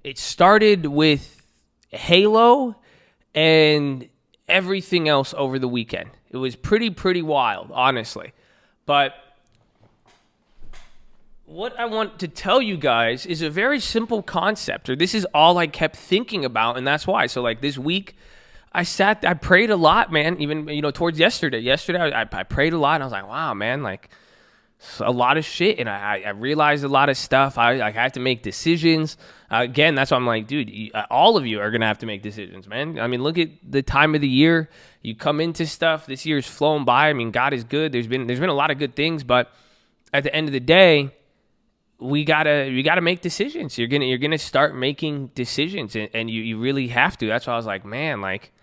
It started with Halo and everything else over the weekend. It was pretty wild, honestly. But what I want to tell you guys is a very simple concept, or this is all I kept thinking about, and that's why. So like this week, I prayed a lot, man. Even, towards yesterday. Yesterday, I prayed a lot, and I was like, wow, man, like a lot of shit, and I realized a lot of stuff. I have to make decisions. Again, that's why I'm like, dude, all of you are gonna have to make decisions, man. I mean, look at the time of the year. You come into stuff. This year's flown by. I mean, God is good. There's been a lot of good things, but at the end of the day, we gotta make decisions. You're gonna start making decisions, and you really have to. That's why I was like, man, like,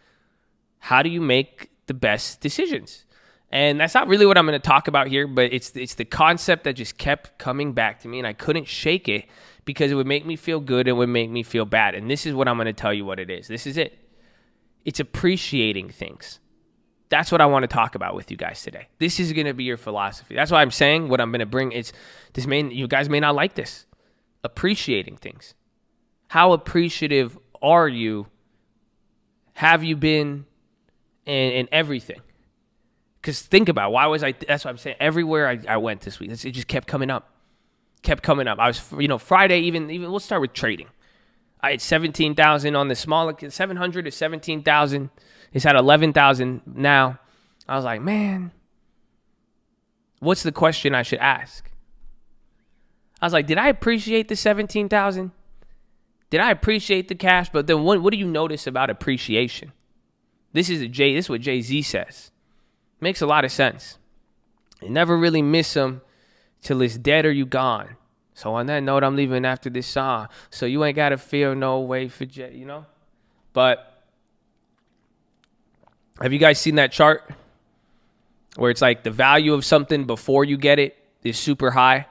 how do you make the best decisions? And that's not really what I'm going to talk about here, but it's the concept that just kept coming back to me, and I couldn't shake it because it would make me feel good and would make me feel bad. And this is what I'm going to tell you what it is. This is it. It's appreciating things. That's what I want to talk about with you guys today. This is going to be your philosophy. That's why I'm saying what I'm going to bring. You guys may not like this. Appreciating things. How appreciative are you? Have you been in everything? Because think about it, that's what I'm saying. Everywhere I went this week, it just kept coming up. I was, Friday, even we'll start with trading. I had 17,000 on the small, 700 to 17,000. It's at 11,000 now. I was like, man, what's the question I should ask? I was like, did I appreciate the 17,000? Did I appreciate the cash? But then what do you notice about appreciation? This is what Jay-Z says. Makes a lot of sense. You never really miss them till it's dead or you gone. So on that note, I'm leaving after this song. So you ain't got to feel no way for Jay, But have you guys seen that chart where it's like the value of something before you get it is super high?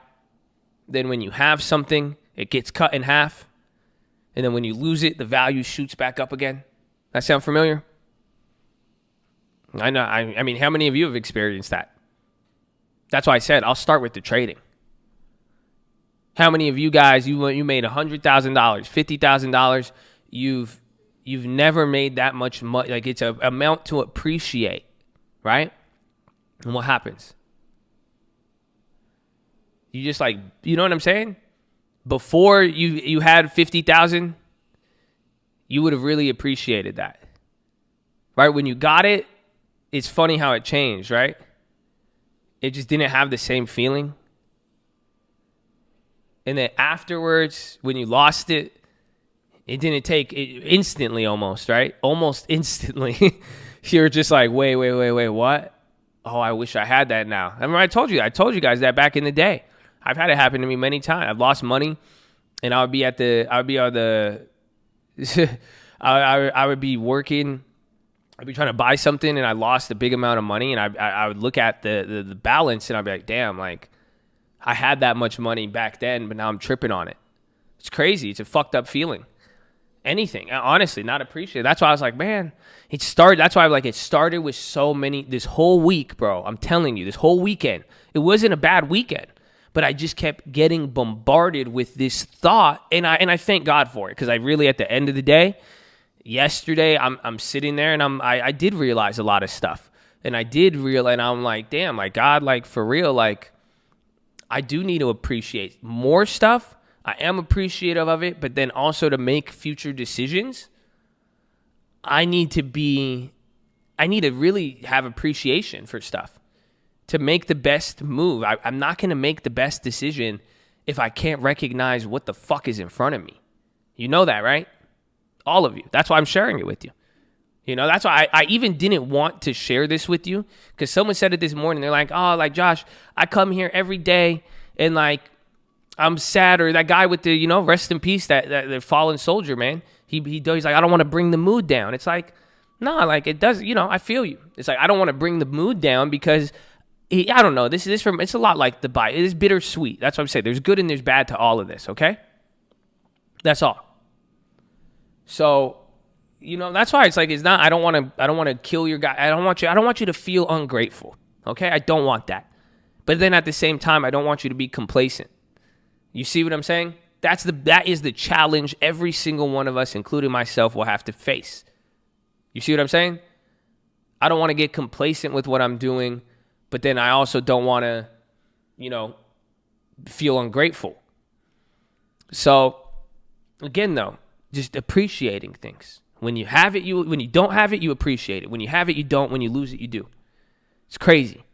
Then when you have something, it gets cut in half. And then when you lose it, the value shoots back up again. That sound familiar? I know. I mean, how many of you have experienced that? That's why I said I'll start with the trading. How many of you guys, you made $100,000, $50,000, you've never made that much money? Like, it's an amount to appreciate, right? And what happens? You just like, you know what I'm saying? Before you had 50,000, you would have really appreciated that, right? When you got it, it's funny how it changed, right? It just didn't have the same feeling. And then afterwards, when you lost it, it didn't take it instantly almost, right? Almost instantly. You're just like, wait, what? Oh, I wish I had that now. I remember I told you guys that back in the day. I've had it happen to me many times. I've lost money, and I would be working. I'd be trying to buy something, and I lost a big amount of money, and I would look at the balance, and I'd be like, damn, like, I had that much money back then, but now I'm tripping on it. It's crazy. It's a fucked up feeling. Anything, honestly, not appreciated. That's why I was like, man, it started with so many, this whole week, bro. I'm telling you, this whole weekend. It wasn't a bad weekend, but I just kept getting bombarded with this thought, and I thank God for it, because I really, at the end of the day, yesterday, I'm sitting there, and I did realize a lot of stuff, and I'm like, damn, like, God, like, for real, like, I do need to appreciate more stuff. I am appreciative of it, but then also to make future decisions, I need to really have appreciation for stuff to make the best move. I'm not going to make the best decision if I can't recognize what the fuck is in front of me. You know that, right? All of you. That's why I'm sharing it with you. That's why I even didn't want to share this with you, because someone said it this morning. They're like, oh, like, Josh, I come here every day and, like, I'm sad. Or that guy with the, rest in peace, that fallen soldier, man. He's like, I don't want to bring the mood down. It's like, nah, like, it does, I feel you. It's like, I don't want to bring the mood down because, I don't know. It's a lot like the Bible. It is bittersweet. That's what I'm saying. There's good and there's bad to all of this, okay? That's all. So, that's why it's like, it's not, I don't want to kill your guy. I don't want you to feel ungrateful. Okay? I don't want that. But then at the same time, I don't want you to be complacent. You see what I'm saying? That is the challenge every single one of us, including myself, will have to face. You see what I'm saying? I don't want to get complacent with what I'm doing, but then I also don't want to, feel ungrateful. So, again, though, just appreciating things. When you have it, when you don't have it, you appreciate it. When you have it, you don't. When you lose it, you do. It's crazy.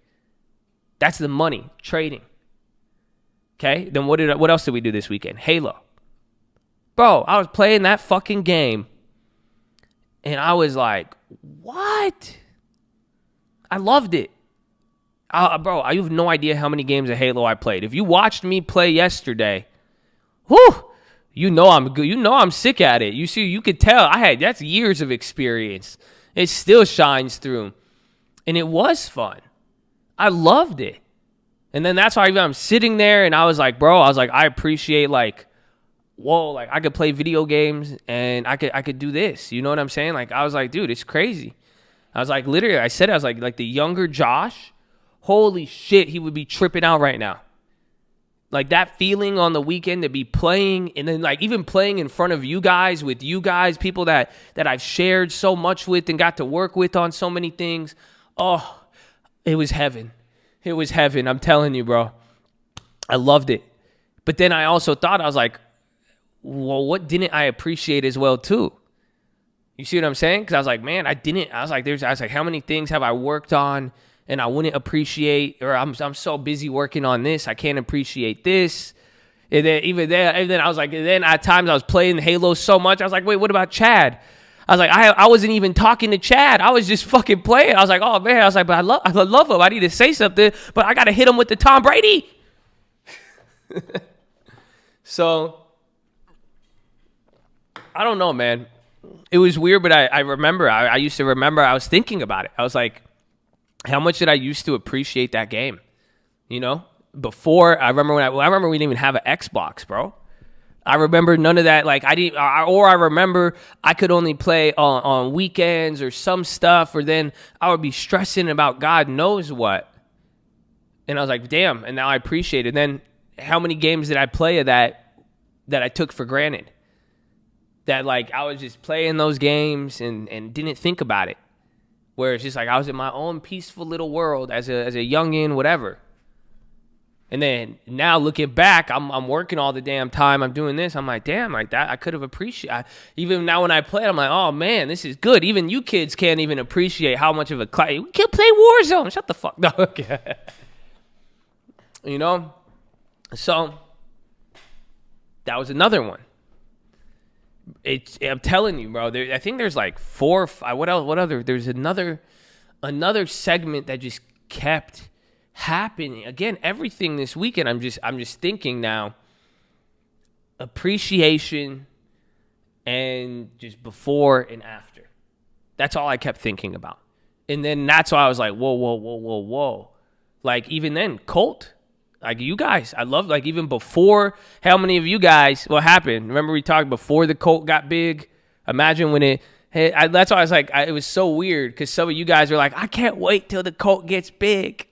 That's the money, trading. Okay, then what else did we do this weekend? Halo. Bro, I was playing that fucking game, and I was like, what? I loved it. Bro, I have no idea how many games of Halo I played. If you watched me play yesterday, whew, you know I'm good. You know I'm sick at it. You could tell. That's years of experience. It still shines through. And it was fun. I loved it. And then that's why I'm sitting there and I was like, I appreciate whoa, I could play video games and I could do this. You know what I'm saying? I was like, dude, it's crazy. I was like, literally, I said, I was like the younger Josh, holy shit, he would be tripping out right now. That feeling on the weekend to be playing and then even playing in front of you guys, with you guys, people that I've shared so much with and got to work with on so many things. Oh, it was heaven. It was heaven. I'm telling you, bro. I loved it. But then I also thought, I was like, well, what didn't I appreciate as well too? You see what I'm saying? Because I was like, man, I was like, how many things have I worked on and I wouldn't appreciate, or I'm so busy working on this, I can't appreciate this. And then I was like, and then at times I was playing Halo so much, I was like, wait, what about Chad? I was like, I wasn't even talking to Chad. I was just fucking playing. I was like, oh man, I was like, but I love him. I need to say something, but I got to hit him with the Tom Brady. So, I don't know, man. It was weird, but I remember, I used to remember, I was thinking about it. I was like, how much did I used to appreciate that game? Before, I remember we didn't even have an Xbox, bro. I remember none of that. I remember I could only play on weekends or some stuff, or then I would be stressing about God knows what. And I was like, damn. And now I appreciate it. And then how many games did I play of that I took for granted? That I was just playing those games and didn't think about it. Where it's just I was in my own peaceful little world as a youngin', whatever. And then now looking back, I'm working all the damn time. I'm doing this. I'm like, damn, that I could have appreciated. Even now when I play it, I'm like, oh man, this is good. Even you kids can't even appreciate how much of a class. We can't play Warzone. Shut the fuck. No, okay. So that was another one. I'm telling you, bro. I think there's 4 or 5. What else? What other? There's another segment that just kept happening. Again, everything this weekend. I'm just thinking now. Appreciation, and just before and after. That's all I kept thinking about. And then that's why I was like, whoa. Even then, Colt. You guys, I love, even before, how many of you guys, what happened? Remember we talked before the Colt got big? Imagine when that's why I was like, it was so weird, because some of you guys were like, I can't wait till the Colt gets big.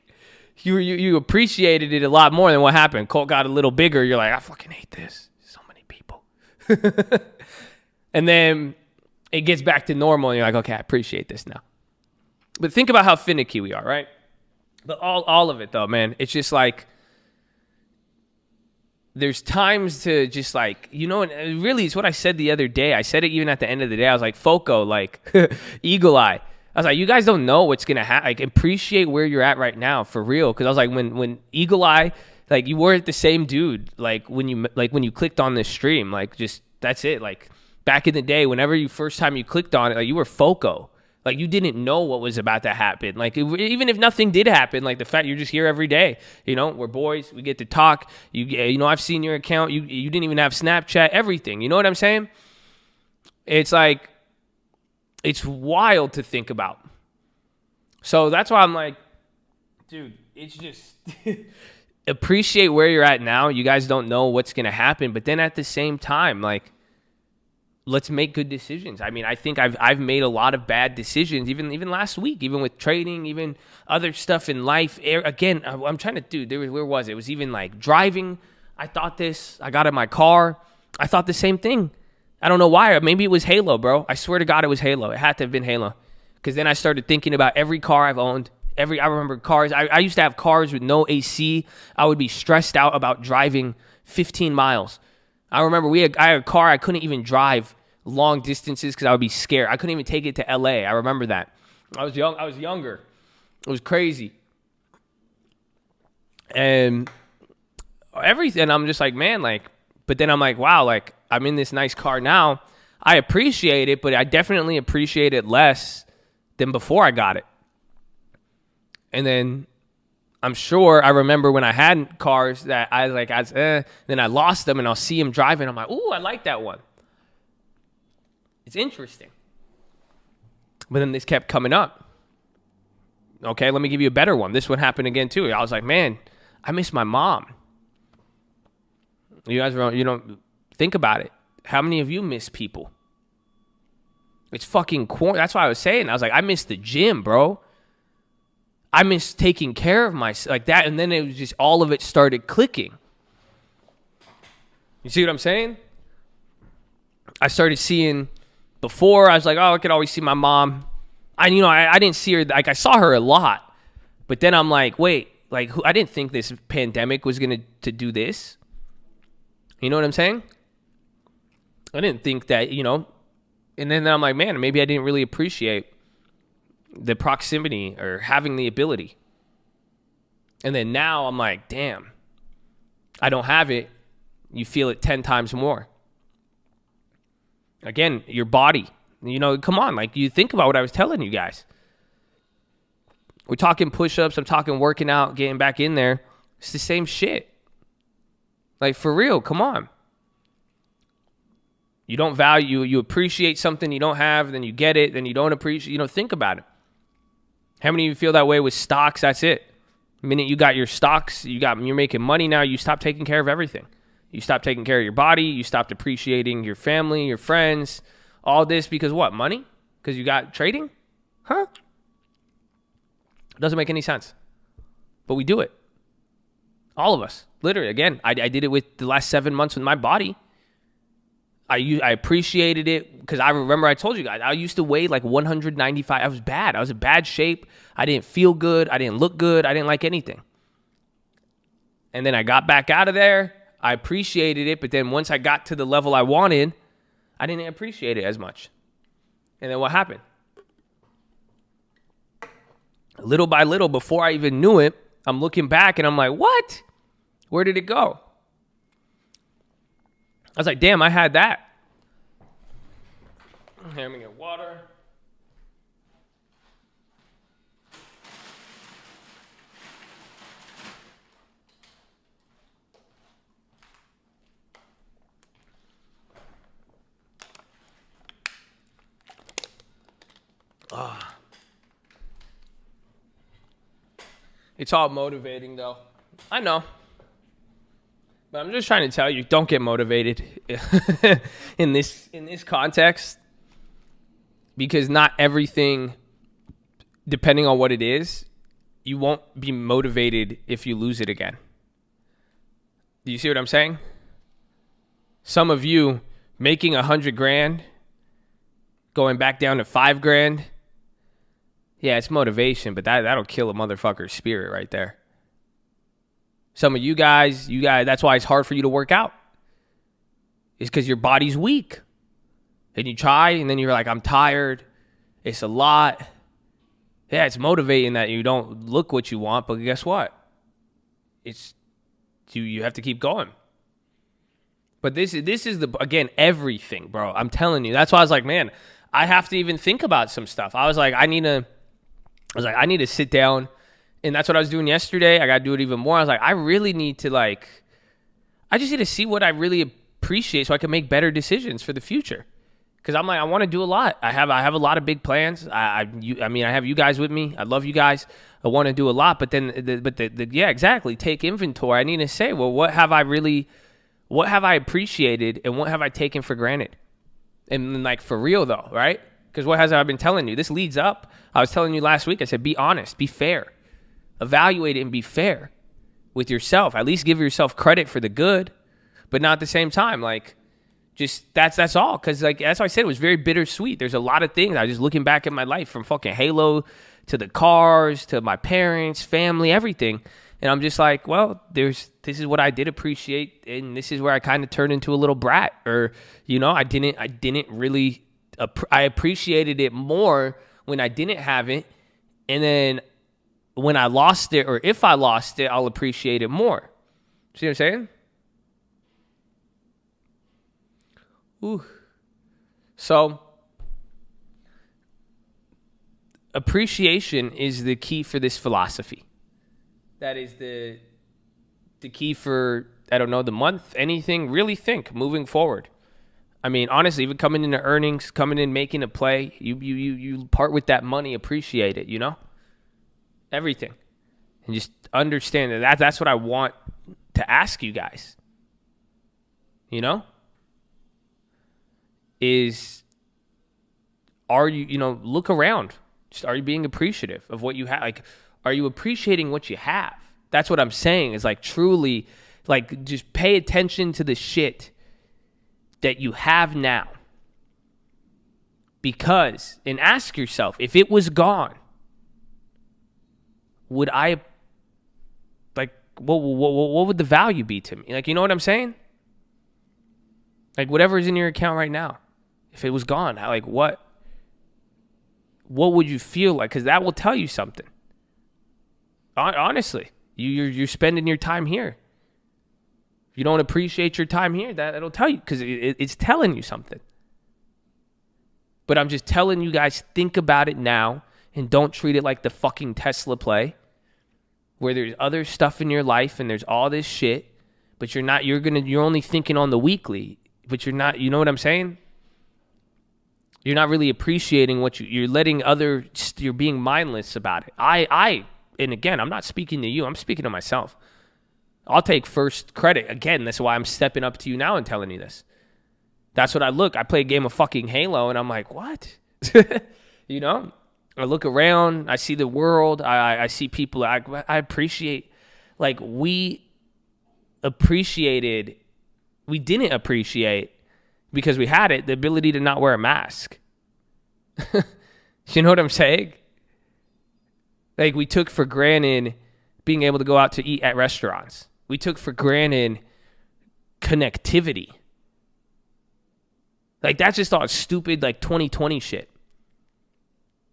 You appreciated it a lot more than what happened. Colt got a little bigger. You're like, I fucking hate this. So many people. And then it gets back to normal, and you're like, okay, I appreciate this now. But think about how finicky we are, right? But all of it, though, man, it's just there's times to just and really it's what I said the other day. I said it even at the end of the day. I was like, Foco, eagle eye. I was like, you guys don't know what's going to happen. Appreciate where you're at right now, for real. Because I was like, when eagle eye, you weren't the same dude. When you clicked on this stream, just, that's it. Back in the day, whenever first time you clicked on it, you were Foco. You didn't know what was about to happen. Even if nothing did happen, the fact you're just here every day. We're boys. We get to talk. I've seen your account. You didn't even have Snapchat, everything. You know what I'm saying? It's it's wild to think about. So that's why I'm like, dude, it's just appreciate where you're at now. You guys don't know what's going to happen. But then at the same time, let's make good decisions. I mean, I think I've made a lot of bad decisions, even last week, even with trading, even other stuff in life. Again, I'm trying to do. Where was it? It was even driving. I thought this. I got in my car. I thought the same thing. I don't know why. Maybe it was Halo, bro. I swear to God it was Halo. It had to have been Halo. Because then I started thinking about every car I've owned. I remember cars. I used to have cars with no AC. I would be stressed out about driving 15 miles. I remember I had a car I couldn't even drive long distances because I would be scared. I couldn't even take it to LA. I remember that. I was younger. It was crazy. And everything, I'm just like, man, like, but then I'm like, wow, like, I'm in this nice car now. I appreciate it, but I definitely appreciate it less than before I got it. And then I'm sure I remember when I had cars that I was like, then I lost them and I'll see them driving. I'm like, ooh, I like that one. It's interesting. But then this kept coming up. Okay, let me give you a better one. This one happened again too. I was like, man, I miss my mom. You guys, think about it. How many of you miss people? It's fucking that's why I was saying. I was like, I miss the gym, bro. I miss taking care of myself like that. And then it was just all of it started clicking. You see what I'm saying? I started seeing before. I was like, oh, I could always see my mom. I didn't see her. Like I saw her a lot. But then I'm like, wait, like I didn't think this pandemic was going to do this. You know what I'm saying? I didn't think that, and then I'm like, man, maybe I didn't really appreciate the proximity or having the ability. And then now I'm like, damn, I don't have it. You feel it 10 times more. Again, your body, come on, like you think about what I was telling you guys. We're talking push-ups. I'm talking working out, getting back in there. It's the same shit. Like, for real, come on. You don't value, you appreciate something you don't have, then you get it, then you don't appreciate, think about it. How many of you feel that way with stocks? That's it. The minute you got your stocks, you're making money now, you stop taking care of everything. You stop taking care of your body, you stopped appreciating your family, your friends, all this because what? Money? Because you got trading? Huh? Doesn't make any sense. But we do it. All of us. Literally, again, I did it with the last 7 months with my body. I appreciated it because I remember I told you guys, I used to weigh like 195. I was bad. I was in bad shape. I didn't feel good. I didn't look good. I didn't like anything. And then I got back out of there. I appreciated it. But then once I got to the level I wanted, I didn't appreciate it as much. And then what happened? Little by little, before I even knew it, I'm looking back and I'm like, what? Where did it go? I was like, damn, I had that. Here, let me get water. It's all motivating, though. I know. But I'm just trying to tell you, don't get motivated in this context, because not everything, depending on what it is, you won't be motivated if you lose it again. Do you see what I'm saying? Some of you making $100,000, going back down to $5,000, yeah, it's motivation, but that'll kill a motherfucker's spirit right there. Some of you guys, that's why it's hard for you to work out. It's because your body's weak. And you try, and then you're like, I'm tired. It's a lot. Yeah, it's motivating that you don't look what you want, but guess what? It's you have to keep going. But this is again, everything, bro. I'm telling you. That's why I was like, man, I have to even think about some stuff. I was like, I need to sit down. And that's what I was doing yesterday. I got to do it even more. I was like, I really need to I just need to see what I really appreciate so I can make better decisions for the future. Because I'm like, I want to do a lot. I have a lot of big plans. I have you guys with me. I love you guys. I want to do a lot. But then, yeah, exactly. Take inventory. I need to say, well, what have I appreciated and what have I taken for granted? And for real though, right? Because what has I been telling you? This leads up. I was telling you last week, I said, be honest, be fair. Evaluate it and be fair. with yourself. At least give yourself credit for the good, but not at the same time. Like, just that's all. Because like that's why I said it was very bittersweet. There's a lot of things. I was just looking back at my life from fucking Halo to the cars to my parents, family, everything. And I'm just like, well, this is what I did appreciate, and this is where I kind of turned into a little brat, or I didn't really. I appreciated it more when I didn't have it, and then when I lost it, or if I lost it, I'll appreciate it more. See what I'm saying? Ooh. So appreciation is the key for this philosophy. That is the key for, I don't know, the month, anything. Really think moving forward. I mean, honestly, even coming into earnings, coming in, making a play, you part with that money, appreciate it, everything. And just understand that's what I want to ask you guys, is, are you, look around. Just, are you being appreciative of what you have? Like, are you appreciating what you have? That's what I'm saying, is like truly, like, just pay attention to the shit that you have now. Because, and ask yourself, if it was gone, would I, like, what would the value be to me? Like, you know what I'm saying? Like, whatever is in your account right now, if it was gone, like, what would you feel like? Because that will tell you something. Honestly, you're spending your time here. If you don't appreciate your time here, that'll tell you, because it's telling you something. But I'm just telling you guys, think about it now, and don't treat it like the fucking Tesla play, where there's other stuff in your life and there's all this shit, but you're only thinking on the weekly, but you're not, you know what I'm saying? You're not really appreciating what you're letting you're being mindless about it. And again, I'm not speaking to you, I'm speaking to myself. I'll take first credit. Again, that's why I'm stepping up to you now and telling you this. That's what I play a game of fucking Halo, and I'm like, what? I look around, I see the world, I see people, I appreciate, like, we didn't appreciate, because we had it, the ability to not wear a mask. You know what I'm saying? Like, we took for granted being able to go out to eat at restaurants. We took for granted connectivity. Like, that's just all stupid, like, 2020 shit.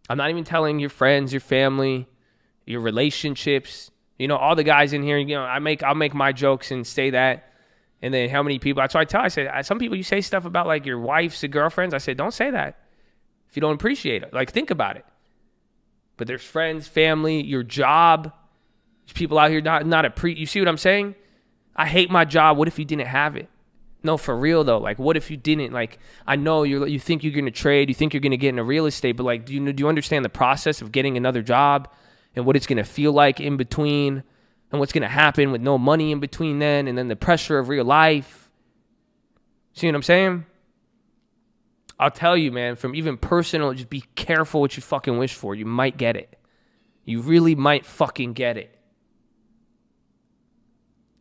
I'm not even telling your friends, your family, your relationships, all the guys in here, I'll make my jokes and say that. And then how many people, that's why I say, some people, you say stuff about, like, your wives and girlfriends. I say, don't say that if you don't appreciate it. Like, think about it. But there's friends, family, your job. There's people out here you see what I'm saying? I hate my job. What if you didn't have it? No, for real though. Like, what if you didn't? Like, I know you think you're going to trade, you think you're going to get into real estate, but like, do you understand the process of getting another job and what it's going to feel like in between, and what's going to happen with no money in between then, and then the pressure of real life? See what I'm saying? I'll tell you, man, from even personal, just be careful what you fucking wish for. You might get it. You really might fucking get it.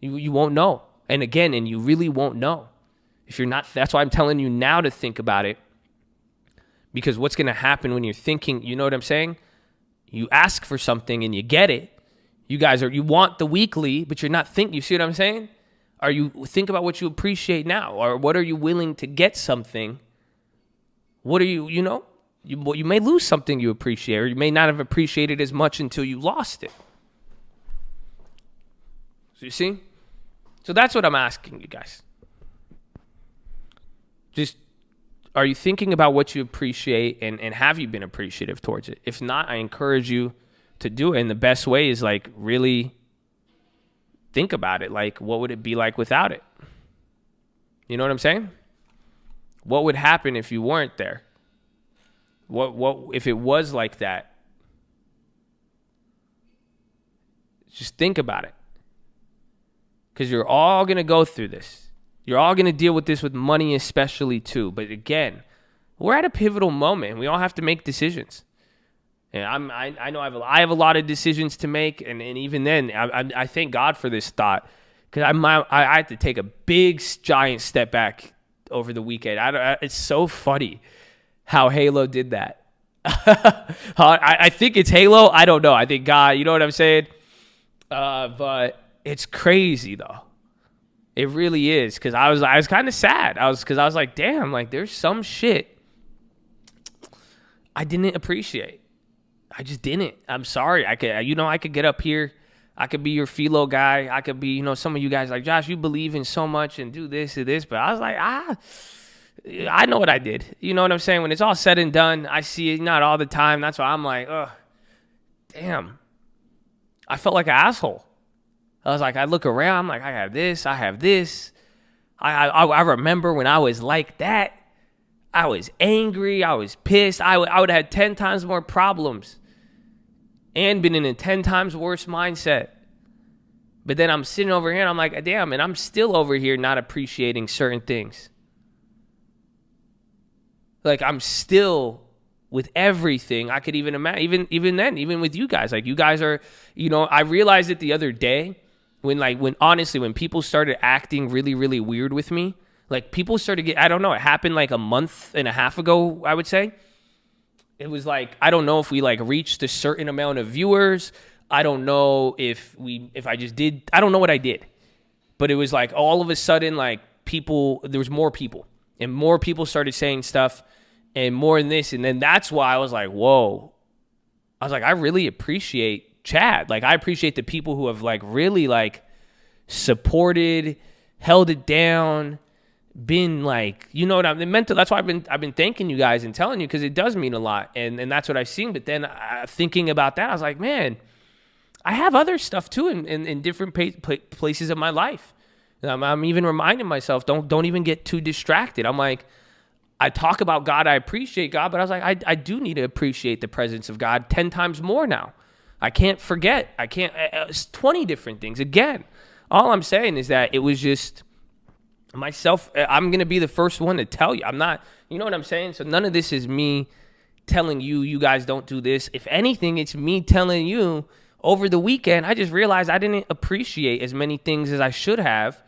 You won't know. And again, you really won't know. If you're not, that's why I'm telling you now to think about it. Because what's going to happen when you're thinking, you know what I'm saying? You ask for something and you get it. You want the weekly, but you're not thinking, you see what I'm saying? Think about what you appreciate now, or what are you willing to get something? What are you may lose something you appreciate, or you may not have appreciated as much until you lost it. So you see? So that's what I'm asking you guys. Just, are you thinking about what you appreciate, and have you been appreciative towards it? If not, I encourage you to do it. And the best way is, like, really think about it. Like, what would it be like without it? You know what I'm saying? What would happen if you weren't there? What if it was like that? Just think about it. Because you're all going to go through this. You're all going to deal with this, with money especially too. But again, we're at a pivotal moment. We all have to make decisions. And I know I have a lot of decisions to make, and even then, I thank God for this thought, because I had to take a big giant step back over the weekend. It's so funny how Halo did that. I think it's Halo. I don't know. I think God. You know what I'm saying? But it's crazy though. It really is, because I was kind of sad. I was like, damn, like there's some shit I didn't appreciate. I just didn't. I'm sorry. I could get up here. I could be your Philo guy. I could be, some of you guys like, Josh, you believe in so much and do this and this. But I was like, I know what I did. You know what I'm saying? When it's all said and done, I see it not all the time. That's why I'm like, ugh, damn. I felt like an asshole. I was like, I look around. I'm like, I have this. I have this. I remember when I was like that. I was angry. I was pissed. I would have had 10 times more problems and been in a 10 times worse mindset. But then I'm sitting over here and I'm like, damn, and I'm still over here not appreciating certain things. Like, I'm still with everything I could even imagine, even then, even with you guys. Like, you guys are, I realized it the other day when honestly, when people started acting really, really weird with me. Like, people started I don't know, it happened like a month and a half ago, I would say. It was like, I don't know if we like reached a certain amount of viewers. I don't know if I just did, I don't know what I did. But it was like all of a sudden, like there was more people. And more people started saying stuff and more in this. And then that's why I was like, whoa. I was like, I really appreciate Chad. Like, I appreciate the people who have like really like supported, held it down, been like, what I meant to. That's why I've been thanking you guys and telling you, because it does mean a lot, and that's what I've seen. But then thinking about that, I was like, man, I have other stuff too in different places of my life. I'm even reminding myself, don't even get too distracted. I'm like, I talk about God, I appreciate God, but I was like, I do need to appreciate the presence of God 10 times more now. I can't forget. It's 20 different things. Again, all I'm saying is that it was just myself. I'm going to be the first one to tell you. I'm not, you know what I'm saying? So none of this is me telling you guys don't do this. If anything, it's me telling you over the weekend, I just realized I didn't appreciate as many things as I should have.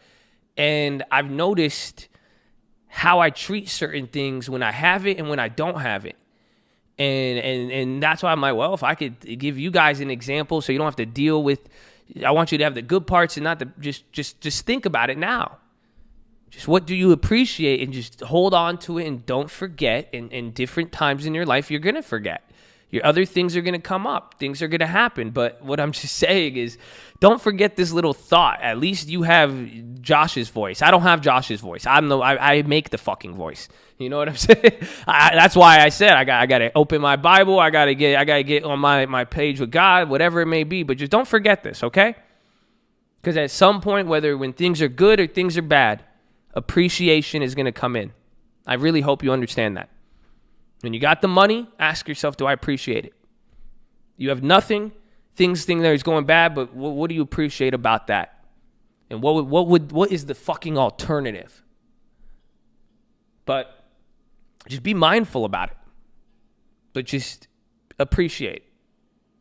And I've noticed how I treat certain things when I have it and when I don't have it. And that's why I'm like, well, if I could give you guys an example so you don't have to deal with, I want you to have the good parts and not the, just think about it now. Just what do you appreciate, and just hold on to it and don't forget. In different times in your life, you're going to forget. Your other things are going to come up. Things are going to happen. But what I'm just saying is, don't forget this little thought. At least you have Josh's voice. I don't have Josh's voice. I make the fucking voice. You know what I'm saying? That's why I said I got to open my Bible. I got to get on my page with God, whatever it may be. But just don't forget this, okay? Because at some point, whether when things are good or things are bad, appreciation is going to come in. I really hope you understand that. When you got the money, ask yourself, do I appreciate it? You have nothing, things that is going bad, but what do you appreciate about that? And what is the fucking alternative? But just be mindful about it. But just appreciate.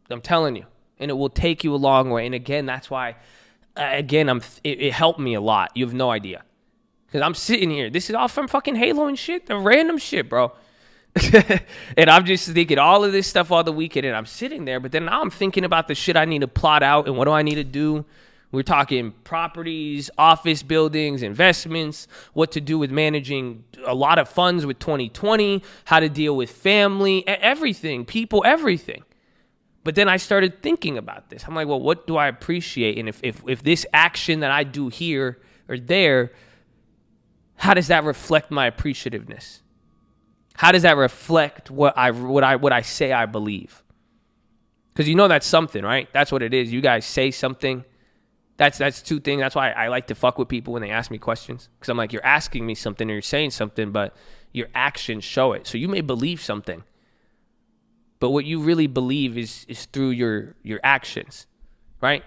I'm telling you. And it will take you a long way. And again, that's why, it helped me a lot. You have no idea. Because I'm sitting here. This is all from fucking Halo and shit. The random shit, bro. And I'm just thinking all of this stuff all the weekend. And I'm sitting there. But then now I'm thinking about the shit I need to plot out. And what do I need to do? We're talking properties, office buildings, investments, what to do with managing a lot of funds with 2020, how to deal with family, everything, people, everything. But then I started thinking about this. I'm like, well, what do I appreciate? And if this action that I do here or there, how does that reflect my appreciativeness? How does that reflect what I say I believe? Because that's something, right? That's what it is. You guys say something. That's two things. That's why I like to fuck with people when they ask me questions. Because I'm like, you're asking me something or you're saying something, but your actions show it. So you may believe something, but what you really believe is through your actions, right?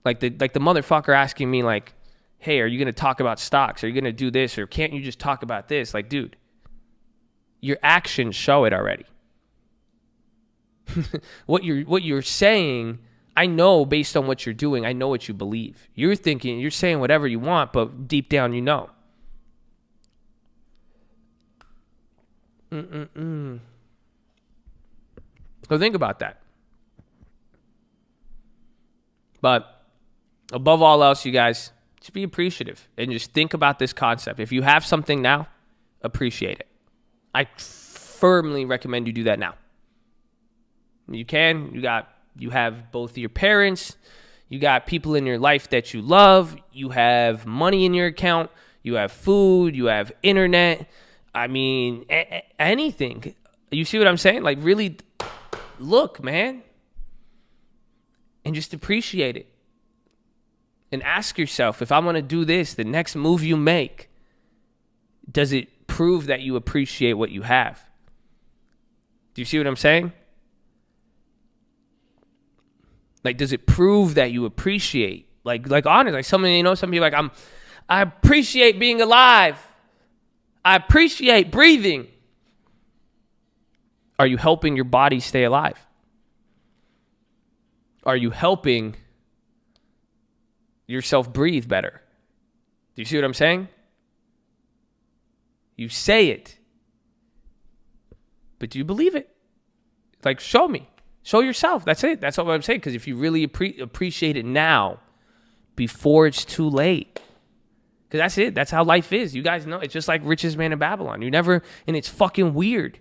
Like the motherfucker asking me like, hey, are you going to talk about stocks? Are you going to do this? Or can't you just talk about this? Like, dude, your actions show it already. What you're saying, I know based on what you're doing, I know what you believe. You're saying whatever you want, but deep down you know. So think about that. But above all else, you guys, just be appreciative and just think about this concept. If you have something now, appreciate it. I firmly recommend you do that now. You can. You have both your parents. You got people in your life that you love. You have money in your account. You have food. You have internet. I mean, anything. You see what I'm saying? Like, really look, man. And just appreciate it. And ask yourself, if I'm going to do this, the next move you make, does it prove that you appreciate what you have? Do you see what I'm saying? Like, does it prove that you appreciate? Like honestly, like some people like, I appreciate being alive. I appreciate breathing. Are you helping your body stay alive? Are you helping yourself breathe better? Do you see what I'm saying? You say it, but do you believe it? Like, show me. Show yourself. That's it. That's what I'm saying. Because if you really appreciate it now, before it's too late. Because that's it. That's how life is. You guys know. It's just like Richest Man in Babylon. And it's fucking weird.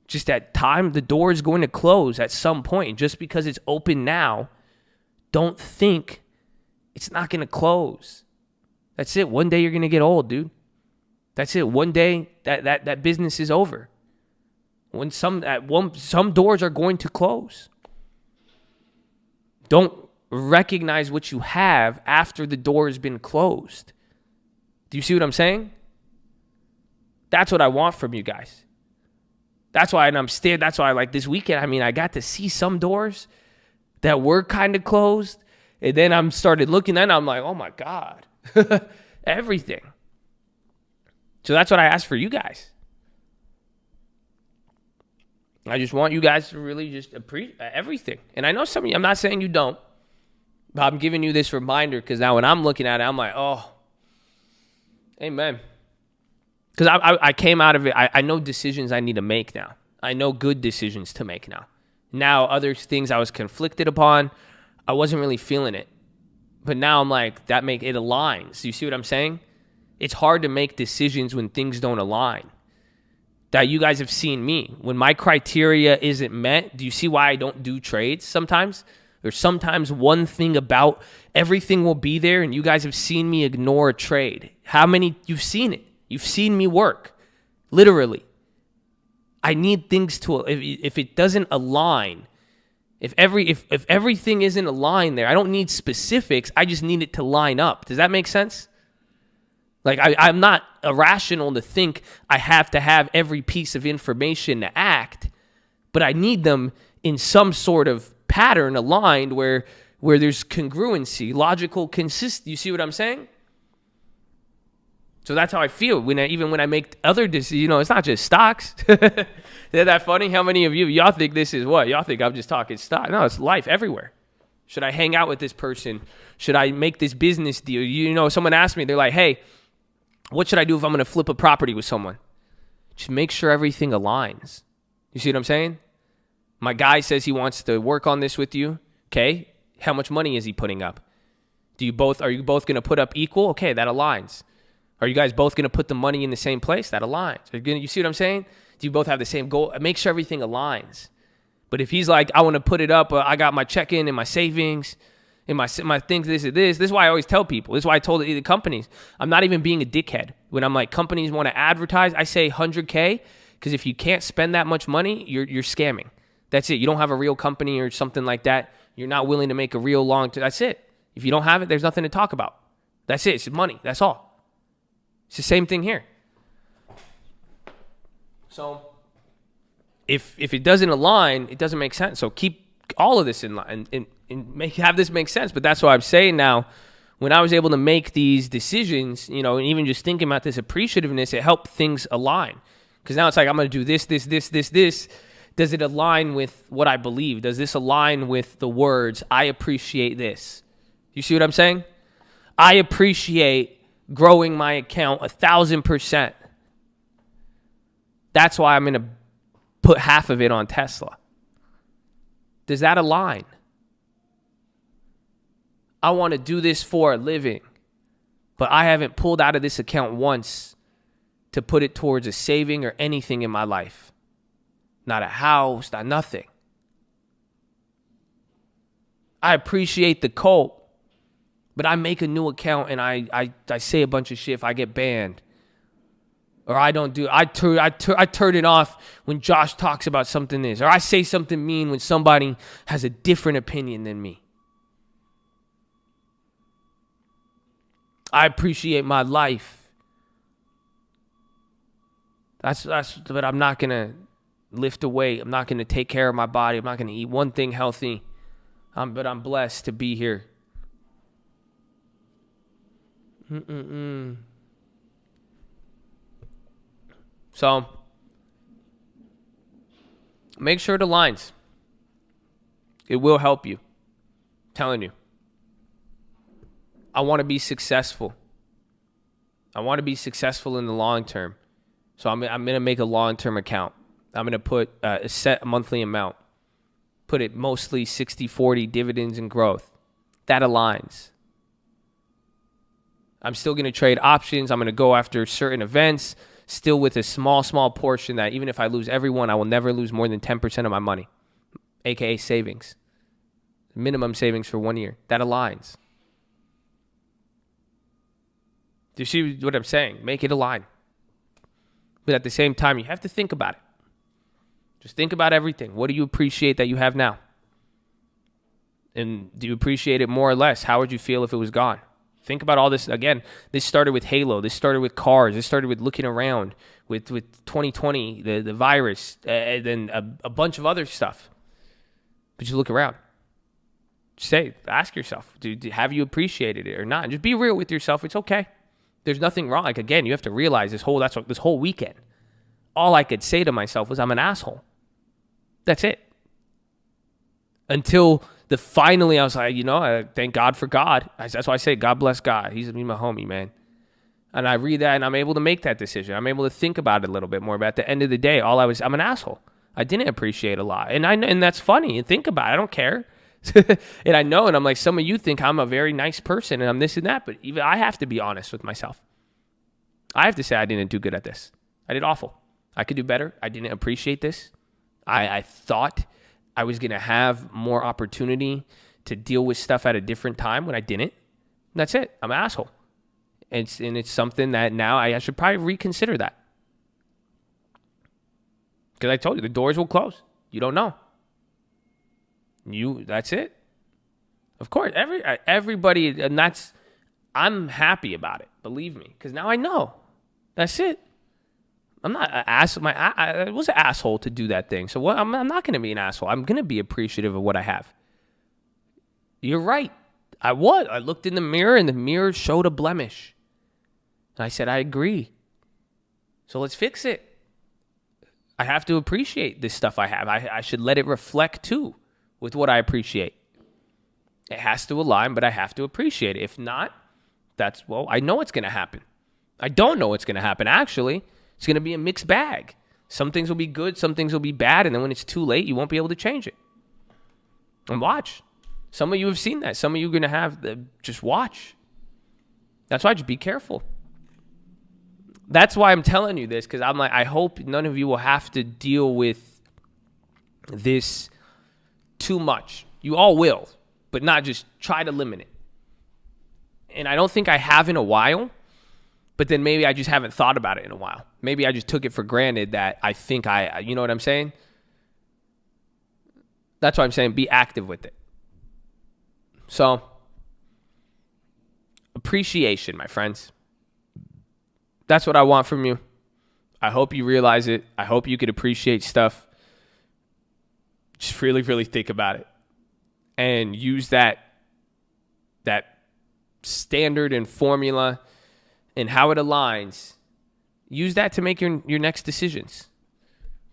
Just that time, the door is going to close at some point. Just because it's open now, don't think it's not going to close. That's it. One day you're going to get old, dude. That's it. One day that business is over. When some doors are going to close. Don't recognize what you have after the door has been closed. Do you see what I'm saying? That's what I want from you guys. That's why, like this weekend, I mean, I got to see some doors that were kind of closed. And then I started looking and I'm like, oh my God, everything. So that's what I asked for you guys. I just want you guys to really just appreciate everything. And I know some of you, I'm not saying you don't, but I'm giving you this reminder because now when I'm looking at it, I'm like, oh, amen. Because I came out of it. I know decisions I need to make now. I know good decisions to make now. Now, other things I was conflicted upon, I wasn't really feeling it. But now I'm like, it aligns. You see what I'm saying? It's hard to make decisions when things don't align. That you guys have seen me. When my criteria isn't met, do you see why I don't do trades sometimes? There's sometimes one thing about everything will be there, and you guys have seen me ignore a trade. How many? You've seen it. You've seen me work. Literally. I need things to, if it doesn't align, if everything isn't aligned there, I don't need specifics. I just need it to line up. Does that make sense? Like, I'm not irrational to think I have to have every piece of information to act, but I need them in some sort of pattern aligned where there's congruency, logical consistency. You see what I'm saying? So that's how I feel when I make other decisions. It's not just stocks. Isn't that funny? How many of y'all think this is what? Y'all think I'm just talking stock. No, it's life everywhere. Should I hang out with this person? Should I make this business deal? Someone asked me, they're like, hey, what should I do if I'm going to flip a property with someone? Just make sure everything aligns. You see what I'm saying? My guy says he wants to work on this with you. Okay. How much money is he putting up? Are you both going to put up equal? Okay, that aligns. Are you guys both going to put the money in the same place? That aligns. You see what I'm saying? Do you both have the same goal? Make sure everything aligns. But if he's like, I want to put it up, I got my check-in and my savings and my things, this is why I always tell people. This is why I told the companies, I'm not even being a dickhead. When I'm like, companies want to advertise, I say 100K, because if you can't spend that much money, you're scamming. That's it. You don't have a real company or something like that. You're not willing to make a real long-term. That's it. If you don't have it, there's nothing to talk about. That's it. It's money. That's all. It's the same thing here. So if it doesn't align, it doesn't make sense. So keep all of this in line and have this make sense. But that's what I'm saying now. When I was able to make these decisions, and even just thinking about this appreciativeness, it helped things align. Because now it's like, I'm going to do this. Does it align with what I believe? Does this align with the words, I appreciate this? You see what I'm saying? I appreciate growing my account 1,000%. That's why I'm going to put half of it on Tesla. Does that align? I want to do this for a living, but I haven't pulled out of this account once to put it towards a saving or anything in my life. Not a house, not nothing. I appreciate the cult, but I make a new account and I say a bunch of shit if I get banned. Or I don't do, I turn it off when Josh talks about something this. Or I say something mean when somebody has a different opinion than me. I appreciate my life. But I'm not going to lift a weight. I'm not going to take care of my body. I'm not going to eat one thing healthy. But I'm blessed to be here. So, make sure it aligns. It will help you. I'm telling you. I want to be successful. I want to be successful in the long term. So I'm going to make a long-term account. I'm going to put a set monthly amount. Put it mostly 60-40 dividends and growth. That aligns. I'm still going to trade options. I'm going to go after certain events, still with a small portion that even if I lose every one, I will never lose more than 10% of my money, aka savings. Minimum savings for 1 year. That aligns. Do you see what I'm saying? Make it align. But at the same time, you have to think about it. Just think about everything. What do you appreciate that you have now? And do you appreciate it more or less? How would you feel if it was gone? Think about all this. Again, this started with Halo. This started with cars. This started with looking around, with 2020, the virus, and then a bunch of other stuff. But you look around. Ask yourself, have you appreciated it or not? And just be real with yourself. It's okay. There's nothing wrong. Like, again, you have to realize this whole weekend, all I could say to myself was, I'm an asshole. That's it. Until finally I was like, thank God for God. That's why I say, God bless God. He's my homie, man. And I read that and I'm able to make that decision. I'm able to think about it a little bit more. But at the end of the day, I'm an asshole. I didn't appreciate a lot. And that's funny. And think about it. I don't care. And I know, and I'm like, some of you think I'm a very nice person and I'm this and that, but even I have to be honest with myself. I have to say I didn't do good at this. I did awful. I could do better. I didn't appreciate this. I thought I was going to have more opportunity to deal with stuff at a different time when I didn't. And that's it. I'm an asshole. And it's something that now I should probably reconsider that. Because I told you, the doors will close. You don't know. That's it. Of course, everybody, and I'm happy about it. Believe me, because now I know. That's it. I'm not an asshole. I was an asshole to do that thing. So what? I'm not going to be an asshole. I'm going to be appreciative of what I have. You're right. I was. I looked in the mirror, and the mirror showed a blemish. And I said, I agree. So let's fix it. I have to appreciate this stuff I have. I should let it reflect too with what I appreciate. It has to align, but I have to appreciate it. If not, I know what's going to happen. I don't know what's going to happen. Actually, it's going to be a mixed bag. Some things will be good, some things will be bad, and then when it's too late, you won't be able to change it. And watch. Some of you have seen that. Some of you are going to have, just watch. That's why just be careful. That's why I'm telling you this, because I'm like, I hope none of you will have to deal with this too much. You all will, but not just try to limit it. And I don't think I have in a while, but then maybe I just haven't thought about it in a while. Maybe I just took it for granted that I think you know what I'm saying? That's why I'm saying be active with it. So, appreciation, my friends. That's what I want from you. I hope you realize it. I hope you could appreciate stuff. Just really, really think about it. And use that standard and formula and how it aligns. Use that to make your next decisions.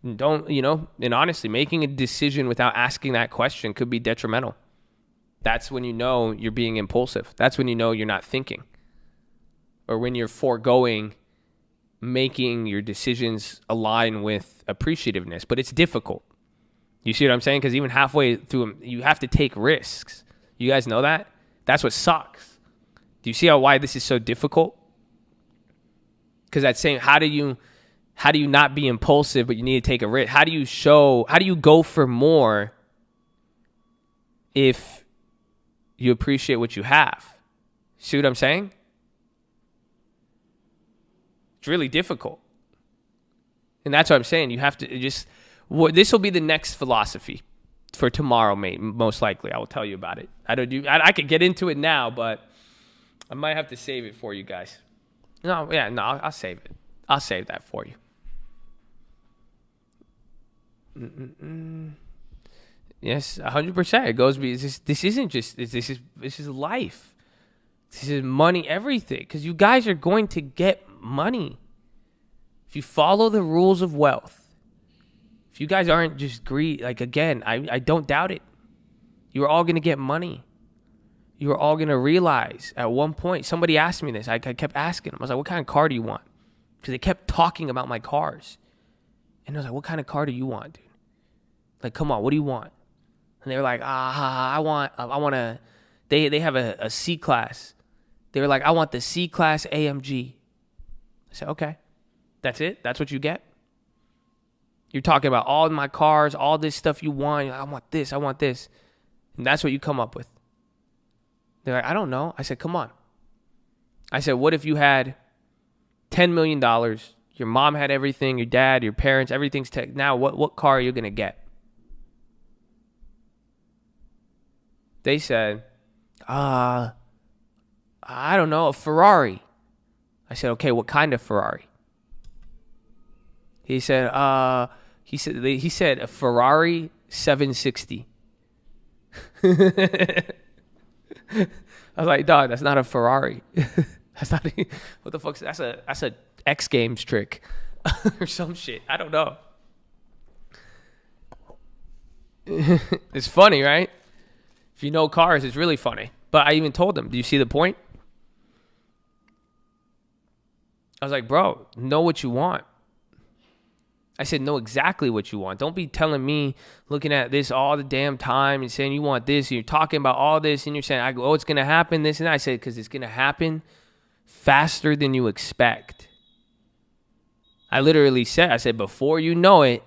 Don't, and honestly, making a decision without asking that question could be detrimental. That's when you know you're being impulsive. That's when you know you're not thinking. Or when you're foregoing making your decisions align with appreciativeness. But it's difficult. You see what I'm saying? Because even halfway through them, you have to take risks. You guys know that? That's what sucks. Do you see why this is so difficult? Because that's saying, how do you not be impulsive, but you need to take a risk? How do you go for more if you appreciate what you have? See what I'm saying? It's really difficult. And that's what I'm saying. You have to this will be the next philosophy for tomorrow, mate. Most likely. I will tell you about it. I could get into it now, but I might have to save it for you guys. I'll save it. I'll save that for you. Yes, 100%. It goes. This isn't just. This is life. This is money. Everything. Because you guys are going to get money if you follow the rules of wealth. If you guys aren't just greedy, again, I don't doubt it. You are all going to get money. You are all going to realize at one point. Somebody asked me this. I kept asking them. I was like, "What kind of car do you want?" Because they kept talking about my cars, and I was like, "What kind of car do you want, dude? Like, come on, what do you want?" And they were like, I want a, they have a C-Class. They were like, "I want the C-Class AMG. I said, "Okay, that's it? That's what you get? You're talking about all my cars, all this stuff you want. I want this, I want this." And that's what you come up with. They're like, "I don't know." I said, "Come on." I said, "What if you had $10 million, your mom had everything, your dad, your parents, everything's now what car are you going to get?" They said, I don't know, a Ferrari. I said, "Okay, what kind of Ferrari?" He said a Ferrari 760. I was like, "Dog, that's not a Ferrari." That's not what the fuck. That's a X Games trick or some shit. I don't know. It's funny, right? If you know cars, it's really funny. But I even told them, "Do you see the point?" I was like, "Bro, know what you want." I said, "Know exactly what you want. Don't be telling me, looking at this all the damn time and saying you want this. And you're talking about all this and you're saying, oh, it's going to happen, this and that." I said, "Because it's going to happen faster than you expect." I literally said, before you know it,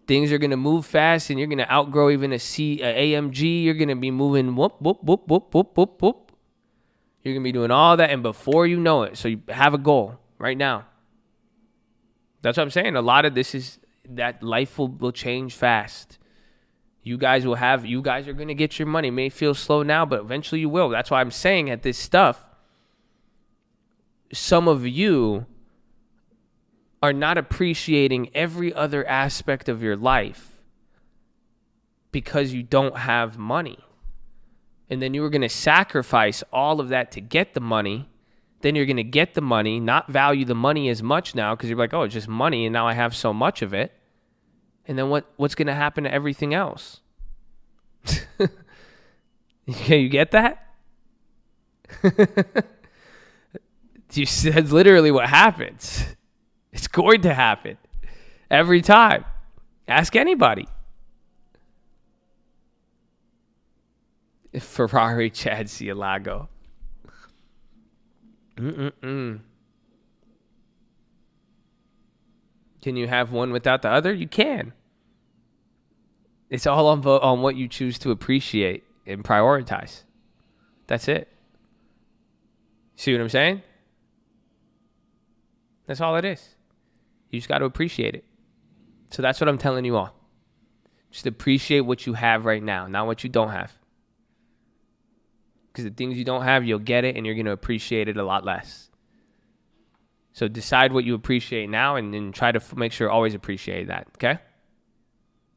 things are going to move fast and you're going to outgrow even a AMG. You're going to be moving whoop, whoop, whoop, whoop, whoop, whoop, whoop. You're going to be doing all that. And before you know it, so you have a goal right now. That's what I'm saying. A lot of this is that life will change fast. You guys are going to get your money. It may feel slow now, but eventually you will. That's why I'm saying at this stuff, some of you are not appreciating every other aspect of your life because you don't have money. And then you were going to sacrifice all of that to get the money. Then you're going to get the money, not value the money as much now because you're like, "Oh, it's just money and now I have so much of it." And then what's going to happen to everything else? You get that? That's literally what happens. It's going to happen every time. Ask anybody. Ferrari Chad Cielago. Can you have one without the other? You can. It's all on what you choose to appreciate and prioritize. That's it. See what I'm saying? That's all it is. You just got to appreciate it. So that's what I'm telling you all. Just appreciate what you have right now, not what you don't have. Because the things you don't have, you'll get it and you're going to appreciate it a lot less. So decide what you appreciate now and then try to make sure always appreciate that, okay?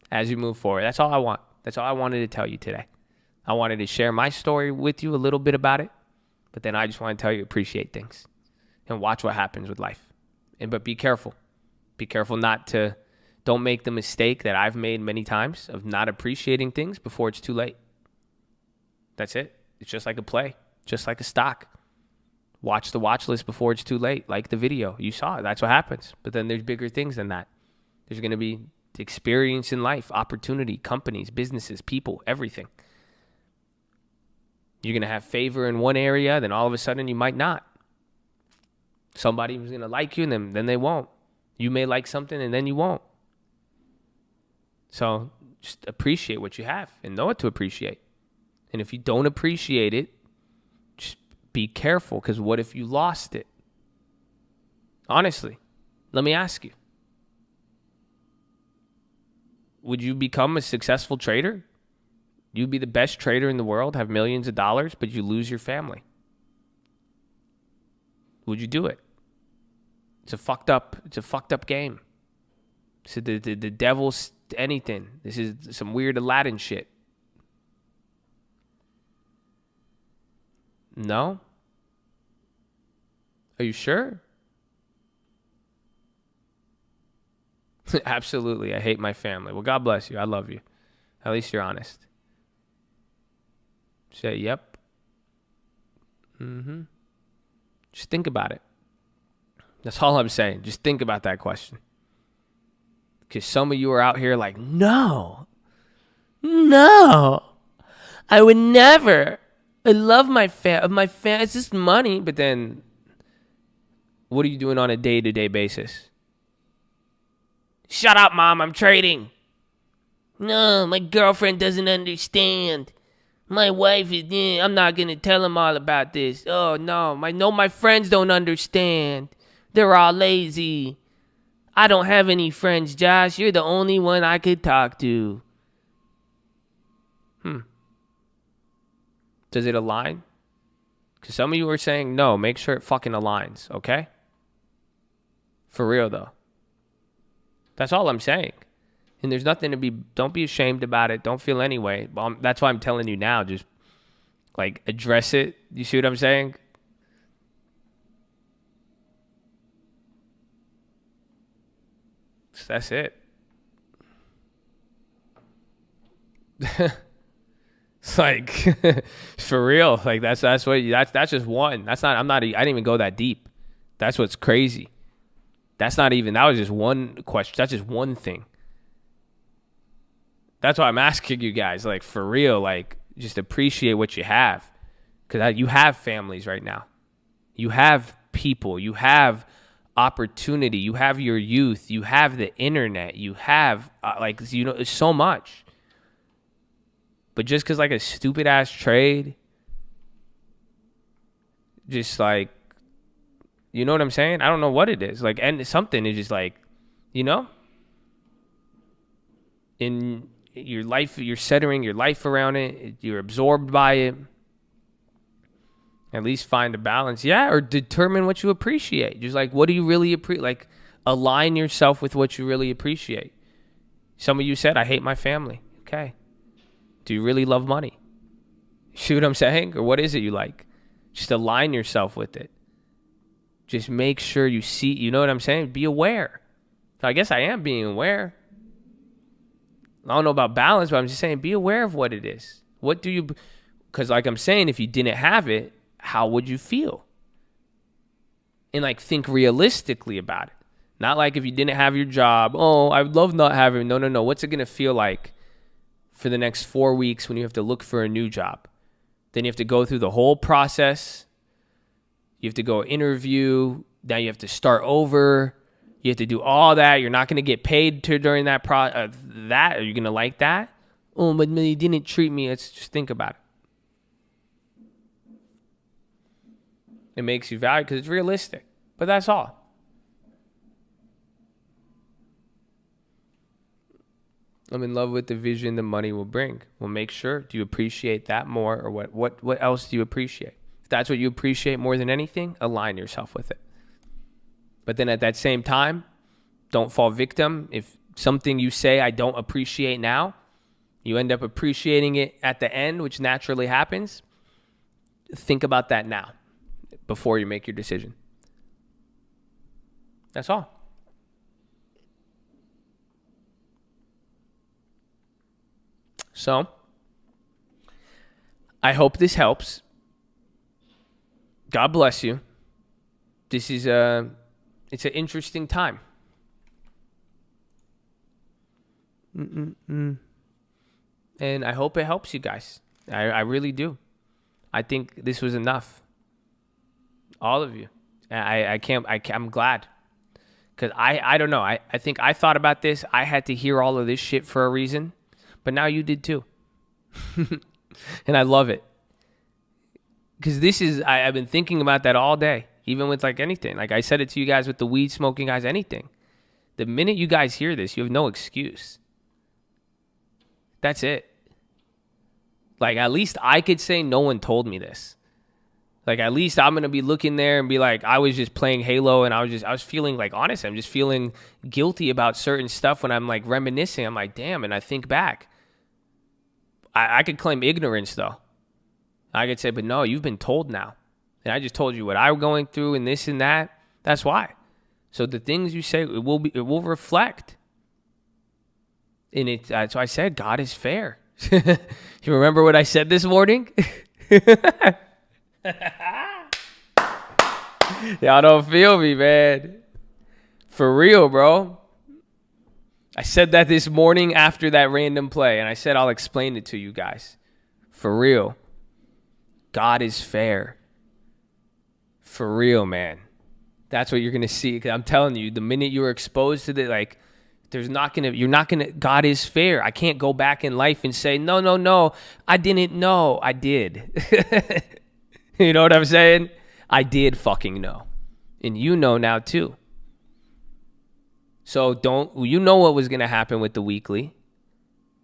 As you move forward. That's all I want. That's all I wanted to tell you today. I wanted to share my story with you a little bit about it, but then I just want to tell you appreciate things and watch what happens with life. But be careful. Be careful not to Don't make the mistake that I've made many times of not appreciating things before it's too late. That's it. It's just like a play, just like a stock. Watch the watch list before it's too late. Like the video. You saw it. That's what happens. But then there's bigger things than that. There's going to be experience in life, opportunity, companies, businesses, people, everything. You're going to have favor in one area, then all of a sudden you might not. Somebody was going to like you, and then they won't. You may like something, and then you won't. So just appreciate what you have and know what to appreciate. And if you don't appreciate it, just be careful, because what if you lost it? Honestly, let me ask you. Would you become a successful trader? You'd be the best trader in the world, have millions of dollars, but you lose your family. Would you do it? It's a fucked up game. So the devil's anything. This is some weird Aladdin shit. No? Are you sure? Absolutely. I hate my family. Well, God bless you. I love you. At least you're honest. Say, yep. Just think about it. That's all I'm saying. Just think about that question. Because some of you are out here like, no, I would never. I love my family. It's just money. But then what are you doing on a day-to-day basis? Shut up, Mom. I'm trading. No, my girlfriend doesn't understand. My wife is, I'm not going to tell him all about this. Oh, no. My friends don't understand. They're all lazy. I don't have any friends, Josh. You're the only one I could talk to. Does it align? Because some of you are saying no. Make sure it fucking aligns, okay? For real, though. That's all I'm saying. And there's nothing to be, don't be ashamed about it. Don't feel any way. That's why I'm telling you now. Just, like, address it. You see what I'm saying? That's it. It's like, for real. Like, that's just one. I didn't even go that deep. That's what's crazy. That was just one question. That's just one thing. That's why I'm asking you guys, like, for real, like, just appreciate what you have. Because you have families right now. You have people. You have opportunity. You have your youth. You have the internet. You have, so much. But just because, like, a stupid-ass trade, just, like, you know what I'm saying? I don't know what it is. Like, and something is just, like, in your life, you're centering your life around it. You're absorbed by it. At least find a balance. Yeah, or determine what you appreciate. Just like, what do you really appreciate? Like, align yourself with what you really appreciate. Some of you said, I hate my family. Okay. Do you really love money? See what I'm saying? Or what is it you like? Just align yourself with it. Just make sure you see, you know what I'm saying? Be aware. So I guess I am being aware. I don't know about balance, but I'm just saying be aware of what it is. Because like I'm saying, if you didn't have it, how would you feel? And like think realistically about it. Not like if you didn't have your job, oh, I would love not having, no. What's it going to feel like for the next 4 weeks when you have to look for a new job? Then you have to go through the whole process. You have to go interview. Now you have to start over. You have to do all that. You're not going to get paid during that that. Are you going to like that? Oh, but you didn't treat me. Let's just think about it. It makes you value because it's realistic. But that's all. I'm in love with the vision the money will bring. Well, make sure. Do you appreciate that more, or what else do you appreciate? If that's what you appreciate more than anything, align yourself with it. But then at that same time, don't fall victim. If something you say I don't appreciate now, you end up appreciating it at the end, which naturally happens. Think about that now before you make your decision. That's all. So I hope this helps. God bless you. This is it's an interesting time. And I hope it helps you guys. I really do. I think this was enough. All of you. I'm glad. Because I don't know. I think I thought about this. I had to hear all of this shit for a reason. But now you did too. And I love it. Because I've been thinking about that all day. Even with like anything. Like I said it to you guys with the weed smoking guys, anything. The minute you guys hear this, you have no excuse. That's it. Like at least I could say no one told me this. Like at least I'm going to be looking there and be like, I was just playing Halo and I was feeling like, honestly, I'm just feeling guilty about certain stuff when I'm like reminiscing. I'm like, damn, and I think back. I could claim ignorance though. I could say, but no, you've been told now. And I just told you what I'm going through and this and that. That's why. So the things you say, it will reflect. And so I said, God is fair. You remember what I said this morning? Y'all don't feel me, man. For real, bro. I said that this morning after that random play, and I said I'll explain it to you guys. For real. God is fair. For real, man. That's what you're going to see. 'Cause I'm telling you, the minute you're exposed to the, like, you're not going to, God is fair. I can't go back in life and say, no, I didn't know. I did. You know what I'm saying? I did fucking know. And you know now too. So you know what was going to happen with the weekly.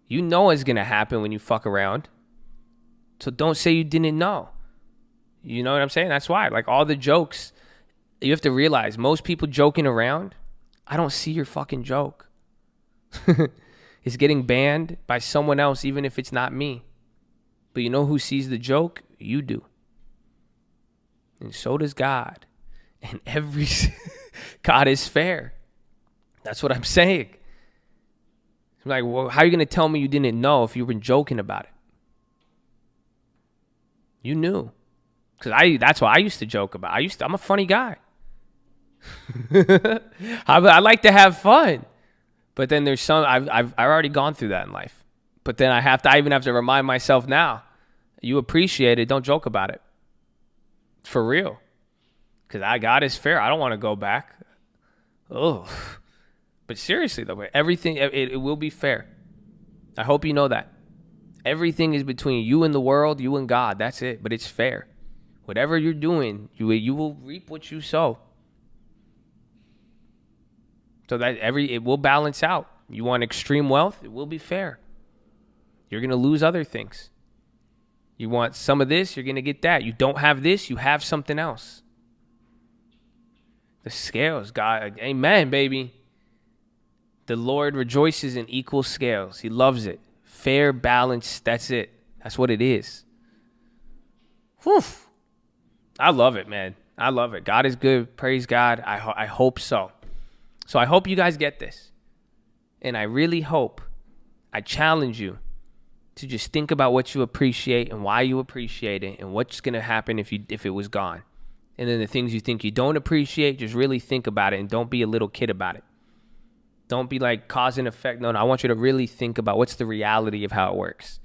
You know what's going to happen when you fuck around. So don't say you didn't know. You know what I'm saying? That's why. Like all the jokes, you have to realize most people joking around, I don't see your fucking joke. It's getting banned by someone else, even if it's not me. But you know who sees the joke? You do. And so does God. And God is fair. That's what I'm saying. I'm like, well, how are you going to tell me you didn't know if you've been joking about it? You knew. Because that's what I used to joke about. I'm a funny guy. I like to have fun. But then there's I've already gone through that in life. But then I even have to remind myself now, you appreciate it, don't joke about it. For real. Because God is fair. I don't want to go back. Oh. But seriously though, everything, it will be fair. I hope you know that. Everything is between you and the world, you and God. That's it. But it's fair. Whatever you're doing, you will reap what you sow. So that it will balance out. You want extreme wealth, it will be fair. You're going to lose other things. You want some of this, you're going to get that. You don't have this, you have something else. The scales, God, amen, baby. The Lord rejoices in equal scales. He loves it. Fair, balance, that's it. That's what it is. Whew. I love it, man. I love it. God is good. Praise God. I hope so. So I hope you guys get this. And I really hope, I challenge you to just think about what you appreciate and why you appreciate it and what's going to happen if it was gone. And then the things you think you don't appreciate, just really think about it and don't be a little kid about it. Don't be like cause and effect. No, I want you to really think about what's the reality of how it works.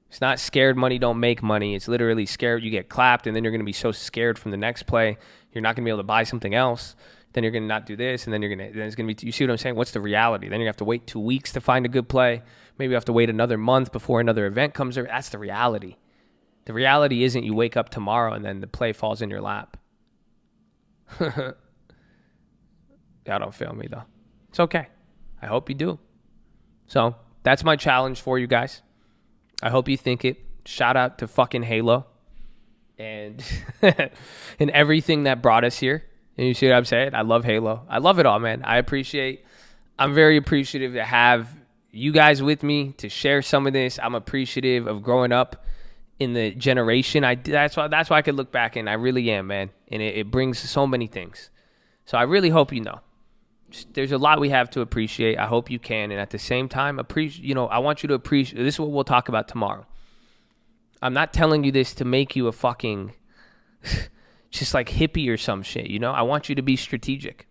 It's not scared money don't make money. It's literally scared you get clapped and then you're going to be so scared from the next play, you're not going to be able to buy something else. Then you're going to not do this, and then it's going to be, you see what I'm saying? What's the reality? Then you have to wait 2 weeks to find a good play. Maybe you have to wait another month before another event comes. That's the reality. The reality isn't you wake up tomorrow and then the play falls in your lap. Y'all don't feel me, though. It's okay. I hope you do. So that's my challenge for you guys. I hope you think it. Shout out to fucking Halo and and everything that brought us here. And you see what I'm saying? I love Halo. I love it all, man. I'm very appreciative to have you guys with me to share some of this. I'm appreciative of growing up in the generation. That's why I could look back and I really am, man. And it brings so many things. So I really hope you know. There's a lot we have to appreciate. I hope you can. And at the same time, I want you to appreciate. This is what we'll talk about tomorrow. I'm not telling you this to make you a fucking just like hippie or some shit. I want you to be strategic.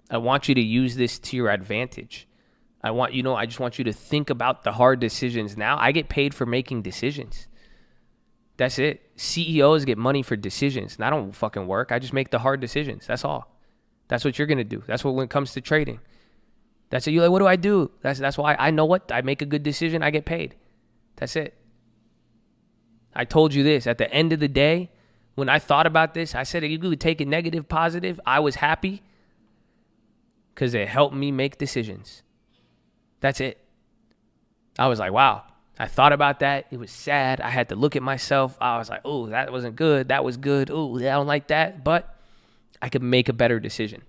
I want you to use this to your advantage. I just want you to think about the hard decisions now. I get paid for making decisions. That's it. CEOs get money for decisions. And I don't fucking work. I just make the hard decisions. That's all. That's what you're going to do. That's what when it comes to trading. That's it. You're like, what do I do? That's why I know what. I make a good decision. I get paid. That's it. I told you this. At the end of the day, when I thought about this, I said you could take it negative, positive. I was happy because it helped me make decisions. That's it. I was like, wow. I thought about that. It was sad. I had to look at myself. I was like, oh, that wasn't good. That was good. Oh, I don't like that. But I could make a better decision.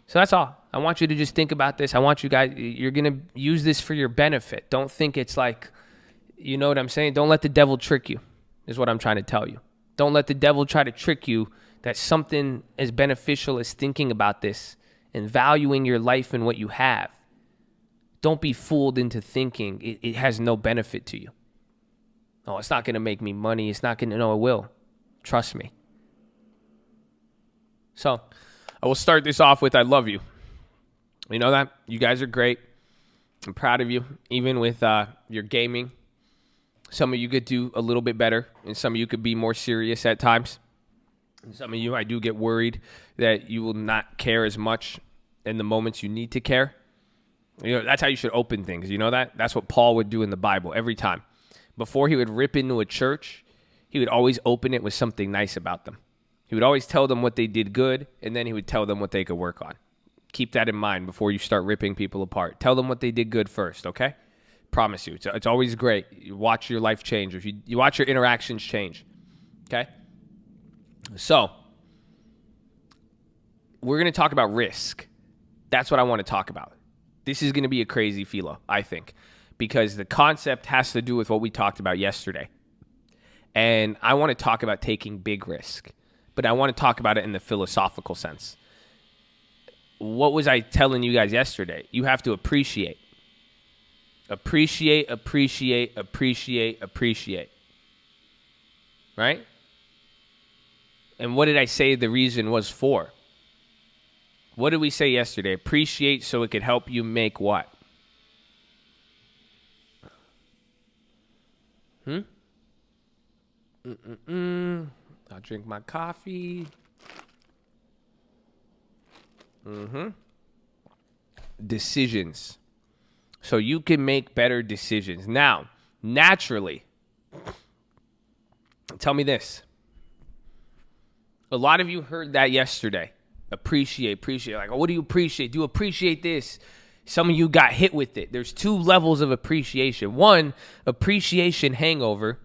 So that's all. I want you to just think about this. I want you guys, you're going to use this for your benefit. Don't think it's like, you know what I'm saying? Don't let the devil trick you, is what I'm trying to tell you. Don't let the devil try to trick you that something as beneficial as thinking about this and valuing your life and what you have. Don't be fooled into thinking it has no benefit to you. Oh, it's not going to make me money. It's not going to, no, it will. Trust me. So I will start this off with I love you. You know that? You guys are great. I'm proud of you. Even with your gaming, some of you could do a little bit better, and some of you could be more serious at times. And some of you, I do get worried that you will not care as much in the moments you need to care. That's how you should open things. You know that? That's what Paul would do in the Bible every time. Before he would rip into a church, he would always open it with something nice about them. He would always tell them what they did good, and then he would tell them what they could work on. Keep that in mind before you start ripping people apart. Tell them what they did good first, okay? Promise you. It's always great. You watch your life change. If you watch your interactions change, okay? So, we're going to talk about risk. That's what I want to talk about. This is going to be a crazy philo, I think, because the concept has to do with what we talked about yesterday. And I want to talk about taking big risk, but I want to talk about it in the philosophical sense. What was I telling you guys yesterday? You have to appreciate. Appreciate, appreciate, appreciate, appreciate. Right? And what did I say the reason was for? What did we say yesterday? Appreciate so it could help you make what? I'll drink my coffee. Decisions. So you can make better decisions. Now, naturally, tell me this. A lot of you heard that yesterday. Appreciate. Like, oh, what do you appreciate? Do you appreciate this? Some of you got hit with it. There's two levels of appreciation. One, appreciation hangover.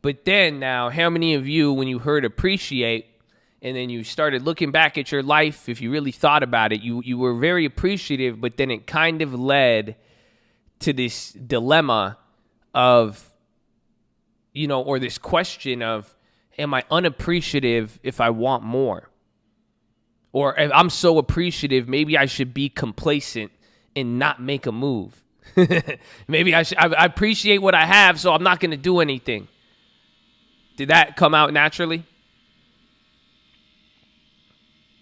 But then now, how many of you, when you heard appreciate, and then you started looking back at your life, if you really thought about it, you were very appreciative, but then it kind of led to this dilemma of, or this question of, am I unappreciative if I want more? Or if I'm so appreciative, maybe I should be complacent and not make a move. Maybe I appreciate what I have, so I'm not going to do anything. Did that come out naturally?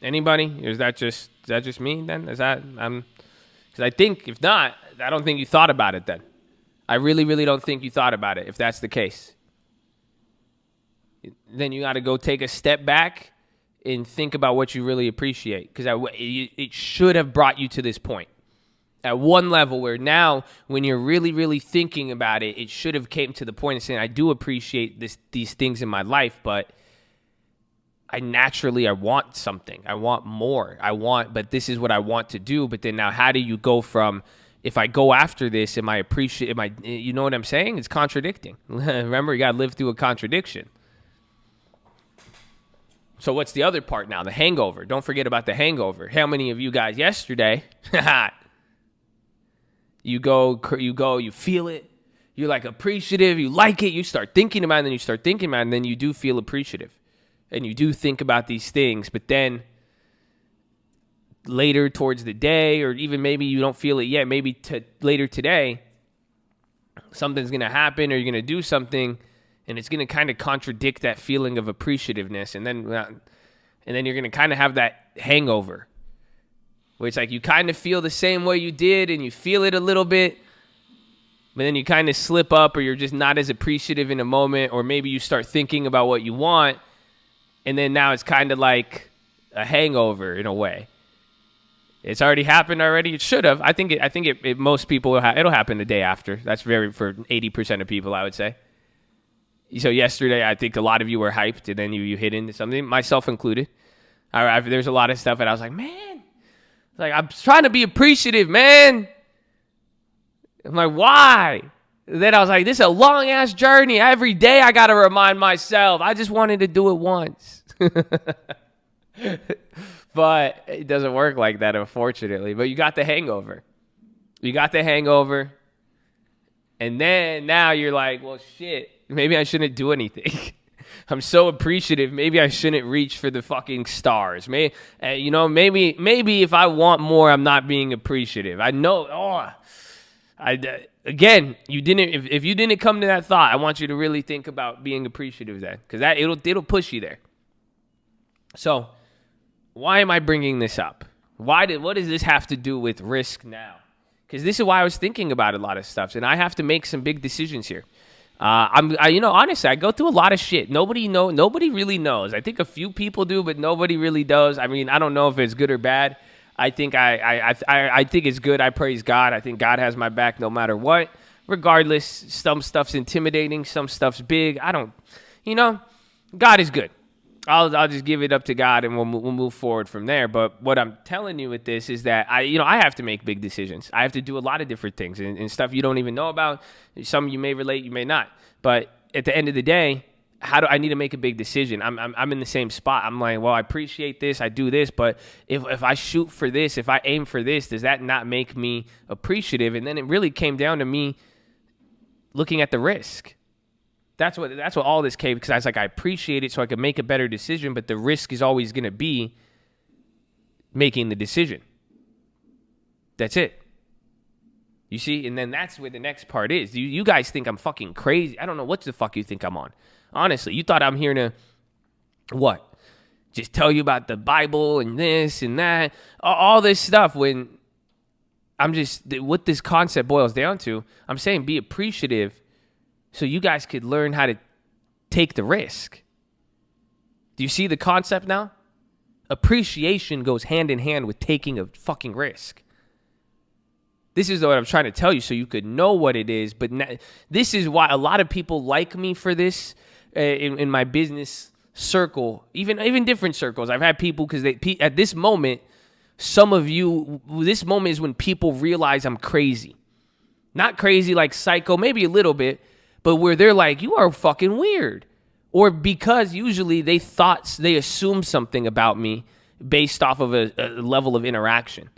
Anybody? Or is that just me then? Because I think if not, I don't think you thought about it then. I really, really don't think you thought about it if that's the case. Then you got to go take a step back and think about what you really appreciate, because it should have brought you to this point at one level where now when you're really, really thinking about it, it should have came to the point of saying, I do appreciate these things in my life, but I want something. I want more. But this is what I want to do. But then now how do you go from, if I go after this, you know what I'm saying? It's contradicting. Remember, you got to live through a contradiction. So what's the other part now? The hangover. Don't forget about the hangover. How many of you guys yesterday, you feel it, you're like appreciative, you like it, you start thinking about it, and then you do feel appreciative. And you do think about these things, but then later towards the day, or even maybe you don't feel it yet, maybe later today, something's going to happen or you're going to do something and it's going to kind of contradict that feeling of appreciativeness. And then you're going to kind of have that hangover, where it's like you kind of feel the same way you did and you feel it a little bit, but then you kind of slip up, or you're just not as appreciative in a moment, or maybe you start thinking about what you want, and then now it's kind of like a hangover in a way. It's already happened already. It should have. I think most people it'll happen the day after. That's for 80% of people, I would say. So yesterday, I think a lot of you were hyped, and then you hit into something, myself included. There's a lot of stuff, and I was like, man, I'm trying to be appreciative, man. I'm like, why? And then I was like, this is a long ass journey. Every day I got to remind myself. I just wanted to do it once. But it doesn't work like that, unfortunately. But you got the hangover. And then now you're like, well, shit, maybe I shouldn't do anything. I'm so appreciative. Maybe I shouldn't reach for the fucking stars. Maybe if I want more, I'm not being appreciative. I know. Again, if you didn't come to that thought, I want you to really think about being appreciative then, because it'll push you there. So, why am I bringing this up? What does this have to do with risk now? Because this is why I was thinking about a lot of stuff, and I have to make some big decisions here. Honestly, I go through a lot of shit. Nobody really knows. I think a few people do, but nobody really does. I mean, I don't know if it's good or bad. I think I think it's good. I praise God. I think God has my back no matter what. Regardless, some stuff's intimidating, some stuff's big. God is good. I'll just give it up to God, and we'll move forward from there. But what I'm telling you with this is that I have to make big decisions. I have to do a lot of different things and stuff you don't even know about. Some you may relate, you may not. But at the end of the day, I need to make a big decision. I'm in the same spot. I'm like, well, I appreciate this, I do this, but if I shoot for this, if I aim for this, does that not make me appreciative? And then it really came down to me looking at the risk. That's what all this came, because I was like, I appreciate it so I could make a better decision, but the risk is always going to be making the decision. That's it. You see? And then that's where the next part is. You guys think I'm fucking crazy. I don't know what the fuck you think I'm on. Honestly, you thought I'm here to, what? Just tell you about the Bible and this and that, all this stuff, when what this concept boils down to, I'm saying be appreciative so you guys could learn how to take the risk. Do you see the concept now? Appreciation goes hand in hand with taking a fucking risk. This is what I'm trying to tell you so you could know what it is. But this is why a lot of people like me for this in my business circle, even different circles. I've had people, because at this moment, some of you, this moment is when people realize I'm crazy. Not crazy like psycho, maybe a little bit, but where they're like, you are fucking weird. Or because usually they assume something about me based off of a level of interaction.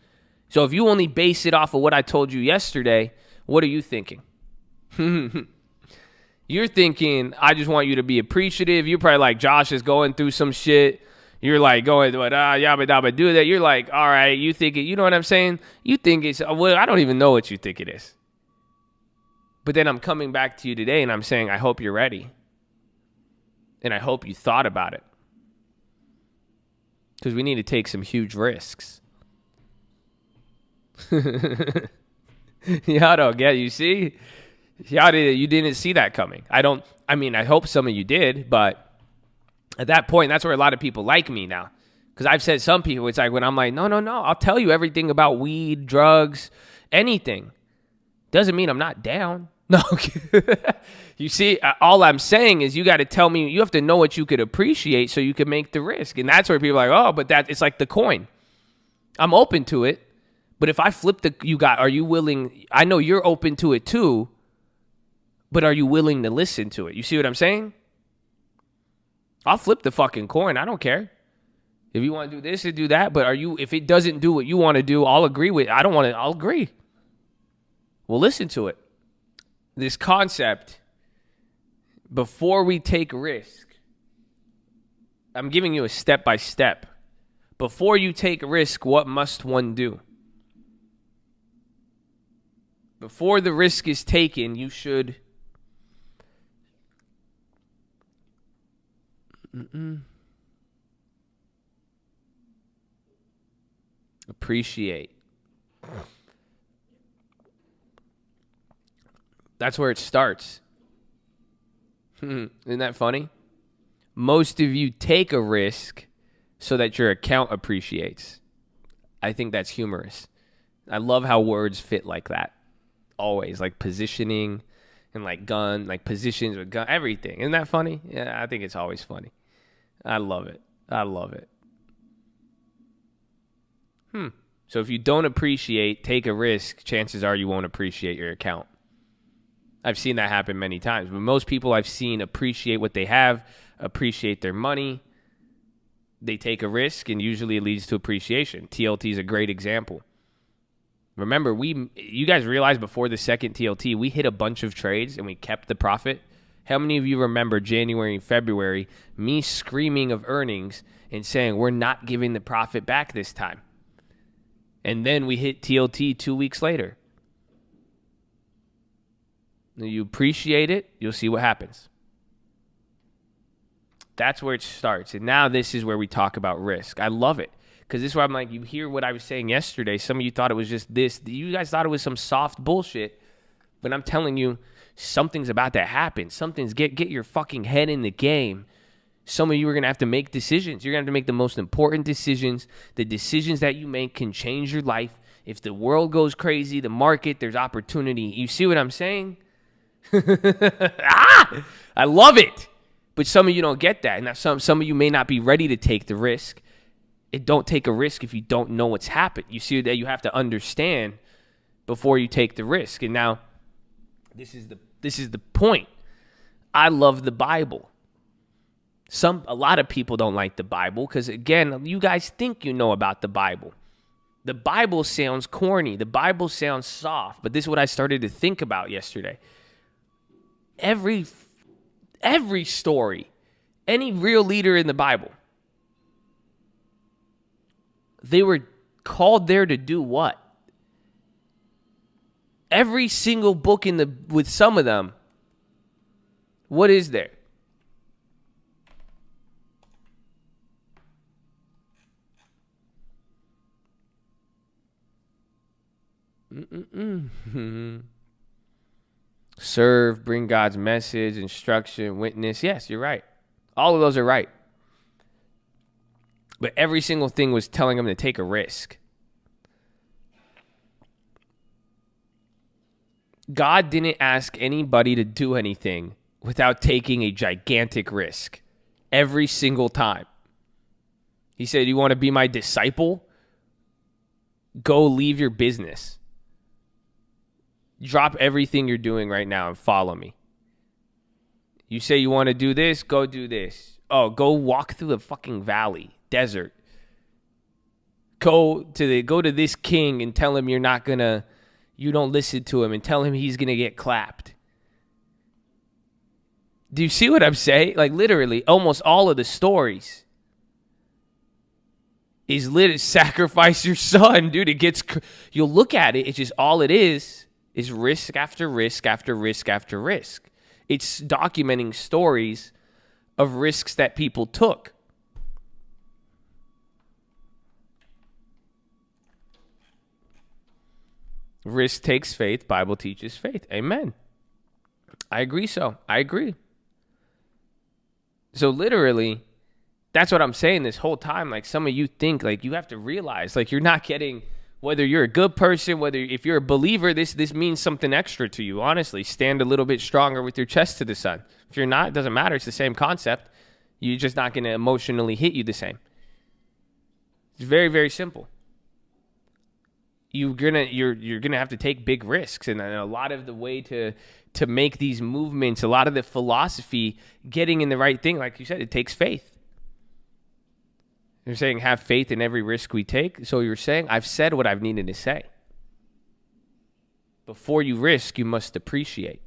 So if you only base it off of what I told you yesterday, what are you thinking? You're thinking, I just want you to be appreciative. You're probably like, Josh is going through some shit. You're like going, yabba dabba do that. You're like, all right, you think it, you know what I'm saying? You think it's, well, I don't even know what you think it is. But then I'm coming back to you today and I'm saying, I hope you're ready. And I hope you thought about it. Because we need to take some huge risks. Y'all don't get it, you see? You didn't see that coming. I hope some of you did, but at that point, that's where a lot of people like me now. Because I've said some people, it's like when I'm like, no, I'll tell you everything about weed, drugs, anything. Doesn't mean I'm not down. No. You see, all I'm saying is you got to tell me, you have to know what you could appreciate so you can make the risk. And that's where people are like, oh, but it's like the coin. I'm open to it. But if I flip are you willing? I know you're open to it too, but are you willing to listen to it? You see what I'm saying? I'll flip the fucking coin. I don't care. If you want to do this or do that, but if it doesn't do what you want to do, I'll agree with it. I'll agree. We'll listen to it. This concept, before we take risk, I'm giving you a step-by-step. Before you take a risk, what must one do? Before the risk is taken, you should appreciate. That's where it starts. Isn't that funny? Most of you take a risk so that your account appreciates. I think that's humorous. I love how words fit like that. Always, like positioning and like gun, like positions with gun, everything. Isn't that funny? Yeah, I think it's always funny. I love it. I love it. So if you don't appreciate, take a risk, chances are you won't appreciate your account. I've seen that happen many times. But most people I've seen appreciate what they have, appreciate their money. They take a risk, and usually it leads to appreciation. TLT is a great example. Remember, you guys realized before the second TLT, we hit a bunch of trades and we kept the profit. How many of you remember January and February, me screaming of earnings and saying, we're not giving the profit back this time? And then we hit TLT 2 weeks later. You appreciate it, you'll see what happens. That's where it starts. And now this is where we talk about risk. I love it. Because this is where I'm like, you hear what I was saying yesterday. Some of you thought it was just this. You guys thought it was some soft bullshit. But I'm telling you, something's about to happen. Something's get your fucking head in the game. Some of you are going to have to make decisions. You're going to have to make the most important decisions. The decisions that you make can change your life. If the world goes crazy, the market, there's opportunity. You see what I'm saying? I love it. But some of you don't get that. And some of you may not be ready to take the risk. Don't take a risk if you don't know what's happened. You see that you have to understand before you take the risk. And now, this is the point. I love the Bible. A lot of people don't like the Bible because, again, you guys think you know about the Bible. The Bible sounds corny. The Bible sounds soft. But this is what I started to think about yesterday. Every story, any real leader in the Bible, they were called there to do what? Every single book with some of them, what is there? Serve, bring God's message, instruction, witness. Yes, you're right. All of those are right. But every single thing was telling them to take a risk. God didn't ask anybody to do anything without taking a gigantic risk. Every single time. He said, you want to be my disciple? Go leave your business. Drop everything you're doing right now and follow me. You say you want to do this? Go do this. Oh, go walk through the fucking valley. Desert. Go to this king and tell him you don't listen to him and tell him he's gonna get clapped. Do you see what I'm saying? Like literally, almost all of the stories is sacrifice your son, dude. You'll look at it. It's just all it is risk after risk after risk after risk. It's documenting stories of risks that people took. Risk takes faith. Bible teaches faith. Amen. I agree so. I agree. So literally, that's what I'm saying this whole time. Like some of you think like you have to realize like you're not getting, whether you're a good person, if you're a believer, this means something extra to you. Honestly, stand a little bit stronger with your chest to the sun. If you're not, it doesn't matter. It's the same concept. You're just not going to emotionally hit you the same. It's very, very simple. You're gonna have to take big risks, and a lot of the way to make these movements, a lot of the philosophy, getting in the right thing, like you said, it takes faith. You're saying have faith in every risk we take. So you're saying I've said what I've needed to say. Before you risk, you must appreciate.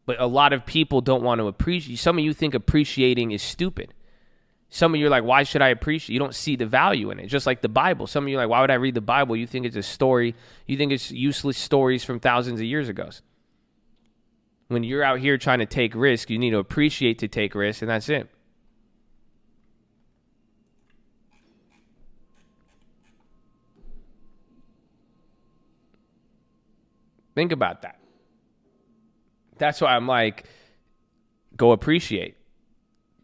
But a lot of people don't want to appreciate. Some of you think appreciating is stupid. Some of you are like, why should I appreciate? You don't see the value in it. Just like the Bible. Some of you are like, why would I read the Bible? You think it's a story. You think it's useless stories from thousands of years ago. When you're out here trying to take risks, you need to appreciate to take risks, and that's it. Think about that. That's why I'm like, go appreciate,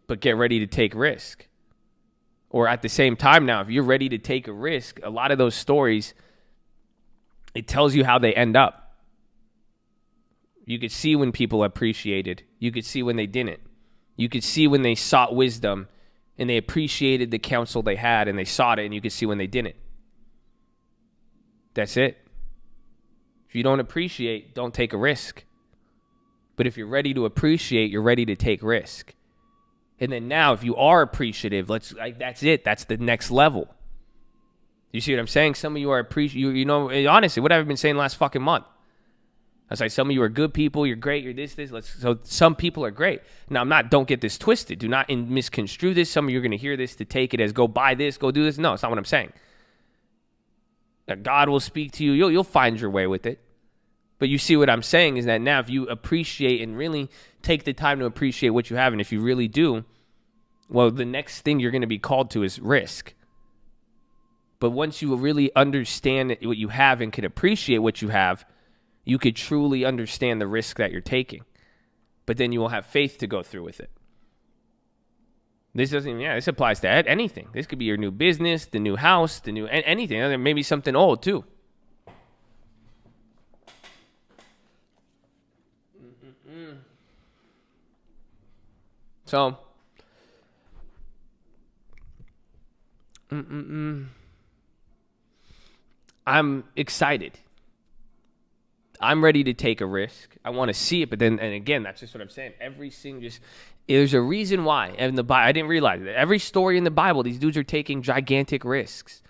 but get ready to take risk. Or at the same time now, if you're ready to take a risk, a lot of those stories, it tells you how they end up. You could see when people appreciated. You could see when they didn't. You could see when they sought wisdom and they appreciated the counsel they had and they sought it, and you could see when they didn't. That's it. If you don't appreciate, don't take a risk. But if you're ready to appreciate, you're ready to take risk. And then now, if you are appreciative, that's it. That's the next level. You see what I'm saying? Some of you are appreciative. You know, honestly, what have I been saying last fucking month? I was like, some of you are good people. You're great. You're this. So some people are great. Now, don't get this twisted. Do not misconstrue this. Some of you are going to hear this to take it as go buy this, go do this. No, it's not what I'm saying. Now, God will speak to you. You'll find your way with it. But you see what I'm saying is that now if you appreciate and really take the time to appreciate what you have, and if you really do, well, the next thing you're going to be called to is risk. But once you really understand what you have and can appreciate what you have, you could truly understand the risk that you're taking. But then you will have faith to go through with it. This applies to anything. This could be your new business, the new house, anything. Maybe something old too. So, I'm excited. I'm ready to take a risk. I want to see it, but then, and again, that's just what I'm saying. There's a reason why. And I didn't realize that. Every story in the Bible, these dudes are taking gigantic risks.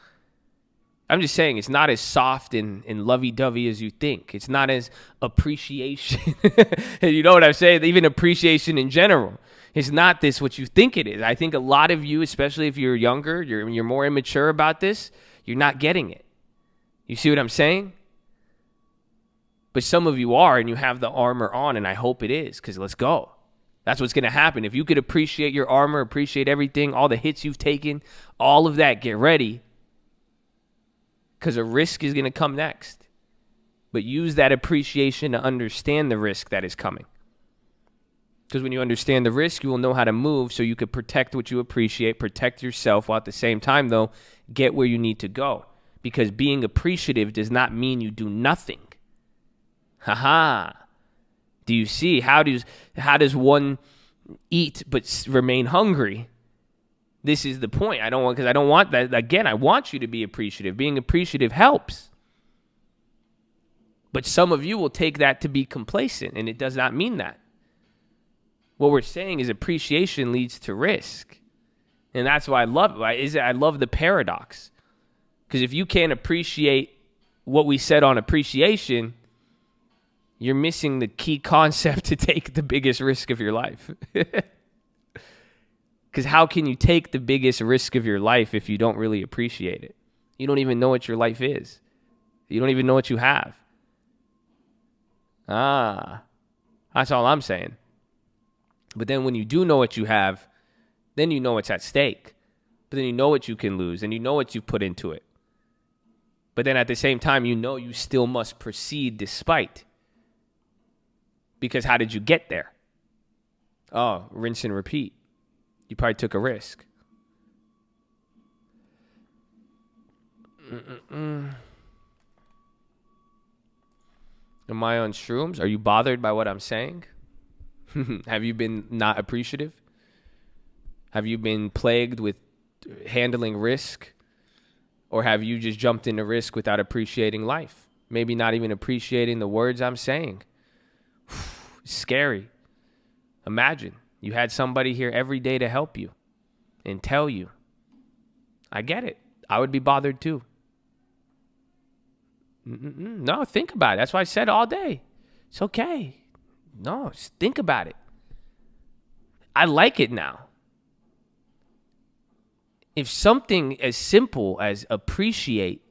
I'm just saying it's not as soft and lovey-dovey as you think. It's not as appreciation. You know what I'm saying? Even appreciation in general. It's not this what you think it is. I think a lot of you, especially if you're younger, you're more immature about this, you're not getting it. You see what I'm saying? But some of you are, and you have the armor on, and I hope it is, because let's go. That's what's going to happen. If you could appreciate your armor, appreciate everything, all the hits you've taken, all of that, get ready, because a risk is going to come next. But use that appreciation to understand the risk that is coming. Because when you understand the risk, you will know how to move so you could protect what you appreciate, protect yourself, while at the same time, though, get where you need to go. Because being appreciative does not mean you do nothing. Do you see? How does one eat but remain hungry? This is the point. I don't want that. Again, I want you to be appreciative. Being appreciative helps. But some of you will take that to be complacent, and it does not mean that. What we're saying is appreciation leads to risk. And that's why I love it. I love the paradox. Because if you can't appreciate what we said on appreciation, you're missing the key concept to take the biggest risk of your life. Because how can you take the biggest risk of your life if you don't really appreciate it? You don't even know what your life is. You don't even know what you have. That's all I'm saying. But then when you do know what you have, then you know what's at stake. But then you know what you can lose, and you know what you put into it. But then at the same time, you know you still must proceed despite. Because how did you get there? Oh, rinse and repeat. You probably took a risk. Am I on shrooms? Are you bothered by what I'm saying? Have you been not appreciative? Have you been plagued with handling risk? Or have you just jumped into risk without appreciating life? Maybe not even appreciating the words I'm saying. It's scary. Imagine you had somebody here every day to help you and tell you. I get it. I would be bothered too. No, think about it. That's why I said all day. It's okay. No, just think about it. I like it now. if something as simple as appreciate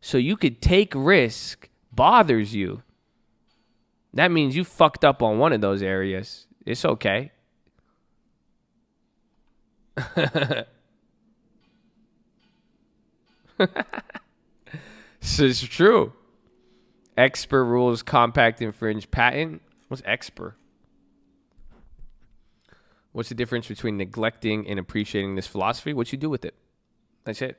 so you could take risk bothers you, that means you fucked up on one of those areas. It's okay. So it's true. Expert rules, compact, infringe, patent. What's expert? What's the difference between neglecting and appreciating this philosophy? What you do with it. That's it.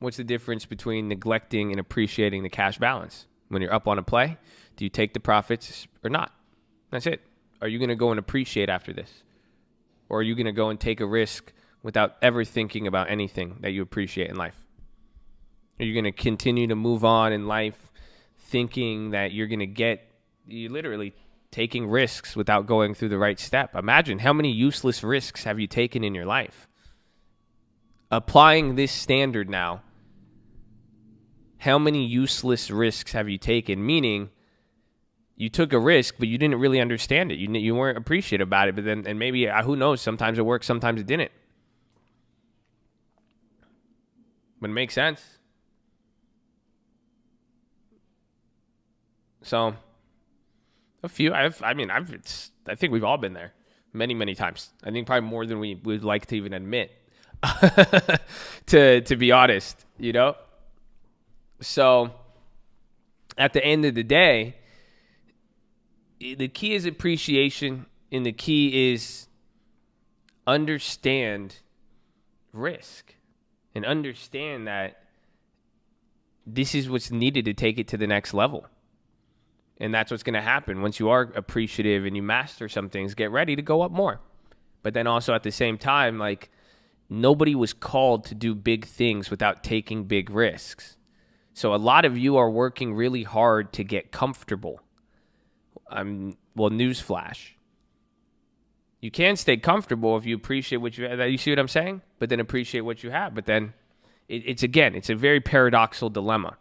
What's the difference between neglecting and appreciating the cash balance? When you're up on a play, do you take the profits or not? That's it. Are you going to go and appreciate after this? Or are you going to go and take a risk without ever thinking about anything that you appreciate in life? Are you going to continue to move on in life thinking that you're going to you literally taking risks without going through the right step? Imagine how many useless risks have you taken in your life? Applying this standard now, how many useless risks have you taken? Meaning, you took a risk, but you didn't really understand it. You weren't appreciative about it. But then, and maybe, who knows, sometimes it worked, sometimes it didn't. But it makes sense. So, I think we've all been there many, many times. I think probably more than we would like to even admit, to be honest, you know? So, at the end of the day, the key is appreciation, and the key is understand risk and understand that this is what's needed to take it to the next level. And that's what's going to happen. Once you are appreciative and you master some things, get ready to go up more. But then also at the same time, like, nobody was called to do big things without taking big risks. So a lot of you are working really hard to get comfortable. Newsflash. You can stay comfortable if you appreciate what you have. You see what I'm saying? But then appreciate what you have. But then it's a very paradoxical dilemma.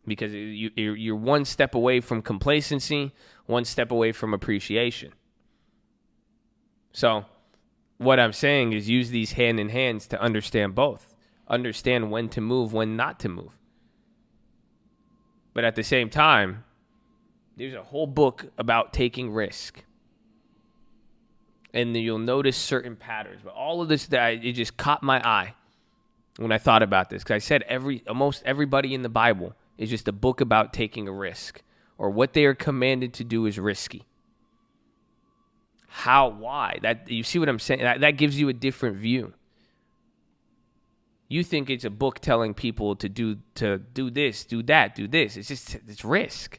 Because you're one step away from complacency, one step away from appreciation. So what I'm saying is use these hand in hands to understand both. Understand when to move, when not to move. But at the same time, there's a whole book about taking risk. And you'll notice certain patterns. But all of this, it just caught my eye when I thought about this. Because I said almost everybody in the Bible is just a book about taking a risk, or what they are commanded to do is risky. How? Why? That, you see what I'm saying? That gives you a different view. You think it's a book telling people to do this, do that, do this. It's risk.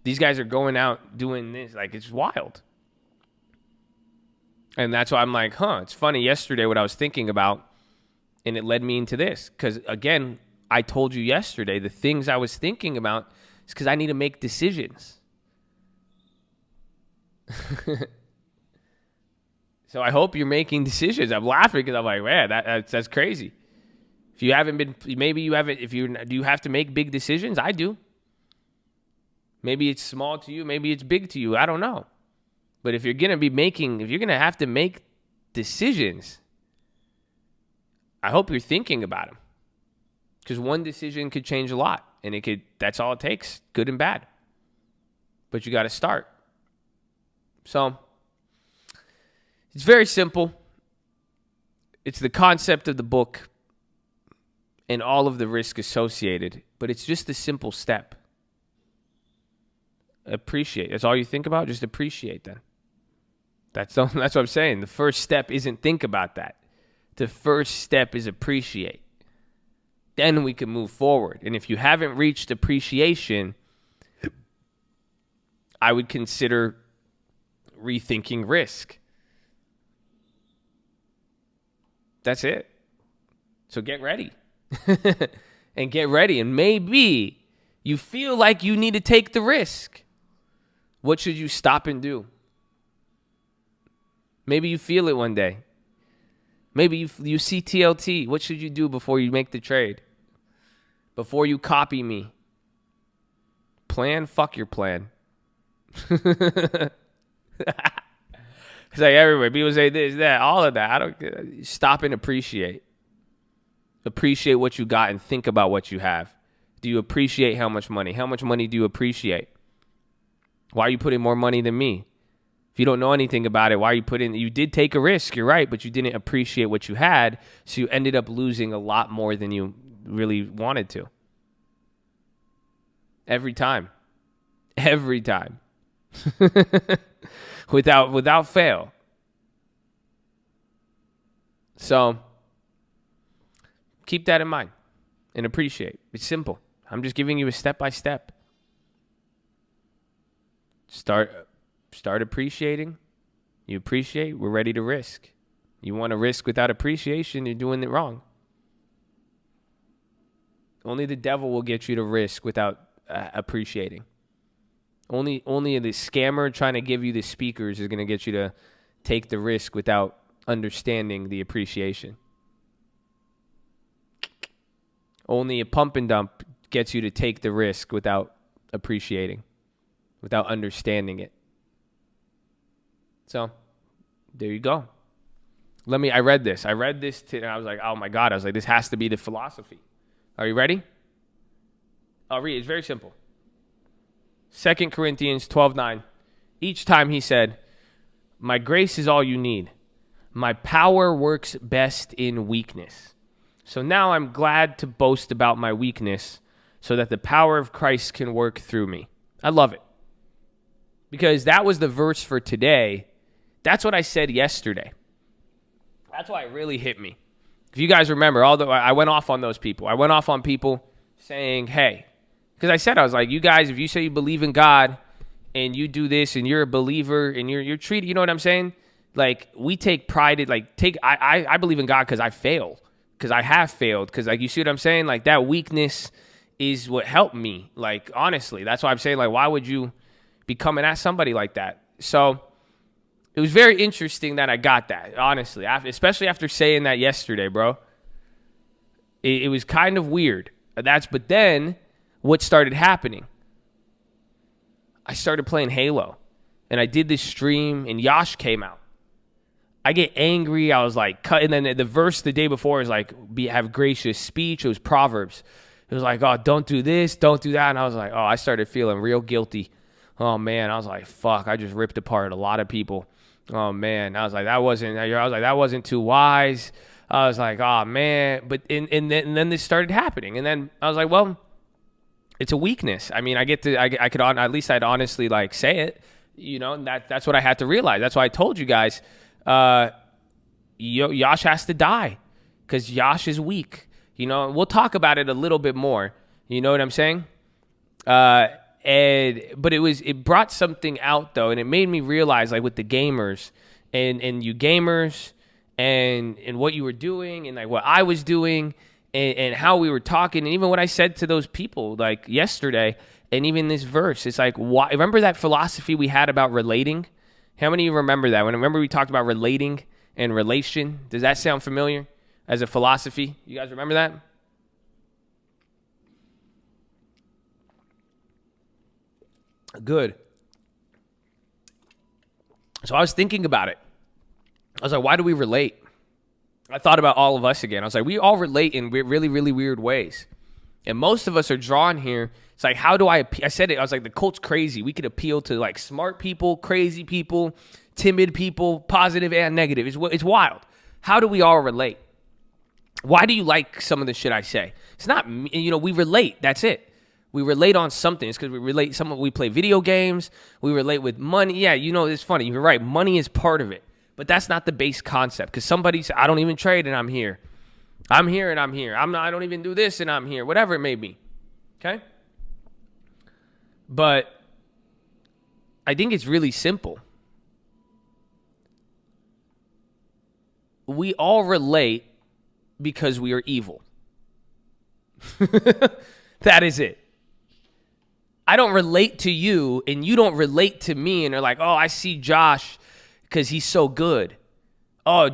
These guys are going out doing this, like, it's wild. And that's why I'm like, it's funny. Yesterday, what I was thinking about, and it led me into this, because again, I told you yesterday, the things I was thinking about is because I need to make decisions. So I hope you're making decisions. I'm laughing because I'm like, man, that's crazy. If you haven't been, maybe you haven't, do you have to make big decisions? I do. Maybe it's small to you, maybe it's big to you. I don't know. But if you're going to have to make decisions, I hope you're thinking about them. Because one decision could change a lot. And that's all it takes, good and bad. But you got to start. So, it's very simple. It's the concept of the book and all of the risk associated. But it's just a simple step. Appreciate. That's all you think about? Just appreciate then. That's what I'm saying. The first step isn't think about that. The first step is appreciate. Then we can move forward. And if you haven't reached appreciation, I would consider rethinking risk. That's it. So get ready. And get ready. And maybe you feel like you need to take the risk. What should you stop and do? Maybe you feel it one day. Maybe you see TLT. What should you do before you make the trade? Before you copy me? Plan? Fuck your plan. Because It's like everywhere. People say this, that, all of that. I don't stop and appreciate. Appreciate what you got and think about what you have. Do you appreciate how much money? How much money do you appreciate? Why are you putting more money than me? If you don't know anything about it, why are you putting? You did take a risk, you're right, but you didn't appreciate what you had, so you ended up losing a lot more than you really wanted to. Every time. without fail. So keep that in mind and appreciate. It's simple. I'm just giving you a step-by-step. Start appreciating. You appreciate, we're ready to risk. You want to risk without appreciation, you're doing it wrong. Only the devil will get you to risk without appreciating. Only the scammer trying to give you the speakers is going to get you to take the risk without understanding the appreciation. Only a pump and dump gets you to take the risk without appreciating, without understanding it. So, there you go. I read this. And I was like, oh my God. I was like, this has to be the philosophy. Are you ready? I'll read it. It's very simple. 2 Corinthians 12:9. Each time he said, my grace is all you need. My power works best in weakness. So now I'm glad to boast about my weakness so that the power of Christ can work through me. I love it. Because that was the verse for today. That's what I said yesterday. That's why it really hit me. If you guys remember, although I went off on those people. I went off on people saying, hey, because I was like, you guys, if you say you believe in God and you do this and you're a believer and you're treated, you know what I'm saying? Like, we take pride in, I believe in God because I fail. Because I have failed. Because, you see what I'm saying? Like, that weakness is what helped me. Like, honestly, that's why I'm saying, why would you be coming at somebody like that? So, it was very interesting that I got that, honestly. Especially after saying that yesterday, bro. It was kind of weird. But then, what started happening? I started playing Halo. And I did this stream, and Yash came out. I get angry. I was like, cut. And then the verse the day before is like, have gracious speech. It was Proverbs. It was like, oh, don't do this, don't do that. And I was like, oh, I started feeling real guilty. Oh, man. I was like, fuck, I just ripped apart a lot of people. Oh, man. I was like, that wasn't too wise. I was like, oh, man. But and then this started happening. And then I was like, well, it's a weakness. I mean, I could at least I'd honestly say it. You know, that's what I had to realize. That's why I told you guys, Yash has to die because Yash is weak. You know, we'll talk about it a little bit more. You know what I'm saying? But it brought something out though, and it made me realize with the gamers and you gamers and what you were doing and what I was doing and how we were talking and even what I said to those people yesterday and even this verse. It's why? Remember that philosophy we had about relating? How many of you remember that? Remember we talked about relating and relation? Does that sound familiar as a philosophy? You guys remember that? Good. So I was thinking about it. I was like, why do we relate? I thought about all of us again. I was like, we all relate in really, really weird ways. And most of us are drawn here. It's like, how do I said it. I was like, the cult's crazy. We could appeal to smart people, crazy people, timid people, positive and negative. It's wild. How do we all relate? Why do you like some of the shit I say? It's not, we relate. That's it. We relate on something. It's because we relate. We play video games. We relate with money. Yeah, it's funny. You're right. Money is part of it. But that's not the base concept. Because somebody said, I don't even trade and I'm here. I'm here and I'm here. I don't even do this and I'm here. Whatever it may be. Okay? But I think it's really simple. We all relate because we are evil. That is it. I don't relate to you and you don't relate to me and they're like, oh, I see Josh because he's so good. Oh,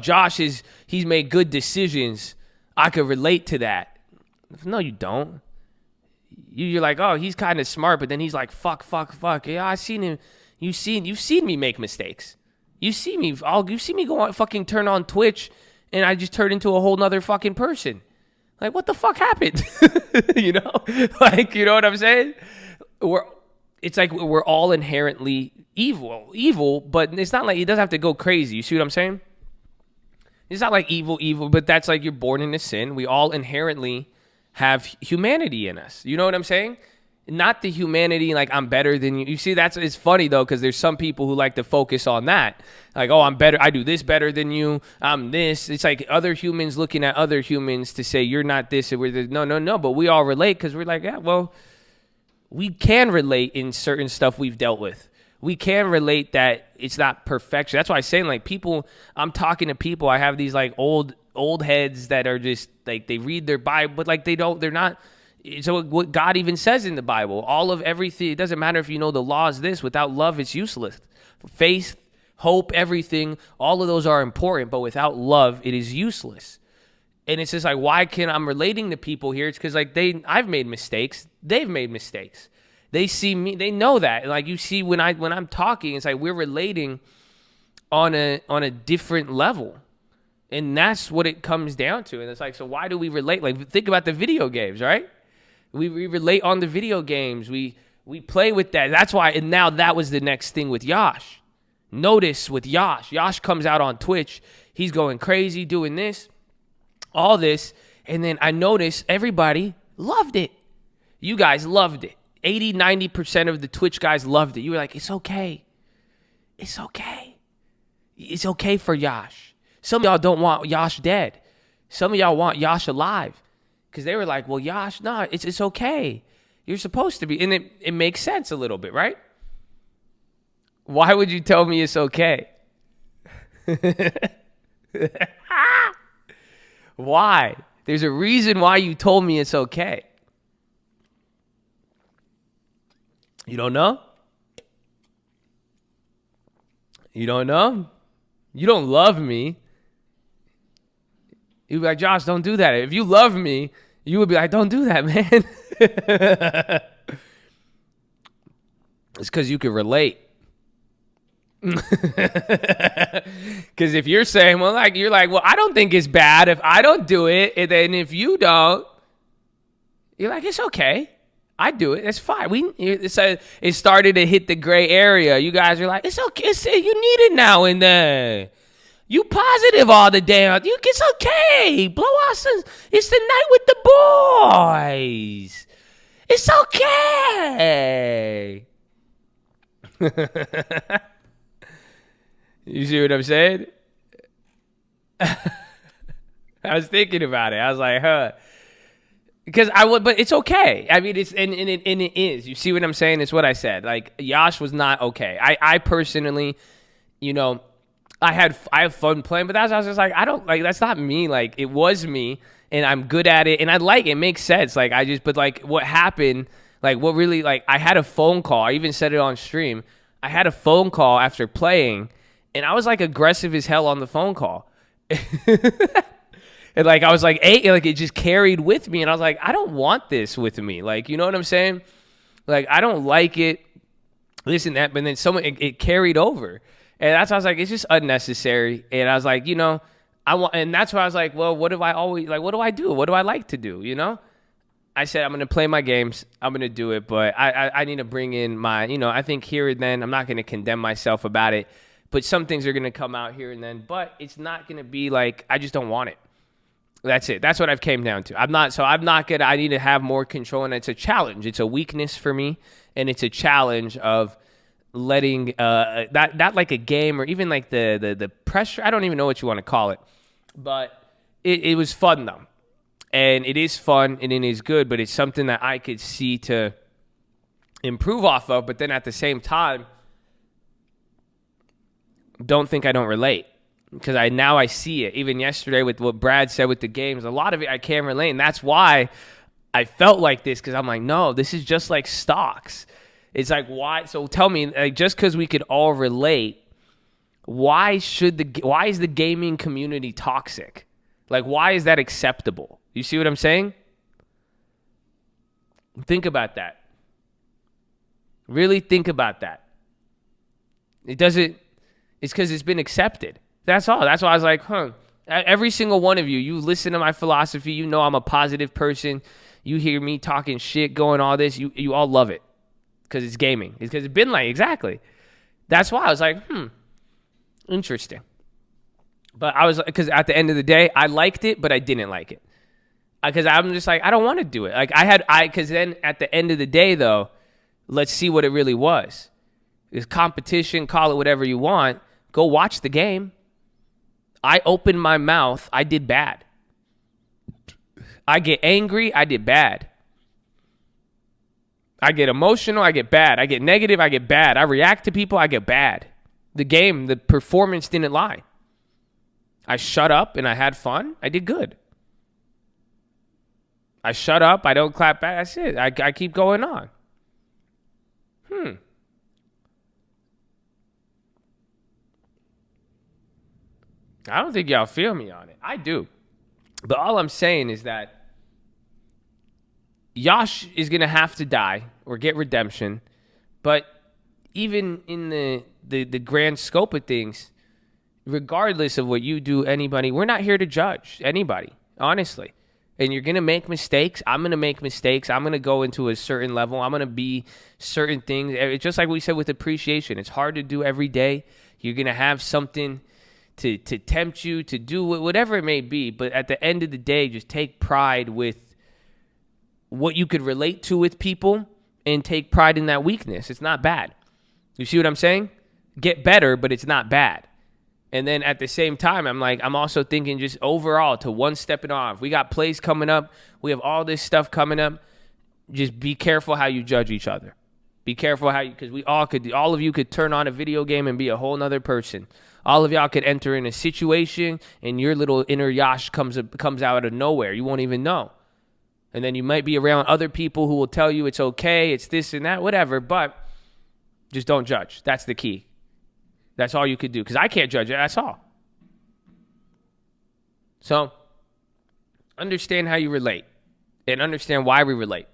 he's made good decisions. I could relate to that. No, you don't. You're like, oh, he's kind of smart, but then he's like, fuck. Yeah, I seen him. You've seen me make mistakes. You see me go on fucking turn on Twitch and I just turn into a whole nother fucking person. Like, what the fuck happened? You know? Like, you know what I'm saying? It's like we're all inherently evil, but it's not like it doesn't have to go crazy. You see what I'm saying? It's not like evil, but that's like you're born into sin. We all inherently have humanity in us. You know what I'm saying? Not the humanity like I'm better than you. You see, it's funny though, because there's some people who like to focus on that. Like, oh, I'm better. I do this better than you. I'm this. It's like other humans looking at other humans to say you're not this. And we're this. No. But we all relate because we're like, yeah, well, we can relate in certain stuff we've dealt with. We can relate that it's not perfection. That's why I'm saying, like, people, I'm talking to people. I have these like old heads that are just like, they read their Bible, but like they're not. So what God even says in the Bible, all of everything, it doesn't matter if you know the law is this, without love, it's useless. Faith, hope, everything, all of those are important, but without love, it is useless. And it's just like, why can't I'm relating to people here? It's because like I've made mistakes. They've made mistakes. They see me, they know that. Like you see when I'm talking, it's like we're relating on a different level. And that's what it comes down to. And it's like, so why do we relate? Like, think about the video games, right? We relate on the video games. We play with that. That's why, and now that was the next thing with Yash. Notice with Yash. Yash comes out on Twitch. He's going crazy, doing this, all this. And then I noticed everybody loved it. You guys loved it. 80, 90% of the Twitch guys loved it. You were like, it's okay. It's okay. It's okay for Yash. Some of y'all don't want Yash dead. Some of y'all want Yash alive. Because they were like, well, Yash, nah, it's okay. You're supposed to be. And it makes sense a little bit, right? Why would you tell me it's okay? Why? There's a reason why you told me it's okay. You don't know? You don't know? You don't love me. You'd be like, Josh, don't do that. If you love me, you would be like, don't do that, man. It's because you can relate. Because if you're saying, well, like, you're like, well, I don't think it's bad if I don't do it. And then if you don't, you're like, it's okay. I do it. It's fine. It started to hit the gray area. You guys are like, it's okay. You need it now and then. You positive all the damn. It's okay. Blow off some. It's the night with the boys. It's okay. You see what I'm saying? I was thinking about it. I was like, huh. Because but it's okay. I mean, it is. You see what I'm saying? It's what I said. Like, Yash was not okay. I personally, I have fun playing, but I was just like, I don't like, that's not me. Like, it was me, and I'm good at it, and I like it. It makes sense. Like, but like, what happened? Like, what really? Like, I had a phone call. I even said it on stream. I had a phone call after playing, and I was like aggressive as hell on the phone call. And like, I was like, like, it just carried with me. And I was like, I don't want this with me. Like, you know what I'm saying? Like, I don't like it. Listen, that, but then it carried over. And that's why I was like, it's just unnecessary. And I was like, and that's why I was like, well, what do I do? What do I like to do? I said, I'm going to play my games. I'm going to do it. But I need to bring in my, I think here and then, I'm not going to condemn myself about it. But some things are going to come out here and then. But it's not going to be like, I just don't want it. That's it. That's what I've came down to. I need to have more control, and it's a challenge. It's a weakness for me, and it's a challenge of letting that like a game or even like the pressure. I don't even know what you want to call it, but it was fun though, and it is fun and it is good. But it's something that I could see to improve off of. But then at the same time, don't think I don't relate. Because I see it. Even yesterday with what Brad said with the games, a lot of it I can't relate. And that's why I felt like this, because I'm like, no, this is just like stocks. It's like, why? So tell me, like, just because we could all relate, why is the gaming community toxic? Like, why is that acceptable? You see what I'm saying? Think about that. Really think about that. It doesn't... It's because it's been accepted. That's all. That's why I was like, every single one of you, you listen to my philosophy. You know I'm a positive person. You hear me talking shit, going all this. You all love it because it's gaming. It's because it's been like, exactly. That's why I was like, interesting. But I was, because at the end of the day, I liked it, but I didn't like it. Because I'm just like, I don't want to do it. Like because then at the end of the day, though, let's see what it really was. It's competition, call it whatever you want. Go watch the game. I opened my mouth. I did bad. I get angry. I did bad. I get emotional. I get bad. I get negative. I get bad. I react to people. I get bad. The performance didn't lie. I shut up and I had fun. I did good. I shut up. I don't clap back. That's it. I keep going on. I don't think y'all feel me on it. I do. But all I'm saying is that Yash is going to have to die or get redemption. But even in the grand scope of things, regardless of what you do, anybody, we're not here to judge anybody, honestly. And you're going to make mistakes. I'm going to make mistakes. I'm going to go into a certain level. I'm going to be certain things. It's just like we said with appreciation. It's hard to do every day. You're going to have something to tempt you to do whatever it may be. But at the end of the day, just take pride with what you could relate to with people and take pride in that weakness. It's not bad. You see what I'm saying? Get better, but it's not bad. And then at the same time, I'm also thinking just overall to one step it off. We got plays coming up. We have all this stuff coming up. Just be careful how you judge each other. Be careful because all of you could turn on a video game and be a whole nother person. All of y'all could enter in a situation and your little inner Yash comes out of nowhere. You won't even know. And then you might be around other people who will tell you it's okay, it's this and that, whatever. But just don't judge. That's the key. That's all you could do. Because I can't judge it. That's all. So understand how you relate and understand why we relate.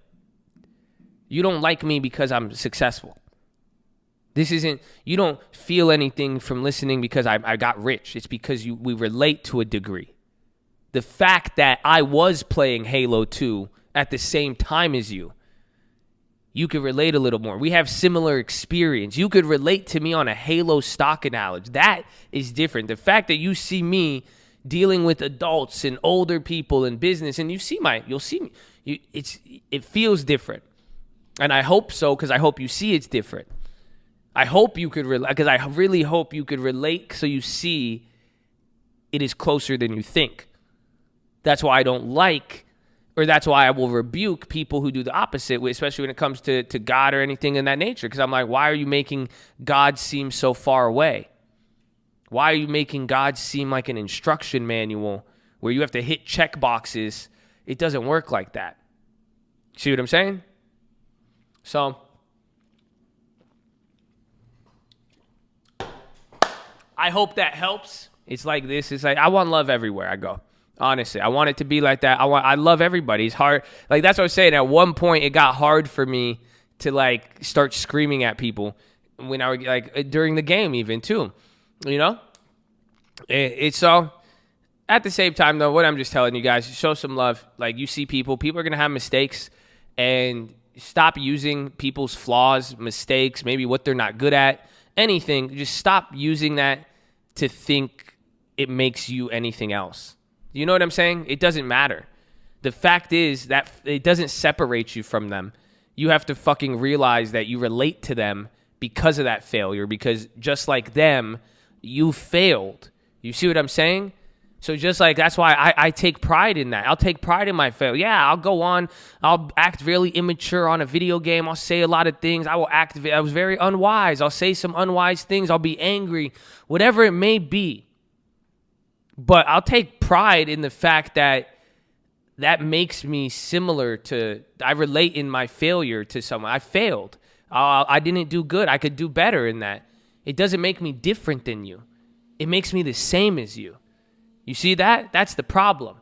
You don't like me because I'm successful. You don't feel anything from listening because I got rich. It's because we relate to a degree. The fact that I was playing Halo 2 at the same time as you could relate a little more. We have similar experience. You could relate to me on a Halo stock analogy. That is different. The fact that you see me dealing with adults and older people in business, and you'll see me. It feels different. And I hope so, because I hope you see it's different. I hope you could relate, because I really hope you could relate so you see it is closer than you think. That's why I don't like, or that's why I will rebuke people who do the opposite, especially when it comes to God or anything in that nature. Because I'm like, why are you making God seem so far away? Why are you making God seem like an instruction manual where you have to hit check boxes? It doesn't work like that. See what I'm saying? So I hope that helps. It's like this. It's like I want love everywhere I go. Honestly, I want it to be like that. I love everybody. It's hard. Like that's what I was saying. At one point, it got hard for me to like start screaming at people when I would like during the game, even too. You know, it's so. At the same time, though, what I'm just telling you guys, show some love. Like you see people are gonna have mistakes, and stop using people's flaws, mistakes, maybe what they're not good at, anything. Just stop using that to think it makes you anything else. You know what I'm saying? It doesn't matter. The fact is that it doesn't separate you from them. You have to fucking realize that you relate to them because of that failure, because just like them, you failed. You see what I'm saying? So just like, that's why I take pride in that. I'll take pride in my failure. Yeah, I'll go on. I'll act really immature on a video game. I'll say a lot of things. I was very unwise. I'll say some unwise things. I'll be angry, whatever it may be. But I'll take pride in the fact that makes me similar to, I relate in my failure to someone. I failed. I didn't do good. I could do better in that. It doesn't make me different than you. It makes me the same as you. You see that? That's the problem.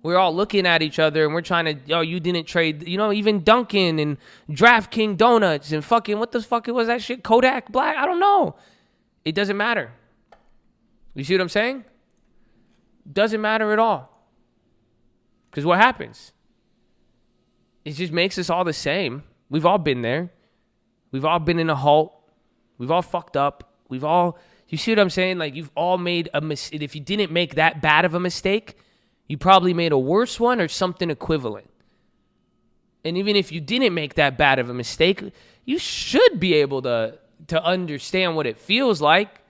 We're all looking at each other and we're trying to, you didn't trade, even Dunkin' and DraftKings Donuts and fucking, what the fuck was that shit? Kodak Black? I don't know. It doesn't matter. You see what I'm saying? Doesn't matter at all. Because what happens? It just makes us all the same. We've all been there. We've all been in a halt. We've all fucked up. You see what I'm saying? Like, you've all made a mistake. If you didn't make that bad of a mistake, you probably made a worse one or something equivalent. And even if you didn't make that bad of a mistake, you should be able to understand what it feels like.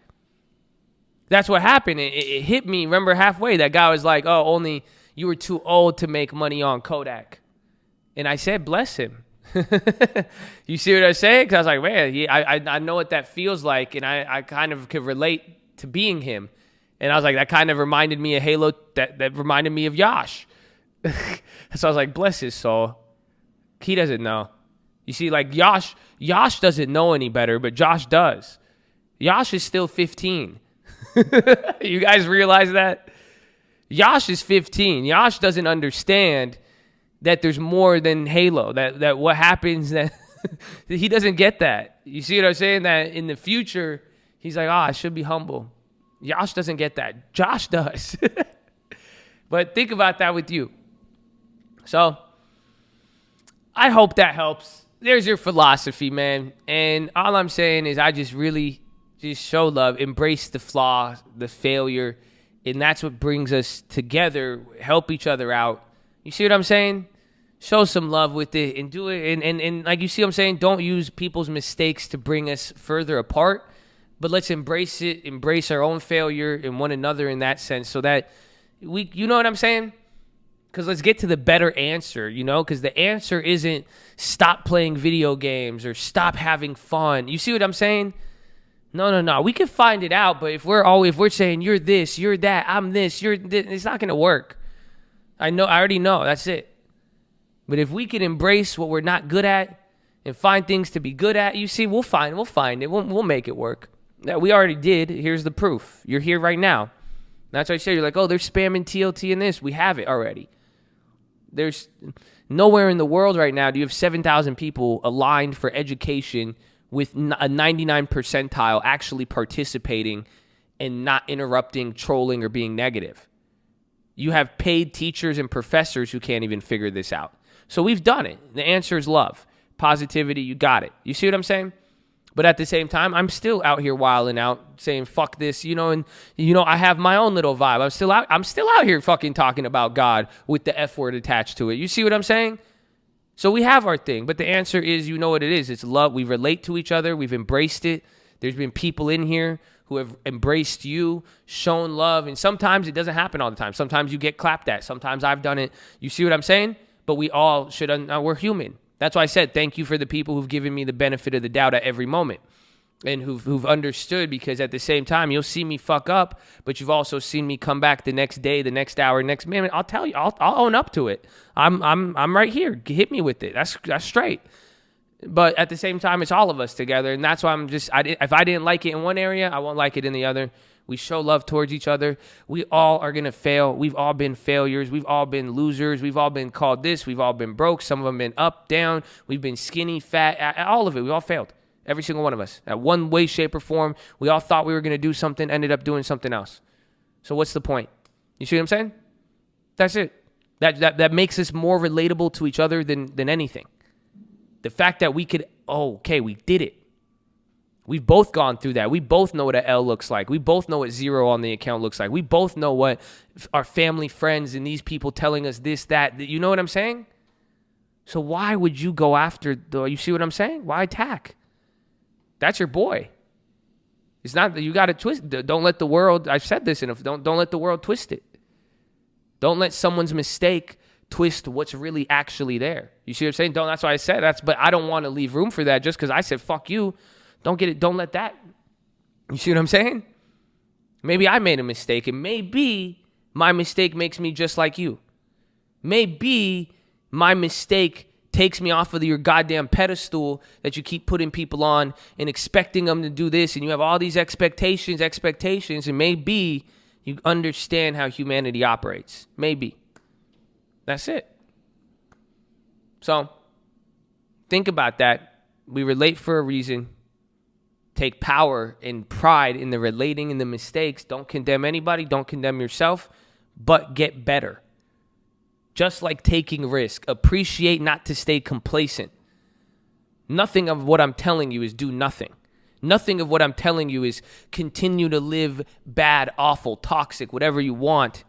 That's what happened. It hit me, remember, halfway. That guy was like, oh, only you were too old to make money on Kodak. And I said, bless him. You see what I say? Because I was like, man, I know what that feels like, and I kind of could relate to being him. And I was like, that kind of reminded me of Halo, that reminded me of Yash. So I was like, bless his soul. He doesn't know. You see, like Yash doesn't know any better, but Josh does. Yash is still 15. You guys realize that? Yash is 15. Yash doesn't understand that there's more than Halo, that what happens, that he doesn't get that. You see what I'm saying? That in the future, he's like, I should be humble. Yash doesn't get that. Josh does. But think about that with you. So I hope that helps. There's your philosophy, man. And all I'm saying is I just really just show love, embrace the flaw, the failure, and that's what brings us together, help each other out. You see what I'm saying? Show some love with it and do it. And like, you see what I'm saying? Don't use people's mistakes to bring us further apart, but let's embrace it, embrace our own failure and one another in that sense, so that you know what I'm saying? Because let's get to the better answer, because the answer isn't stop playing video games or stop having fun. You see what I'm saying? No. We can find it out, but if we're saying you're this, you're that, I'm this, you're this, it's not going to work. I already know. That's it. But if we can embrace what we're not good at and find things to be good at, you see, we'll find it. We'll make it work. We already did. Here's the proof. You're here right now. That's why I say, you're like, oh, they're spamming TLT and this. We have it already. There's nowhere in the world right now do you have 7,000 people aligned for education with a 99 percentile actually participating and not interrupting, trolling, or being negative. You have paid teachers and professors who can't even figure this out. So we've done it. The answer is love. Positivity, you got it. You see what I'm saying? But at the same time, I'm still out here wilding out, saying fuck this, and I have my own little vibe. I'm still out here fucking talking about God with the F word attached to it. You see what I'm saying? So we have our thing, but the answer is, you know what it is. It's love. We relate to each other. We've embraced it. There's been people in here who have embraced you, shown love, and sometimes it doesn't happen all the time. Sometimes you get clapped at. Sometimes I've done it. You see what I'm saying? But we all should, we're human. That's why I said thank you for the people who've given me the benefit of the doubt at every moment and who've understood, because at the same time, you'll see me fuck up, but you've also seen me come back the next day, the next hour, next minute. I'll tell you, I'll own up to it. I'm right here. Hit me with it. That's straight. But at the same time, it's all of us together, and that's why if I didn't like it in one area, I won't like it in the other. We show love towards each other. We all are going to fail. We've all been failures. We've all been losers. We've all been called this. We've all been broke. Some of them been up, down. We've been skinny, fat, all of it. We all failed. Every single one of us. At one way, shape, or form, we all thought we were going to do something, ended up doing something else. So what's the point? You see what I'm saying? That's it. That makes us more relatable to each other than anything. The fact that we could, we did it. We've both gone through that. We both know what an L looks like. We both know what zero on the account looks like. We both know what our family, friends, and these people telling us this, that. You know what I'm saying? So why would you go after, you see what I'm saying? Why attack? That's your boy. It's not that you got to twist. Don't let the world, I've said this, and don't let the world twist it. Don't let someone's mistake twist what's really actually there. You see what I'm saying? That's why I said but I don't want to leave room for that just because I said, fuck you. Don't get it. Don't let that. You see what I'm saying? Maybe I made a mistake, and maybe my mistake makes me just like you. Maybe my mistake takes me off of your goddamn pedestal that you keep putting people on and expecting them to do this, and you have all these expectations, and maybe you understand how humanity operates. Maybe. That's it. So, think about that. We relate for a reason. Take power and pride in the relating and the mistakes. Don't condemn anybody. Don't condemn yourself, but get better. Just like taking risk. Appreciate, not to stay complacent. Nothing of what I'm telling you is do nothing. Nothing of what I'm telling you is continue to live bad, awful, toxic, whatever you want,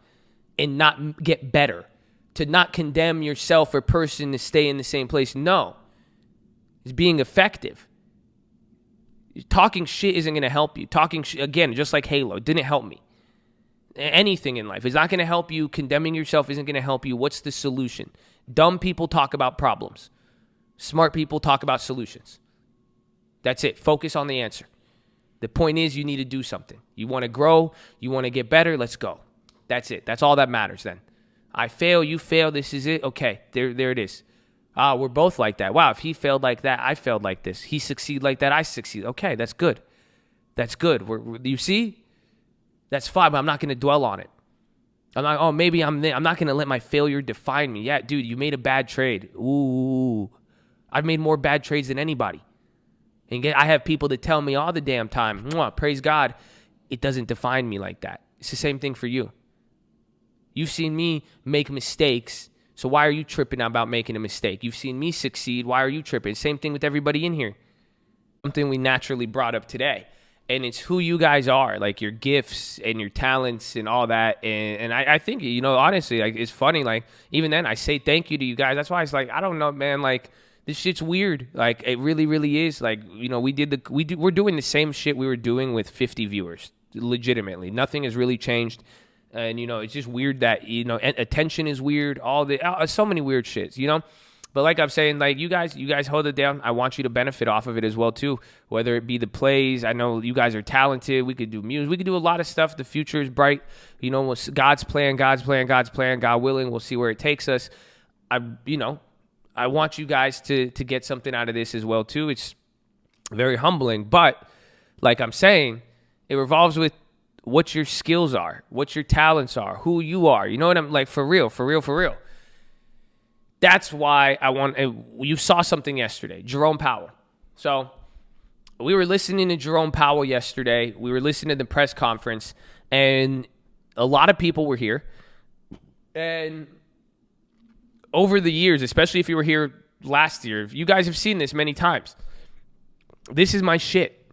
and not get better. To not condemn yourself or person to stay in the same place. No. It's being effective. Talking shit isn't going to help you. Talking shit, again, just like Halo, it didn't help me. Anything in life is not going to help you. Condemning yourself isn't going to help you. What's the solution? Dumb people talk about problems. Smart people talk about solutions. That's it. Focus on the answer. The point is you need to do something. You want to grow. You want to get better. Let's go. That's it. That's all that matters then. I fail. You fail. This is it. Okay. There it is. We're both like that. Wow. If he failed like that, I failed like this. He succeeded like that. I succeed. Okay. That's good. That's good. You see? That's fine, but I'm not going to dwell on it. I'm not, maybe I'm not going to let my failure define me. Yeah, dude, you made a bad trade. Ooh. I've made more bad trades than anybody. And I have people that tell me all the damn time, praise God, it doesn't define me like that. It's the same thing for you. You've seen me make mistakes, so why are you tripping about making a mistake? You've seen me succeed, why are you tripping? Same thing with everybody in here. Something we naturally brought up today. And it's who you guys are, like your gifts and your talents and all that. And I think, honestly, like it's funny. Like even then I say thank you to you guys. That's why it's like, I don't know, man, like this shit's weird. Like it really, really is. Like, we're doing the same shit we were doing with 50 viewers, legitimately. Nothing has really changed. And, it's just weird that, attention is weird. So many weird shits, But like I'm saying, like you guys hold it down. I want you to benefit off of it as well too. Whether it be the plays, I know you guys are talented. We could do music. We could do a lot of stuff. The future is bright. God's plan. God willing, we'll see where it takes us. I want you guys to get something out of this as well too. It's very humbling, but like I'm saying, it revolves with what your skills are, what your talents are, who you are. You know what I'm like, for real. That's why you saw something yesterday, Jerome Powell. So we were listening to Jerome Powell yesterday. We were listening to the press conference, and a lot of people were here. And over the years, especially if you were here last year, you guys have seen this many times. This is my shit.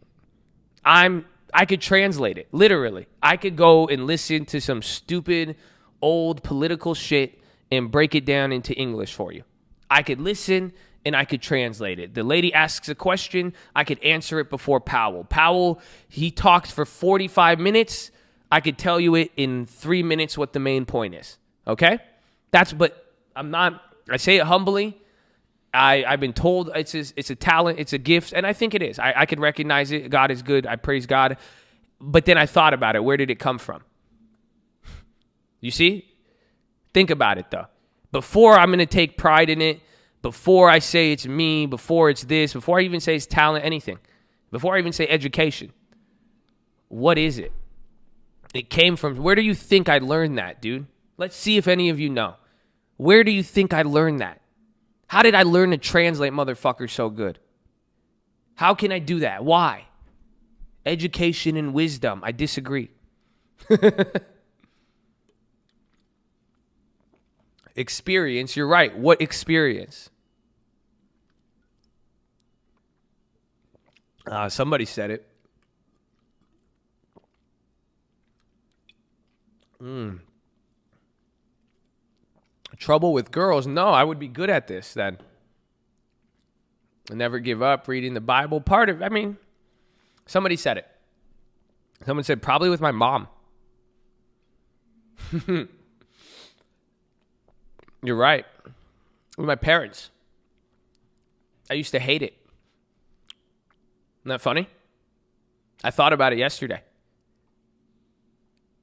I could translate it, literally. I could go and listen to some stupid old political shit and break it down into English for you. I could listen and I could translate it. The lady asks a question, I could answer it before Powell. Powell, he talked for 45 minutes. I could tell you it in 3 minutes what the main point is. Okay? But I say it humbly. I've been told it's a talent, it's a gift, and I think it is. I could recognize it. God is good. I praise God. But then I thought about it. Where did it come from? You see? Think about it, though. Before I'm going to take pride in it, before I say it's me, before it's this, before I even say it's talent, anything, before I even say education, what is it? It came from, where do you think I learned that, dude? Let's see if any of you know. Where do you think I learned that? How did I learn to translate motherfuckers so good? How can I do that? Why? Education and wisdom. I disagree. Experience, you're right. What experience? Somebody said it. Trouble with girls? No, I would be good at this then. Never give up, reading the Bible. Somebody said it. Someone said, probably with my mom. You're right. With my parents. I used to hate it. Isn't that funny? I thought about it yesterday.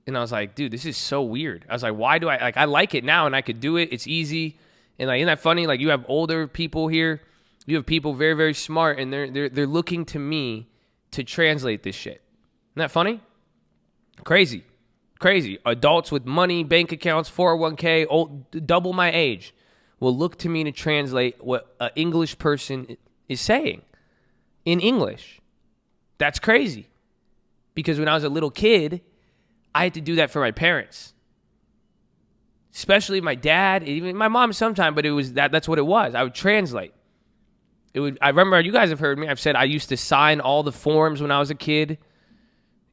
And I was like, dude, this is so weird. I was like, why do I like it now and I could do it. It's easy. And like, isn't that funny? Like you have older people here. You have people very, very smart and they're looking to me to translate this shit. Isn't that funny? Crazy. Adults with money, bank accounts, 401k, double my age, will look to me to translate what an English person is saying in English. That's crazy. Because when I was a little kid, I had to do that for my parents. Especially my dad, even my mom sometimes, but it was that's what it was. I would translate. I remember, you guys have heard me, I've said I used to sign all the forms when I was a kid.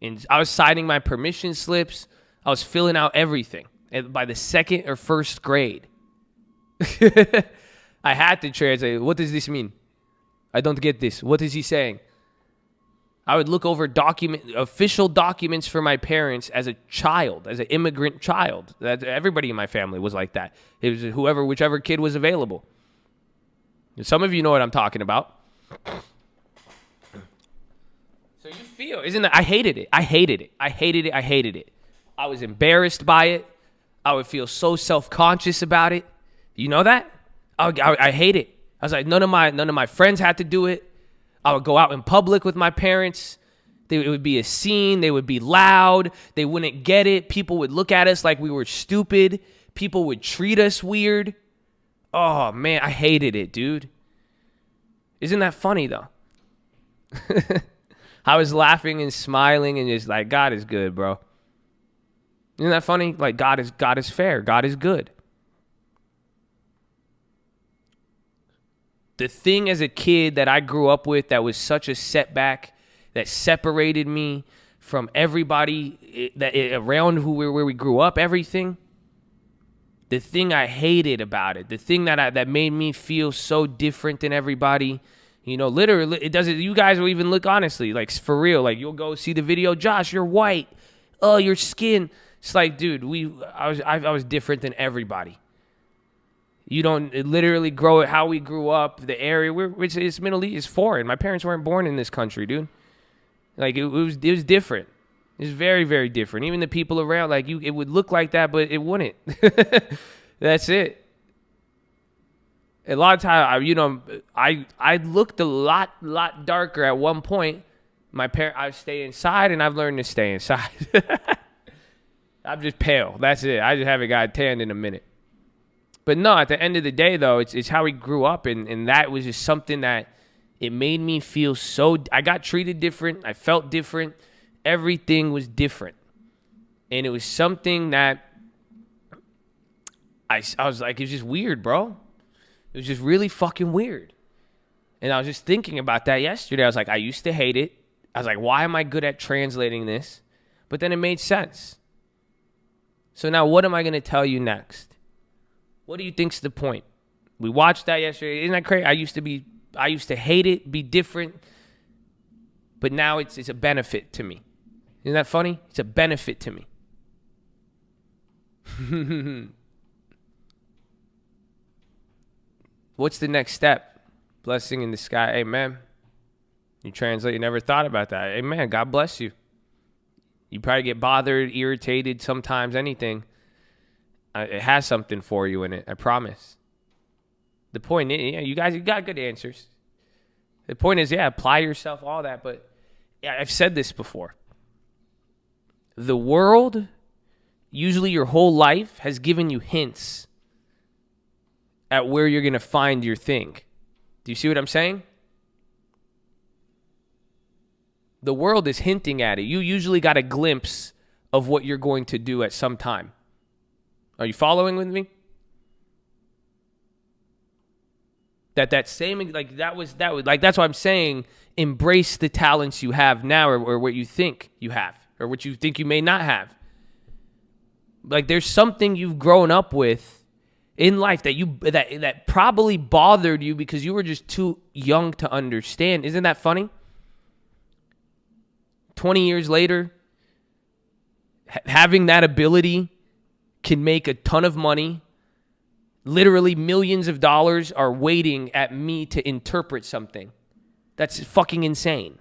And I was signing my permission slips. I was filling out everything. And by the second or first grade, I had to translate. What does this mean? I don't get this. What is he saying? I would look over official documents for my parents as a child, as an immigrant child. Everybody in my family was like that. It was whichever kid was available. Some of you know what I'm talking about. So you feel, isn't that? I hated it. I was embarrassed by it. I would feel so self-conscious about it. You know that? I hate it. I was like, none of my friends had to do it. I would go out in public with my parents. It would be a scene. They would be loud. They wouldn't get it. People would look at us like we were stupid. People would treat us weird. Oh, man, I hated it, dude. Isn't that funny, though? I was laughing and smiling and just like, God is good, bro. Isn't that funny? Like, God is fair. God is good. The thing as a kid that I grew up with that was such a setback that separated me from everybody around where we grew up, everything. The thing I hated about it, the thing that made me feel so different than everybody, you know, literally, it doesn't. You guys will even look honestly, like for real. Like you'll go see the video. Josh, you're white. Oh, your skin. It's like, dude, I was different than everybody. You don't literally grow it how we grew up. The area it's Middle East, it's foreign. My parents weren't born in this country, dude. Like it was different. It's very, very different. Even the people around, like it would look like that, but it wouldn't. That's it. A lot of times, I looked a lot darker at one point. I stay inside, and I've learned to stay inside. I'm just pale. That's it. I just haven't got tanned in a minute. But no, at the end of the day, though, it's how we grew up, and that was just something that it made me feel so. I got treated different. I felt different. Everything was different, and it was something that I was like, it's just weird, bro. It was just really fucking weird. And I was just thinking about that yesterday. I was like, I used to hate it. I was like, why am I good at translating this? But then it made sense. So now what am I going to tell you next? What do you think's the point? We watched that yesterday. Isn't that crazy? I used to hate it, be different. But now it's a benefit to me. Isn't that funny? It's a benefit to me. What's the next step? Blessing in the sky. Amen. You translate, you never thought about that. Amen. God bless you. You probably get bothered, irritated, sometimes anything. It has something for you in it. I promise. The point is, you guys, you got good answers. The point is, apply yourself, all that. But I've said this before. The world, usually your whole life, has given you hints at where you're going to find your thing. Do you see what I'm saying? The world is hinting at it. You usually got a glimpse of what you're going to do at some time. Are you following with me? That's why I'm saying embrace the talents you have now or what you think you have or what you think you may not have. Like there's something you've grown up with in life that probably bothered you because you were just too young to understand. Isn't that funny? 20 years later, having that ability can make a ton of money. Literally millions of dollars are waiting at me to interpret something. That's fucking insane.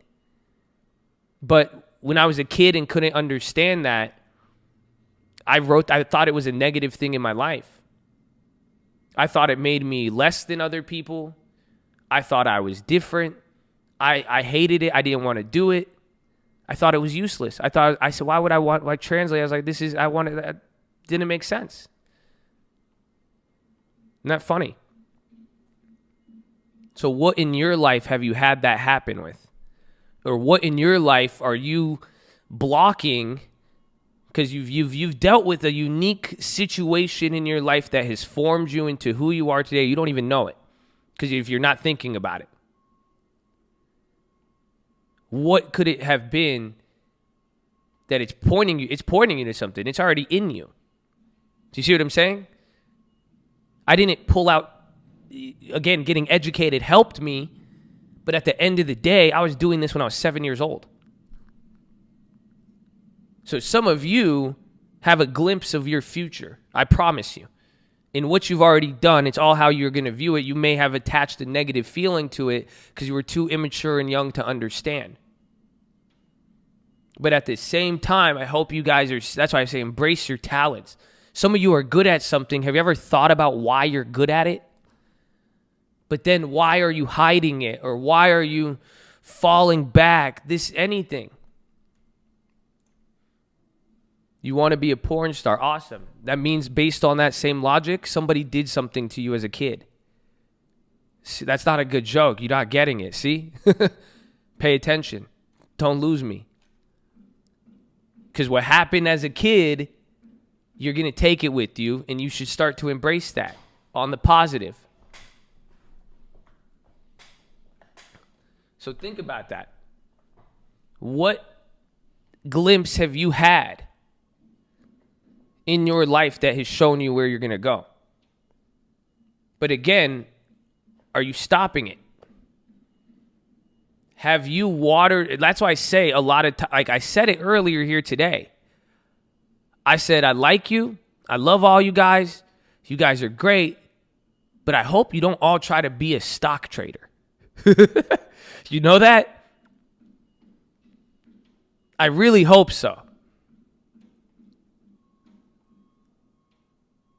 But when I was a kid and couldn't understand that, I thought it was a negative thing in my life. I thought it made me less than other people. I thought I was different. I hated it. I didn't want to do it. I thought it was useless. I said, why would I translate? I was like, that didn't make sense. Isn't that funny? So what in your life have you had that happen with? Or what in your life are you blocking because you've dealt with a unique situation in your life that has formed you into who you are today. You don't even know it because if you're not thinking about it. What could it have been that it's pointing you to something? It's already in you. Do you see what I'm saying? I didn't pull out, again, getting educated helped me, but at the end of the day, I was doing this when I was 7 years old. So some of you have a glimpse of your future, I promise you. In what you've already done, it's all how you're going to view it. You may have attached a negative feeling to it because you were too immature and young to understand. But at the same time, I hope you guys that's why I say embrace your talents. Some of you are good at something. Have you ever thought about why you're good at it? But then why are you hiding it? Or why are you falling back? Anything. You want to be a porn star? Awesome. That means based on that same logic, somebody did something to you as a kid. See, that's not a good joke. You're not getting it. See? Pay attention. Don't lose me. Because what happened as a kid, you're going to take it with you, and you should start to embrace that on the positive. So think about that. What glimpse have you had in your life that has shown you where you're going to go? But again, are you stopping it? Have you watered? That's why I say a lot of like I said it earlier here today. I said, I like you. I love all you guys. You guys are great. But I hope you don't all try to be a stock trader. You know that? I really hope so.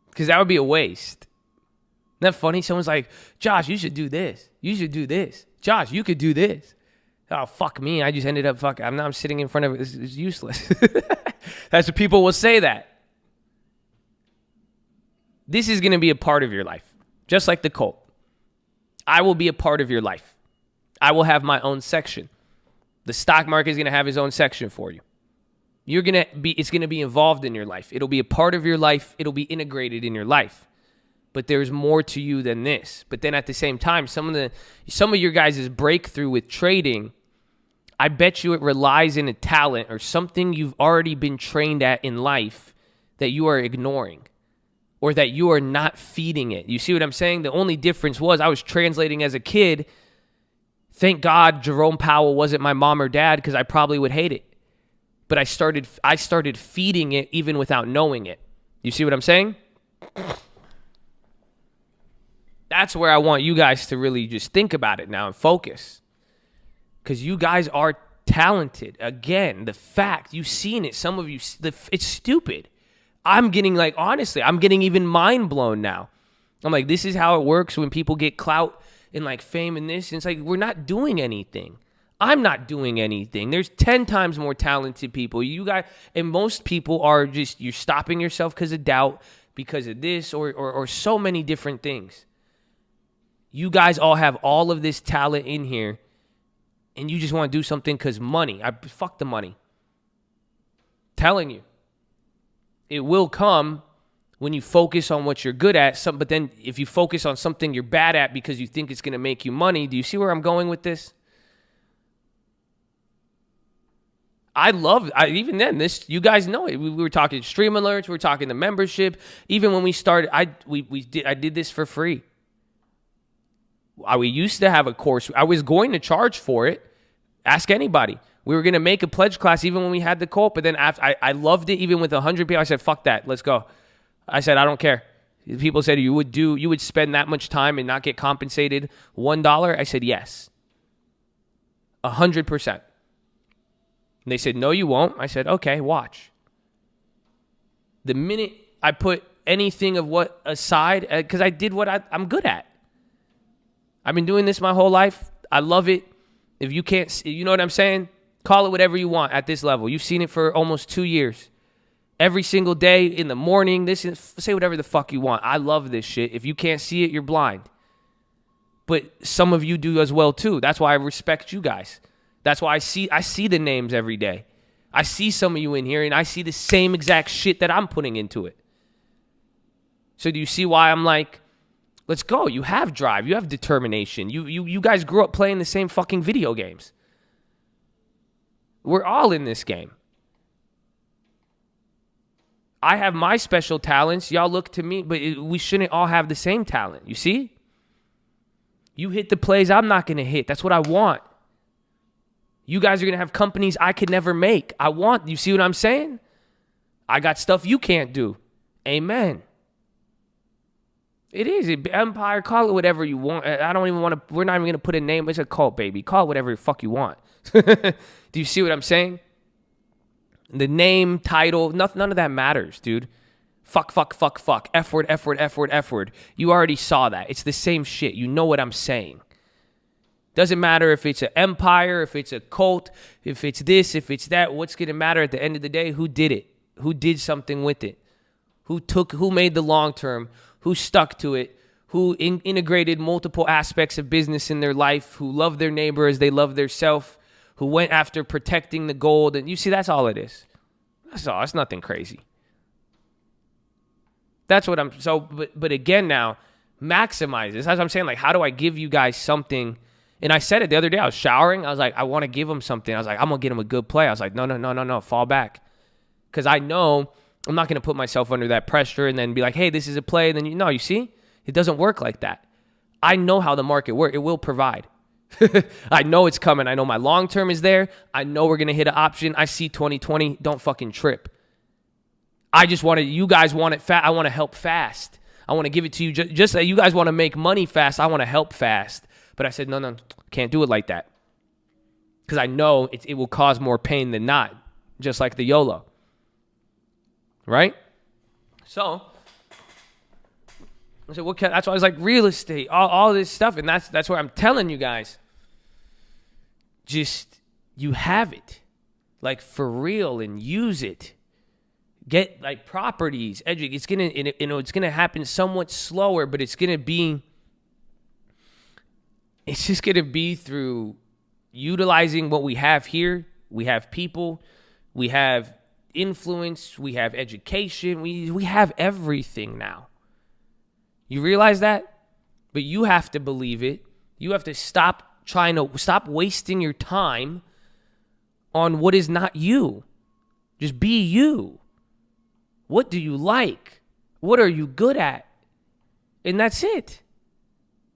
Because that would be a waste. Isn't that funny? Someone's like, Josh, you should do this. You should do this. Josh, you could do this. Oh, fuck me. I just ended up I'm sitting in front of it. It's useless. That's what people will say that. This is going to be a part of your life. Just like the cult. I will be a part of your life. I will have my own section. The stock market is going to have its own section for you. It's going to be involved in your life. It'll be a part of your life. It'll be integrated in your life. But there's more to you than this. But then at the same time, some of your guys' breakthrough with trading, I bet you it relies in a talent or something you've already been trained at in life that you are ignoring or that you are not feeding it. You see what I'm saying? The only difference was I was translating as a kid. Thank God Jerome Powell wasn't my mom or dad because I probably would hate it. But I started feeding it even without knowing it. You see what I'm saying? That's where I want you guys to really just think about it now and focus. Because you guys are talented. Again, the fact, you've seen it. Some of you, it's stupid. I'm getting I'm getting even mind blown now. I'm like, this is how it works when people get clout and like fame and this. And it's like, we're not doing anything. I'm not doing anything. There's 10 times more talented people. You guys, and most people are just, you're stopping yourself because of doubt, because of this or so many different things. You guys all have all of this talent in here, and you just want to do something because money. Fuck the money. Telling you. It will come when you focus on what you're good at. But then if you focus on something you're bad at because you think it's going to make you money, do you see where I'm going with this? Even then, you guys know it. We were talking stream alerts. We were talking the membership. Even when we started, I did this for free. We used to have a course. I was going to charge for it. Ask anybody. We were going to make a pledge class even when we had the cult, but then I loved it even with 100 people. I said, fuck that. Let's go. I said, I don't care. People said, you would spend that much time and not get compensated $1? I said, yes. 100%. And they said, no, you won't. I said, okay, watch. The minute I put anything of what aside, because I did what I'm good at. I've been doing this my whole life. I love it. If you can't, you know what I'm saying? Call it whatever you want at this level. You've seen it for almost 2 years. Every single day in the morning, say whatever the fuck you want. I love this shit. If you can't see it, you're blind. But some of you do as well too. That's why I respect you guys. That's why I see the names every day. I see some of you in here, and I see the same exact shit that I'm putting into it. So do you see why I'm like, let's go. You have drive. You have determination. You guys grew up playing the same fucking video games. We're all in this game. I have my special talents. Y'all look to me, but we shouldn't all have the same talent. You see? You hit the plays I'm not going to hit. That's what I want. You guys are going to have companies I could never make. You see what I'm saying? I got stuff you can't do. Amen. It is. Empire, call it whatever you want. I don't even want to, we're not even going to put a name. It's a cult, baby. Call it whatever the fuck you want. Do you see what I'm saying? The name, title, none of that matters, dude. Fuck. F word. You already saw that. It's the same shit. You know what I'm saying. Doesn't matter if it's an empire, if it's a cult, if it's this, if it's that. What's going to matter at the end of the day? Who did it? Who did something with it? Who made the long term? Who stuck to it? Who integrated multiple aspects of business in their life? Who loved their neighbor as they loved their self? Who went after protecting the gold? And you see, that's all it is. That's all. It's nothing crazy. That's what but again now, maximize this. That's what I'm saying. Like, how do I give you guys something? And I said it the other day. I was showering. I was like, I want to give them something. I was like, I'm going to get them a good play. I was like, no, fall back. Because I know I'm not going to put myself under that pressure and then be like, hey, this is a play. And then, you see, it doesn't work like that. I know how the market works. It will provide. I know it's coming. I know my long term is there. I know we're going to hit an option. I see 2020. Don't fucking trip. I just you guys want it fast. I want to help fast. I want to give it to you. Just like you guys want to make money fast, I want to help fast. But I said, no, can't do it like that. Because I know it will cause more pain than not. Just like the YOLO. Right? So, I said, that's why I was like, real estate, all this stuff. And that's where I'm telling you guys. Just, you have it. Like, for real, and use it. Get, like, properties. It's gonna happen somewhat slower, but it's just gonna be through utilizing what we have here. We have people. We have influence. We have education. We have everything now. You realize that? But you have to believe it. You have to stop wasting your time on what is not you. Just be you. What do you like? What are you good at? And that's it.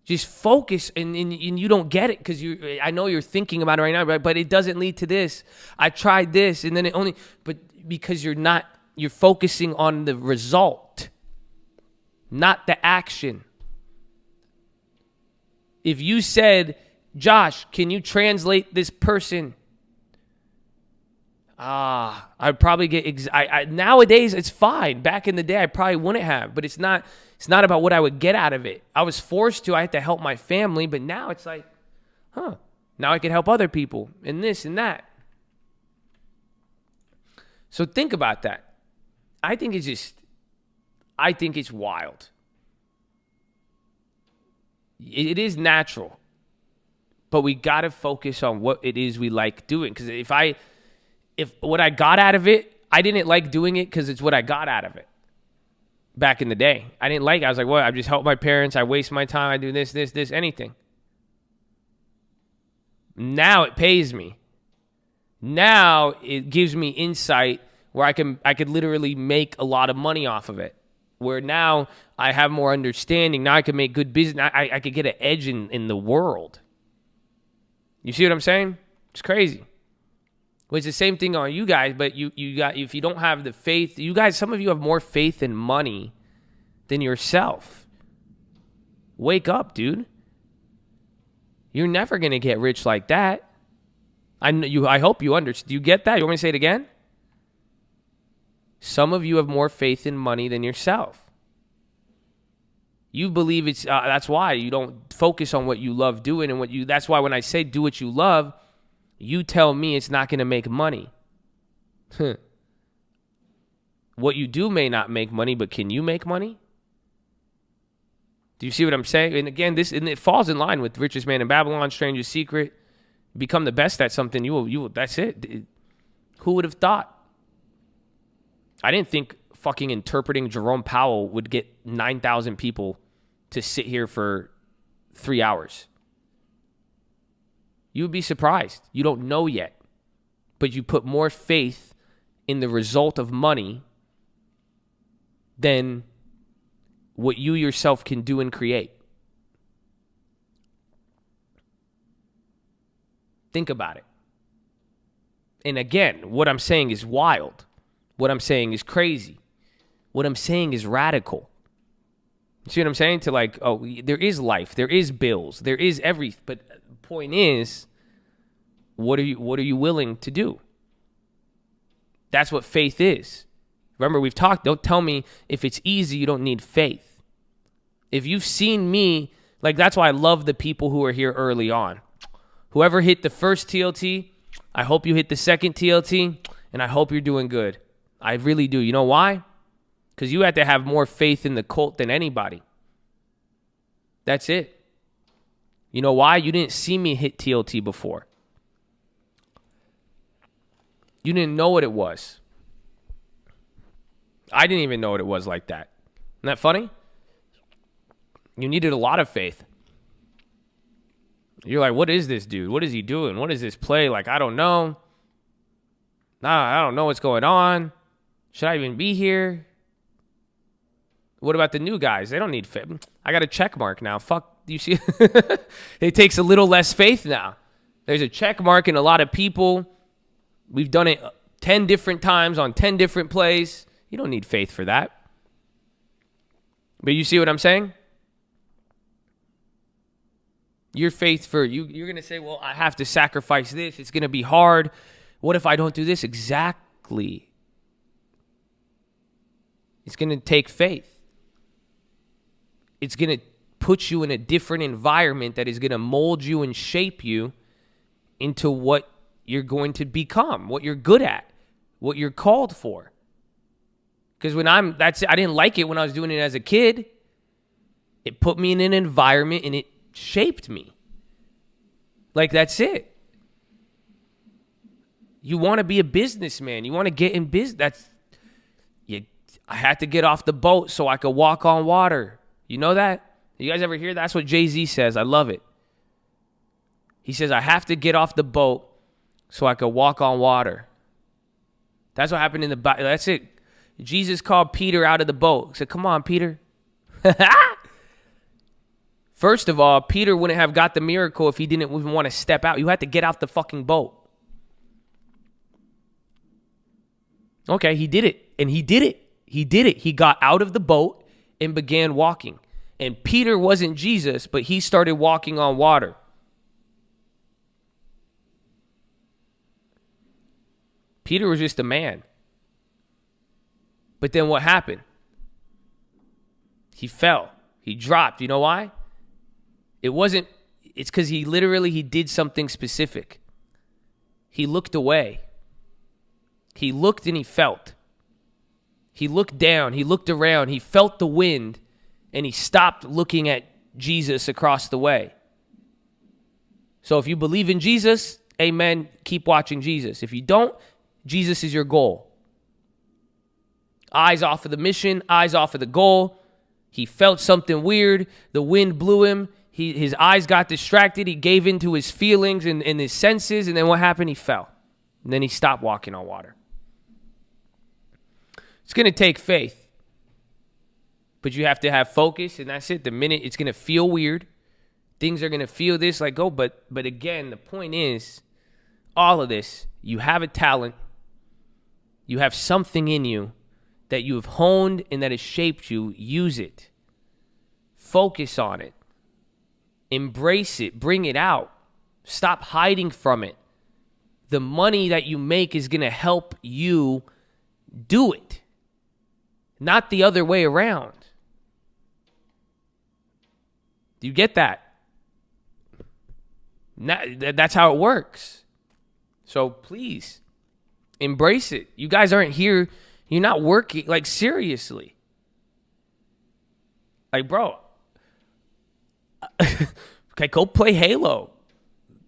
Just focus, and you don't get it because I know you're thinking about it right now, but it doesn't lead to this. I tried this, and then but because you're focusing on the result, not the action. If you said, Josh, can you translate this person? I'd probably get, nowadays it's fine. Back in the day, I probably wouldn't have, but it's not about what I would get out of it. I was forced to, I had to help my family, but now it's like, now I can help other people and this and that. So think about that. I think it's wild. It is natural, but we got to focus on what it is we like doing. Because if what I got out of it, I didn't like doing it because it's what I got out of it. Back in the day, I didn't like it. I was like, well, I just help my parents. I waste my time. I do this, anything. Now it pays me. Now it gives me insight where I could literally make a lot of money off of it. Where now I have more understanding. Now I can make good business. I could get an edge in the world. You see what I'm saying? It's crazy. Well, it's the same thing on you guys, but if you don't have the faith, you guys, some of you have more faith in money than yourself. Wake up, dude. You're never going to get rich like that. I hope you understand. Do you get that? You want me to say it again? Some of you have more faith in money than yourself. You believe that's why you don't focus on what you love doing and that's why when I say do what you love, you tell me it's not going to make money. What you do may not make money, but can you make money? Do you see what I'm saying? And again, it falls in line with Richest Man in Babylon, Stranger's Secret, become the best at something, you will, that's it. Who would have thought? I didn't think fucking interpreting Jerome Powell would get 9,000 people to sit here for 3 hours. You would be surprised. You don't know yet. But you put more faith in the result of money than what you yourself can do and create. Think about it. And again, what I'm saying is wild. What I'm saying is crazy. What I'm saying is radical. You see what I'm saying? To like, oh, there is life, there is bills, there is everything. But the point is, what are you willing to do? That's what faith is. Remember, we've talked, don't tell me if it's easy, you don't need faith. If you've seen me, like that's why I love the people who are here early on. Whoever hit the first TLT, I hope you hit the second TLT, and I hope you're doing good. I really do. You know why? Because you have to have more faith in the cult than anybody. That's it. You know why? You didn't see me hit TLT before. You didn't know what it was. I didn't even know what it was like that. Isn't that funny? You needed a lot of faith. You're like, what is this dude? What is he doing? What is this play? Like, I don't know. I don't know what's going on. Should I even be here? What about the new guys? They don't need faith. I got a check mark now. Fuck, you see? It takes a little less faith now. There's a check mark in a lot of people. We've done it 10 different times on 10 different plays. You don't need faith for that. But you see what I'm saying? Your faith for you're going to say, well, I have to sacrifice this. It's going to be hard. What if I don't do this? Exactly. It's going to take faith. It's going to put you in a different environment that is going to mold you and shape you into what you're going to become, what you're good at, what you're called for. Because I didn't like it when I was doing it as a kid. It put me in an environment and it shaped me. Like, that's it. You want to be a businessman. You want to get in business. I had to get off the boat so I could walk on water. You know that? You guys ever hear that? That's what Jay-Z says. I love it. He says, I have to get off the boat so I could walk on water. That's what happened in the Bible. That's it. Jesus called Peter out of the boat. He said, come on, Peter. First of all, Peter wouldn't have got the miracle if he didn't even want to step out. You had to get out the fucking boat. Okay, he did it. And he did it. He did it. He got out of the boat and began walking. And Peter wasn't Jesus, but he started walking on water. Peter was just a man. But then what happened? He fell. He dropped. You know why? It's because he did something specific. He looked away. He looked and he felt. He looked down. He looked around. He felt the wind. And he stopped looking at Jesus across the way. So if you believe in Jesus, amen, keep watching Jesus. If you don't, Jesus is your goal. Eyes off of the mission, eyes off of the goal. He felt something weird. The wind blew him. His eyes got distracted. He gave in to his feelings and his senses. And then what happened? He fell. And then he stopped walking on water. It's going to take faith. But you have to have focus, and that's it. The minute it's going to feel weird, things are going to feel this like, oh, but again, the point is, all of this, you have a talent. You have something in you that you have honed and that has shaped you. Use it. Focus on it. Embrace it. Bring it out. Stop hiding from it. The money that you make is going to help you do it, not the other way around. Do you get that? That's how it works. So please, embrace it. You guys aren't here. You're not working. Like, seriously. Like, bro. Okay, go play Halo.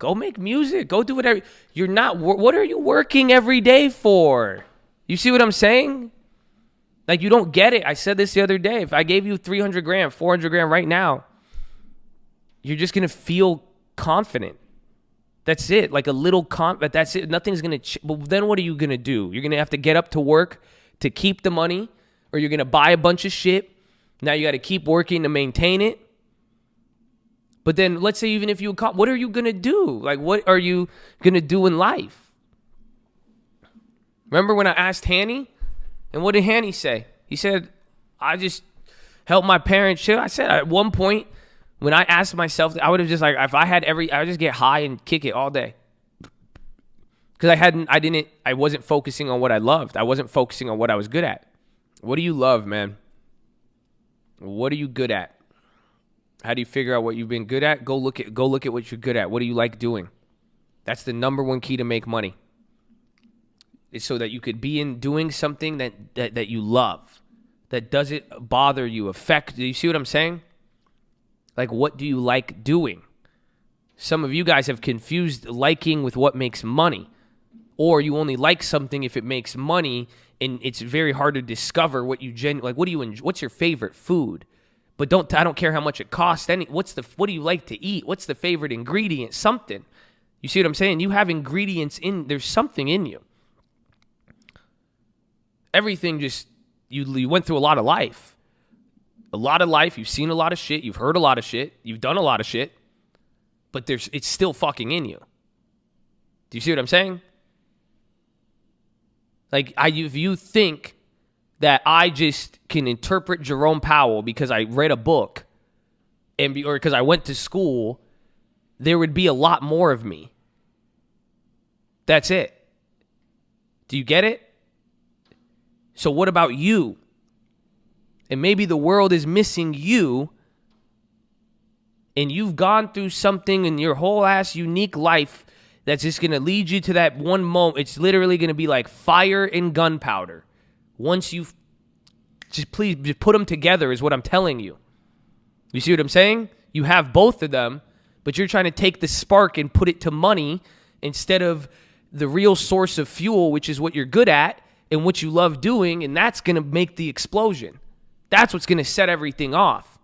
Go make music. Go do whatever. You're not, what are you working every day for? You see what I'm saying? Like, you don't get it. I said this the other day. If I gave you 300 grand, 400 grand right now, you're just going to feel confident. That's it. Like a little that's it. Nothing's going to, but then what are you going to do? You're going to have to get up to work to keep the money, or you're going to buy a bunch of shit. Now you got to keep working to maintain it. But then let's say even if you, what are you going to do? Like, what are you going to do in life? Remember when I asked Hanny? And what did Hanny say? He said, I just help my parents chill. I said at one point, when I asked myself, I would have just like, if I had I would just get high and kick it all day. Because I wasn't focusing on what I loved. I wasn't focusing on what I was good at. What do you love, man? What are you good at? How do you figure out what you've been good at? Go look at what you're good at. What do you like doing? That's the number one key to make money. It's so that you could be in doing something that you love, that doesn't bother you, affect. Do you see what I'm saying? Like, what do you like doing? Some of you guys have confused liking with what makes money. Or you only like something if it makes money, and it's very hard to discover what you like. What do you enjoy? What's your favorite food? But I don't care how much it costs. What do you like to eat? What's the favorite ingredient? Something. You see what I'm saying? You have ingredients there's something in you. Everything just, you went through a lot of life. You've seen a lot of shit, you've heard a lot of shit, you've done a lot of shit, but it's still fucking in you. Do you see what I'm saying? Like, if you think that I just can interpret Jerome Powell because I read a book or because I went to school, there would be a lot more of me. That's it. Do you get it? So what about you? And maybe the world is missing you, and you've gone through something in your whole ass unique life that's just going to lead you to that one moment. It's literally going to be like fire and gunpowder. Once you've just put them together is what I'm telling you. You see what I'm saying? You have both of them, but you're trying to take the spark and put it to money instead of the real source of fuel, which is what you're good at and what you love doing, and that's going to make the explosion. That's what's going to set everything off.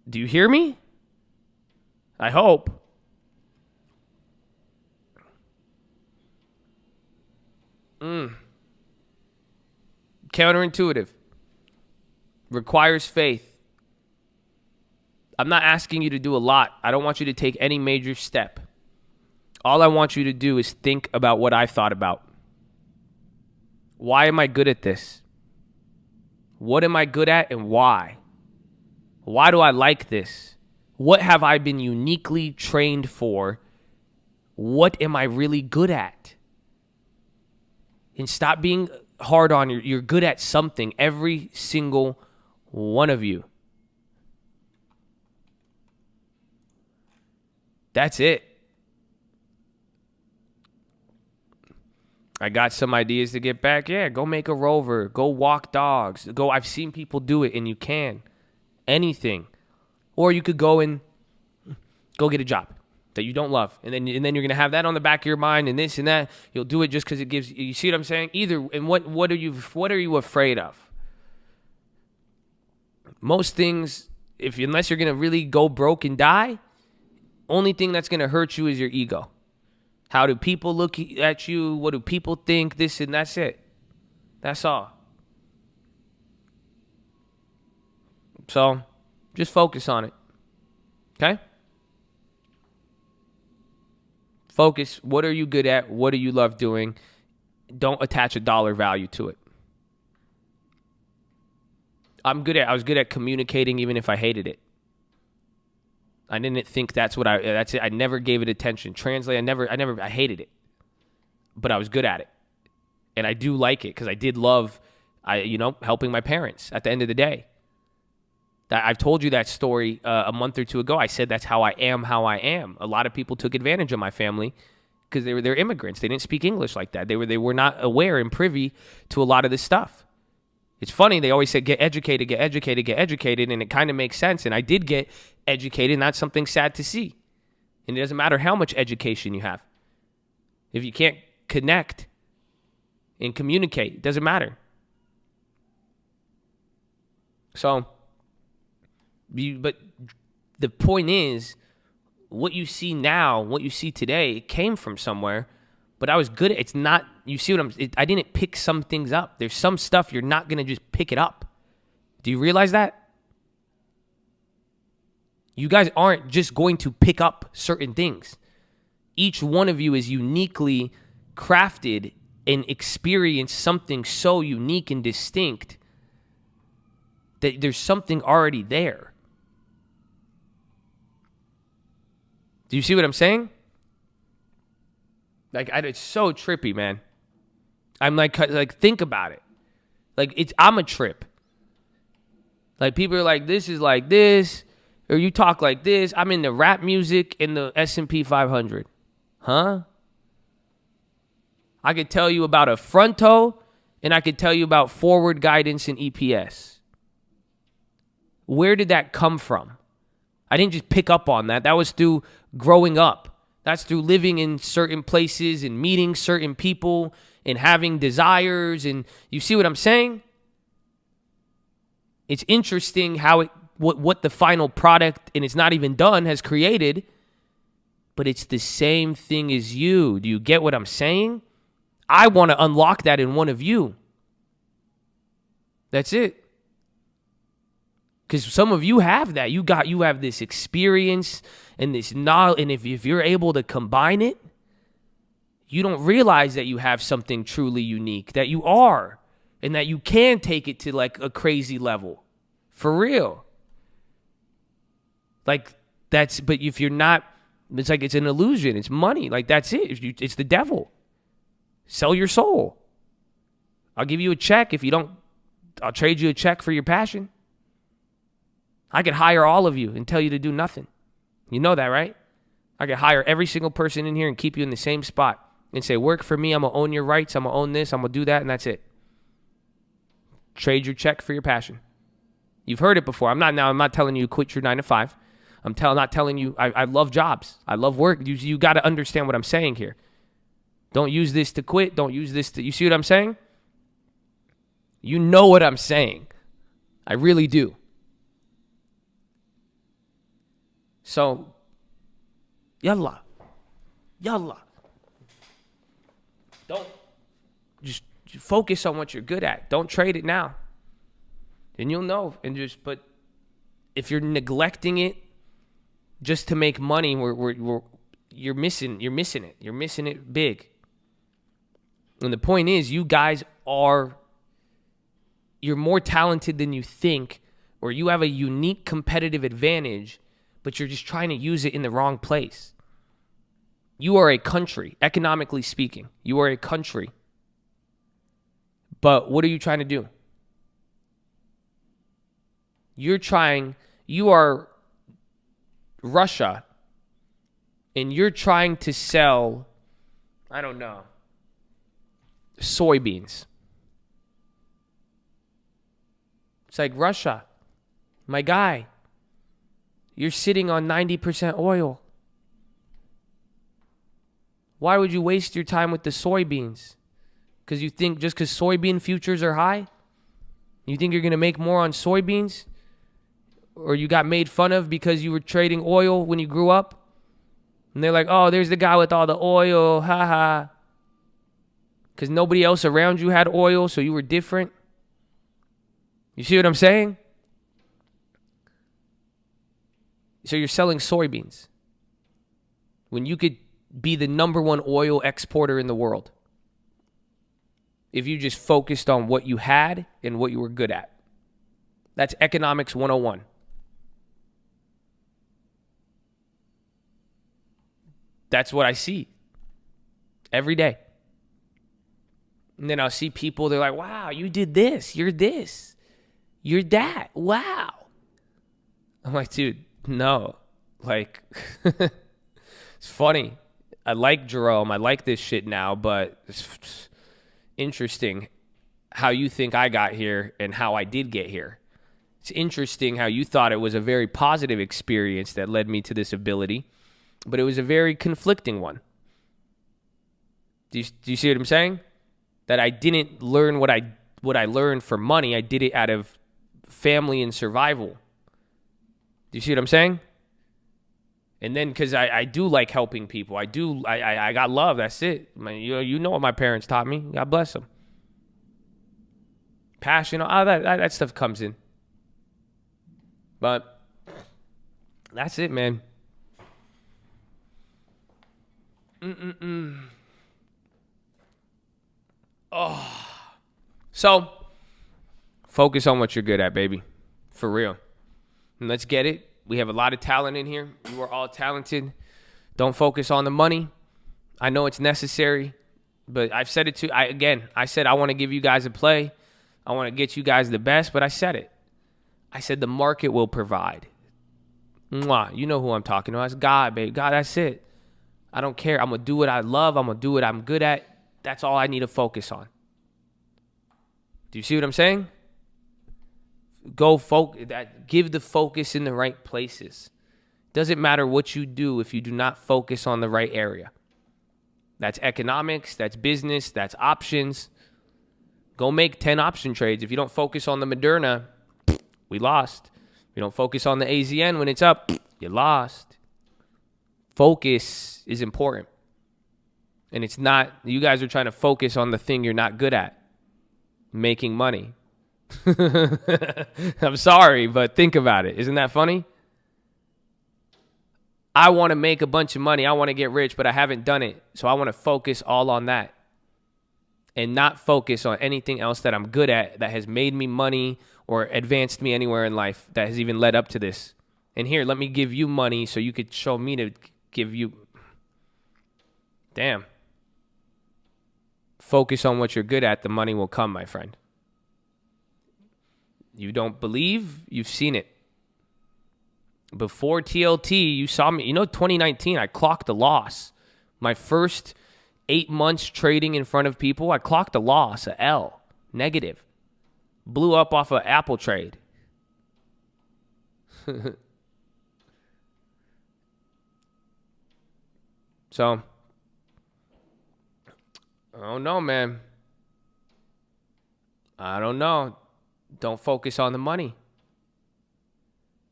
Do you hear me? I hope. Counterintuitive. Requires faith. I'm not asking you to do a lot. I don't want you to take any major step. All I want you to do is think about what I thought about. Why am I good at this? What am I good at and why? Why do I like this? What have I been uniquely trained for? What am I really good at? And stop being hard on you're good at something, every single one of you. That's it. I got some ideas to get back. Yeah, go make a rover. Go walk dogs. I've seen people do it, and you can. Anything. Or you could go get a job that you don't love. And then you're going to have that on the back of your mind and this and that. You'll do it just because it gives you see what I'm saying? And what are you afraid of? Most things, unless you're going to really go broke and die, only thing that's going to hurt you is your ego. How do people look at you? What do people think? This and that's it. That's all. So, just focus on it. Okay? Focus. What are you good at? What do you love doing? Don't attach a dollar value to it. I was good at communicating even if I hated it. I didn't think that's it. I never gave it attention. Translate, I hated it. But I was good at it. And I do like it because I did love, helping my parents at the end of the day. I've told you that story a month or two ago. I said that's how I am. A lot of people took advantage of my family because they're immigrants. They didn't speak English like that. They were not aware and privy to a lot of this stuff. It's funny, they always said get educated, and it kind of makes sense. And I did get educated, and that's something sad to see. And it doesn't matter how much education you have. If you can't connect and communicate, it doesn't matter. So, but the point is, what you see now, what you see today, it came from somewhere, but I was good at it. It's not, you see what I didn't pick some things up. There's some stuff you're not going to just pick it up. Do you realize that? You guys aren't just going to pick up certain things. Each one of you is uniquely crafted and experienced something so unique and distinct that there's something already there. Do you see what I'm saying? Like, it's so trippy, man. I'm like, think about it. Like, I'm a trip. Like, people are like, this is like this, or you talk like this. I'm into rap music in the S&P 500. Huh? I could tell you about a fronto, and I could tell you about forward guidance and EPS. Where did that come from? I didn't just pick up on that. That was through growing up. That's through living in certain places and meeting certain people and having desires. And you see what I'm saying? It's interesting how what the final product, and it's not even done, has created, but it's the same thing as you. Do you get what I'm saying? I want to unlock that in one of you. That's it. Because some of you have that. You have this experience and this knowledge, and if you're able to combine it, you don't realize that you have something truly unique, that you are, and that you can take it to like a crazy level. For real. Like, but if you're not, it's like it's an illusion. It's money. Like, that's it. It's the devil. Sell your soul. I'll give you a check. If you don't, I'll trade you a check for your passion. I could hire all of you and tell you to do nothing. You know that, right? I could hire every single person in here and keep you in the same spot and say, work for me. I'm going to own your rights. I'm going to own this. I'm going to do that. And that's it. Trade your check for your passion. You've heard it before. I'm not telling you to quit your 9 to 5. I'm not telling you. I love jobs. I love work. You got to understand what I'm saying here. Don't use this to quit. Don't use this to, you see what I'm saying? You know what I'm saying. I really do. So, yalla. Don't just focus on what you're good at. Don't trade it now. And you'll know. But if you're neglecting it just to make money, you're missing it. You're missing it big. And the point is, you guys you're more talented than you think, or you have a unique competitive advantage, but you're just trying to use it in the wrong place. You are a country, economically speaking. You are a country. But what are you trying to do? You are Russia, and you're trying to sell, I don't know, soybeans. It's like, Russia, my guy, you're sitting on 90% oil. Why would you waste your time with the soybeans? Because you think just because soybean futures are high, you think you're going to make more on soybeans? Or you got made fun of because you were trading oil when you grew up? And they're like, oh, there's the guy with all the oil, haha. Because nobody else around you had oil, so you were different. You see what I'm saying? So you're selling soybeans when you could be the number one oil exporter in the world if you just focused on what you had and what you were good at. That's economics 101. That's what I see every day. And then I'll see people, they're like, wow, you did this, you're that, wow. I'm like, dude, no. Like, it's funny. I like Jerome. I like this shit now, but it's interesting how you think I got here and how I did get here. It's interesting how you thought it was a very positive experience that led me to this ability, but it was a very conflicting one. Do you see what I'm saying? That I didn't learn what I learned for money. I did it out of family and survival. Do you see what I'm saying? And then because I do like helping people. I got love. That's it. You know what my parents taught me. God bless them. Passion, all that stuff comes in. But that's it, man. Oh. So, focus on what you're good at, baby. For real. And let's get it. We have a lot of talent in here. You are all talented. Don't focus on the money. I know it's necessary, but I've said it too. I said I want to give you guys a play. I want to get you guys the best, but I said it. I said the market will provide. Mwah. You know who I'm talking to. That's God, baby. God, that's it. I don't care. I'm going to do what I love. I'm going to do what I'm good at. That's all I need to focus on. Do you see what I'm saying? Give the focus in the right places. Doesn't matter what you do if you do not focus on the right area. That's economics, that's business, that's options. Go make 10 option trades. If you don't focus on the Moderna, we lost. If you don't focus on the AZN when it's up, you lost. Focus is important. And it's not, you guys are trying to focus on the thing you're not good at. Making money. I'm sorry, but think about it. Isn't that funny? I want to make a bunch of money. I want to get rich, but I haven't done it. So I want to focus all on that and not focus on anything else that I'm good at that has made me money or advanced me anywhere in life that has even led up to this. And here, let me give you money so you could show me to give you. Damn. Focus on what you're good at. The money will come, my friend. You don't believe? You've seen it. Before TLT, you saw me. 2019, I clocked a loss. My first 8 months trading in front of people, I clocked a loss, a L, negative. Blew up off an Apple trade. So, I don't know, man. I don't know. Don't focus on the money.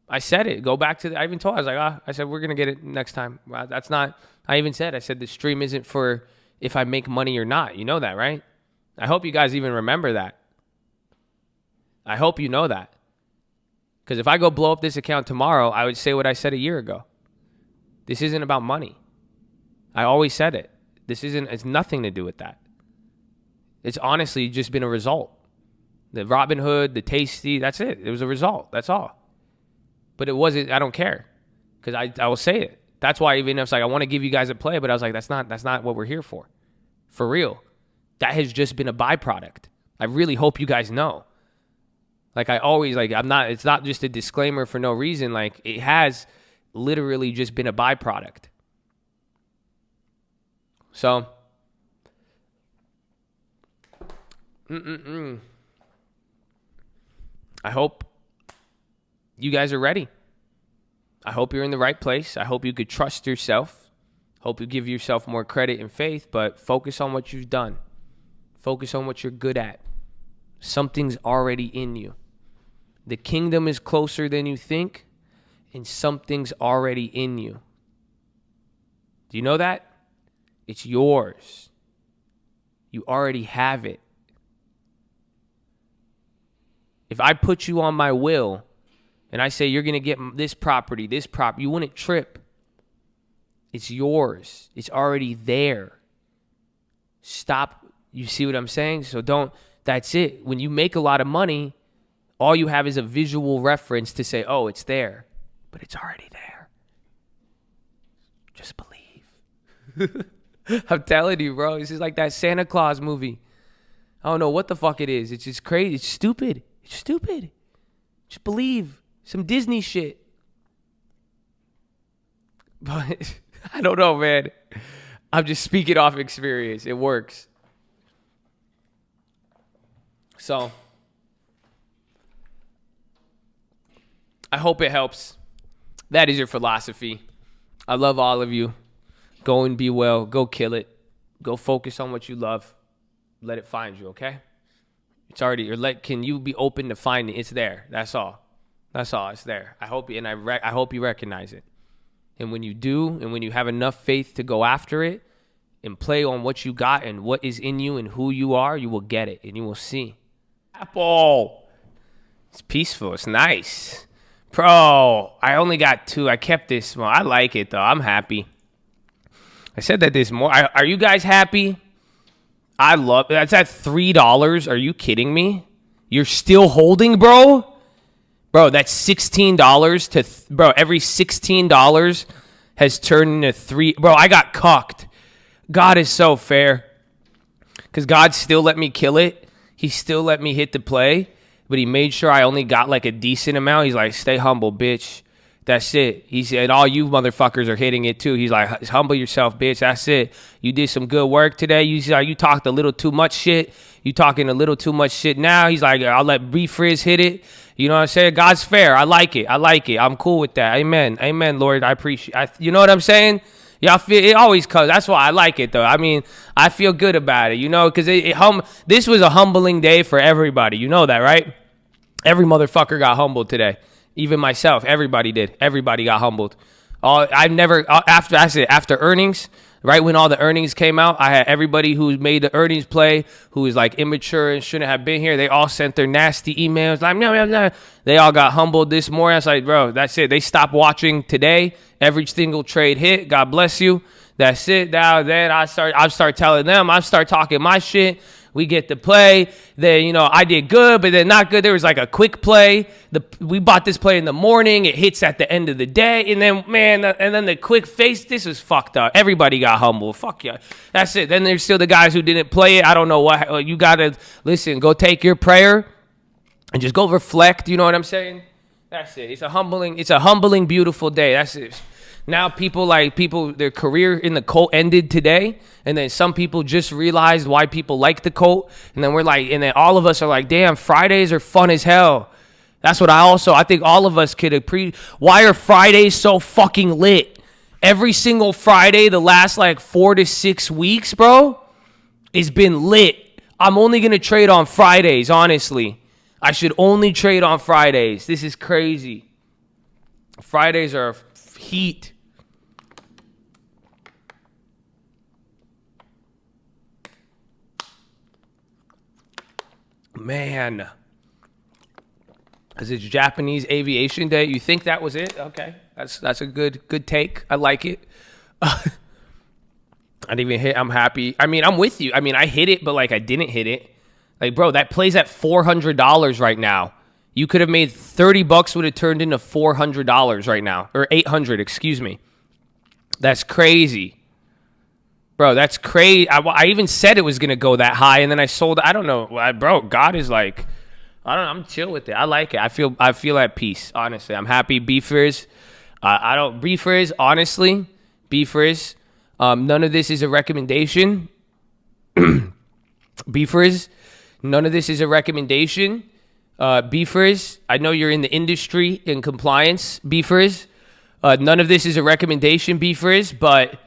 I said it. Go back to I even told. I was like, I said, we're going to get it next time. Well, that's not, I even said, the stream isn't for if I make money or not. You know that, right? I hope you guys even remember that. I hope you know that. Because if I go blow up this account tomorrow, I would say what I said a year ago. This isn't about money. I always said it. It's nothing to do with that. It's honestly just been a result. The Robin Hood, the Tasty, that's it. It was a result. That's all. But it wasn't, I don't care. Because I will say it. That's why even if it's like, I want to give you guys a play, but I was like, that's not what we're here for. For real. That has just been a byproduct. I really hope you guys know. Like I always, it's not just a disclaimer for no reason. Like it has literally just been a byproduct. So, I hope you guys are ready. I hope you're in the right place. I hope you could trust yourself. Hope you give yourself more credit and faith, but focus on what you've done. Focus on what you're good at. Something's already in you. The kingdom is closer than you think, and something's already in you. Do you know that? It's yours. You already have it. If I put you on my will and I say you're going to get this property, you wouldn't trip. It's yours. It's already there. Stop. You see what I'm saying? So that's it. When you make a lot of money, all you have is a visual reference to say, oh, it's there. But it's already there. Just believe. I'm telling you, bro. This is like that Santa Claus movie. I don't know what the fuck it is. It's just crazy. It's stupid. It's stupid. Just believe. Some Disney shit. But I don't know, man. I'm just speaking off experience. It works. So, I hope it helps. That is your philosophy. I love all of you. Go and be well. Go kill it. Go focus on what you love. Let it find you, okay? It's already, can you be open to finding it? It's there. That's all. That's all. It's there. I hope I hope you recognize it. And when you do, and when you have enough faith to go after it and play on what you got and what is in you and who you are, you will get it and you will see. Apple. It's peaceful. It's nice. Bro, I only got 2. I kept this small. I like it, though. I'm happy. I said that this morning. Are you guys happy? I love it. That's at $3. Are you kidding me? You're still holding, bro? Bro, that's $16 to... bro, every $16 has turned into 3... Bro, I got cucked. God is so fair. Because God still let me kill it. He still let me hit the play. But he made sure I only got like a decent amount. He's like, stay humble, bitch. That's it. He said, all you motherfuckers are hitting it too. He's like, humble yourself, bitch. That's it. You did some good work today. You talked a little too much shit. You talking a little too much shit now. He's like, I'll let B-Frizz hit it. You know what I'm saying? God's fair. I like it. I'm cool with that. Amen. Amen, Lord. I appreciate you know what I'm saying? Y'all feel it always comes. That's why I like it, though. I mean, I feel good about it, you know, because this was a humbling day for everybody. You know that, right? Every motherfucker got humbled today. Even myself. Everybody did. Everybody got humbled. After earnings, right when all the earnings came out, I had everybody who made the earnings play, who was like immature and shouldn't have been here. They all sent their nasty emails. Like, no. They all got humbled this morning. I was like, bro, that's it. They stopped watching today. Every single trade hit. God bless you. That's it. Now then I start telling them. I start talking my shit. We get the play. Then, you know, I did good, but then not good. There was like a quick play. We bought this play in the morning. It hits at the end of the day. And then, man, and then the quick face, this was fucked up. Everybody got humbled. Fuck yeah. That's it. Then there's still the guys who didn't play it. I don't know what. You got to, listen, go take your prayer and just go reflect. You know what I'm saying? That's it. It's a humbling, beautiful day. That's it. Now their career in the cult ended today, and then some people just realized why people like the cult, and then all of us are like, damn, Fridays are fun as hell. That's what I think all of us could appreciate. Why are Fridays so fucking lit? Every single Friday, the last like 4 to 6 weeks, bro, has been lit. I'm only going to trade on Fridays, honestly. I should only trade on Fridays. This is crazy. Fridays are heat. Man, because it's Japanese Aviation Day. You think that was it? Okay, that's a good take. I like it. I didn't even hit. I'm happy. I mean, I'm with you. I mean, I hit it, but like I didn't hit it. Like, bro, that plays at $400 right now. You could have made $30 would have turned into $400 right now, or $800. Excuse me. That's crazy. Bro, that's crazy. I even said it was going to go that high, and then I sold it. I don't know. Bro, God is like, I don't know. I'm chill with it. I like it. I feel at peace, honestly. I'm happy. B-Frizz. B-Frizz, honestly, B-Frizz. None of this is a recommendation. B-Frizz, none of this is a recommendation. B-Frizz, I know you're in the industry in compliance. B-Frizz, none of this is a recommendation, B-Frizz, but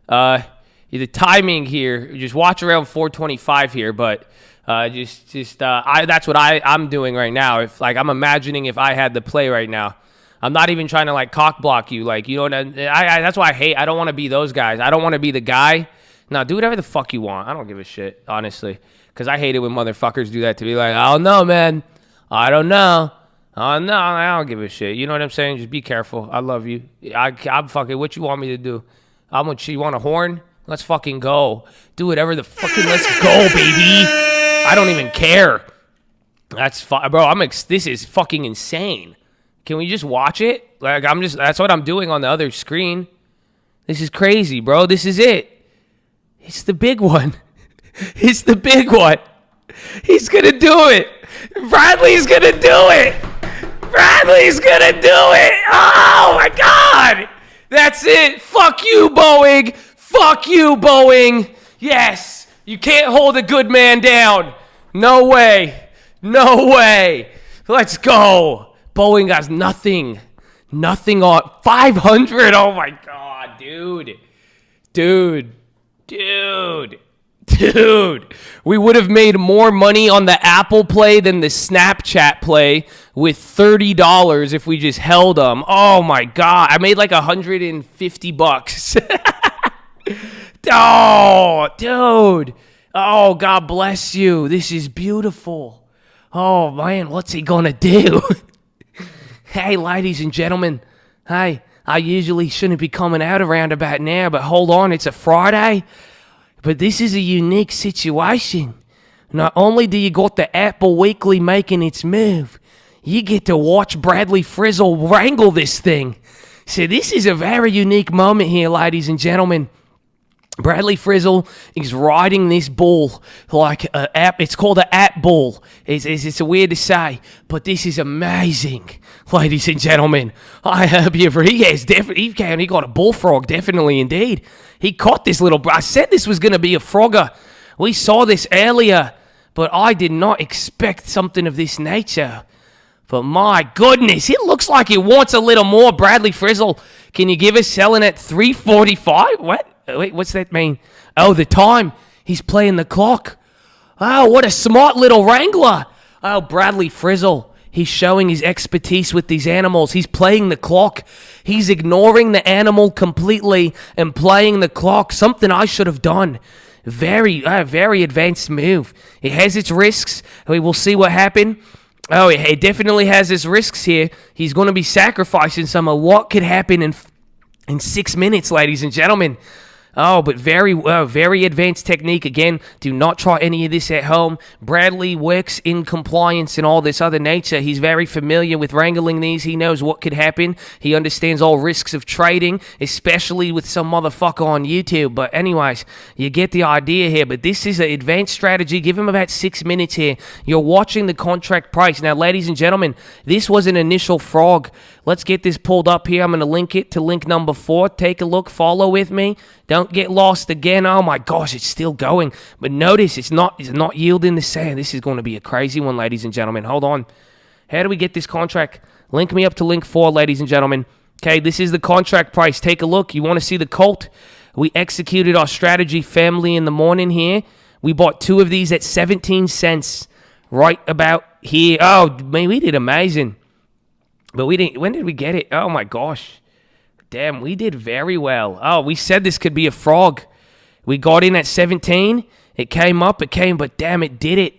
the timing here, just watch around 425 here, but that's what I'm doing right now. If like I'm imagining if I had the play right now, I'm not even trying to like cock block you, like, you know. That's why I don't want to be those guys. I don't want to be the guy. No, do whatever the fuck you want. I don't give a shit, honestly, because I hate it when motherfuckers do that to me. Like, I don't know, man. I don't know. I don't give a shit. You know what I'm saying? Just be careful. I love you. I'm fucking. What you want me to do? You want a horn? Let's fucking go. Do whatever the fucking. Let's go, baby. I don't even care. That's bro. This is fucking insane. Can we just watch it? Like that's what I'm doing on the other screen. This is crazy, bro. This is it. It's the big one. It's the big one. He's gonna do it. Bradley's gonna do it. Bradley's gonna do it. Oh my God. That's it. Fuck you, Boeing. Fuck you, Boeing. Yes. You can't hold a good man down. No way. No way. Let's go. Boeing has nothing. Nothing on 500. Oh my God, dude. Dude. We would have made more money on the Apple Play than the Snapchat Play with $30 if we just held them. Oh my God. I made like $150. Oh, dude. Oh, God bless you. This is beautiful. Oh, man, what's he gonna do? Hey, ladies and gentlemen. Hey, I usually shouldn't be coming out around about now, but hold on, it's a Friday. But this is a unique situation. Not only do you got the Apple Weekly making its move, you get to watch Bradley Frizzle wrangle this thing. So this is a very unique moment here, ladies and gentlemen. Bradley Frizzle is riding this bull like an app. It's called an app bull. It's weird to say, but this is amazing, ladies and gentlemen. I hope he got a bullfrog, definitely indeed. He caught this little. I said this was going to be a frogger. We saw this earlier, but I did not expect something of this nature. But my goodness, it looks like it wants a little more. Bradley Frizzle, can you give us selling at 3:45? What? Wait, what's that mean? Oh, the time. He's playing the clock. Oh, what a smart little wrangler. Oh, Bradley Frizzle. He's showing his expertise with these animals. He's playing the clock. He's ignoring the animal completely and playing the clock. Something I should have done. Very advanced move. It has its risks. We will see what happened. Oh, it definitely has its risks here. He's going to be sacrificing some of what could happen in 6 minutes, ladies and gentlemen. Oh, but very advanced technique. Again, do not try any of this at home. Bradley works in compliance and all this other nature. He's very familiar with wrangling these. He knows what could happen. He understands all risks of trading, especially with some motherfucker on YouTube. But anyways, you get the idea here. But this is an advanced strategy. Give him about 6 minutes here. You're watching the contract price. Now, ladies and gentlemen, this was an initial frog. Let's get this pulled up here. I'm going to link it to link number 4. Take a look. Follow with me. Don't get lost again. Oh my gosh, it's still going. But notice it's not yielding the sand. This is going to be a crazy one, ladies and gentlemen. Hold on. How do we get this contract? Link me up to link 4, ladies and gentlemen. Okay, this is the contract price. Take a look. You want to see the Colt? We executed our strategy family in the morning here. We bought 2 of these at 17 cents right about here. Oh, man, we did amazing. But we didn't. When did we get it? Oh my gosh. Damn, we did very well. Oh, we said this could be a frog. We got in at 17. It came up. But damn, it did it.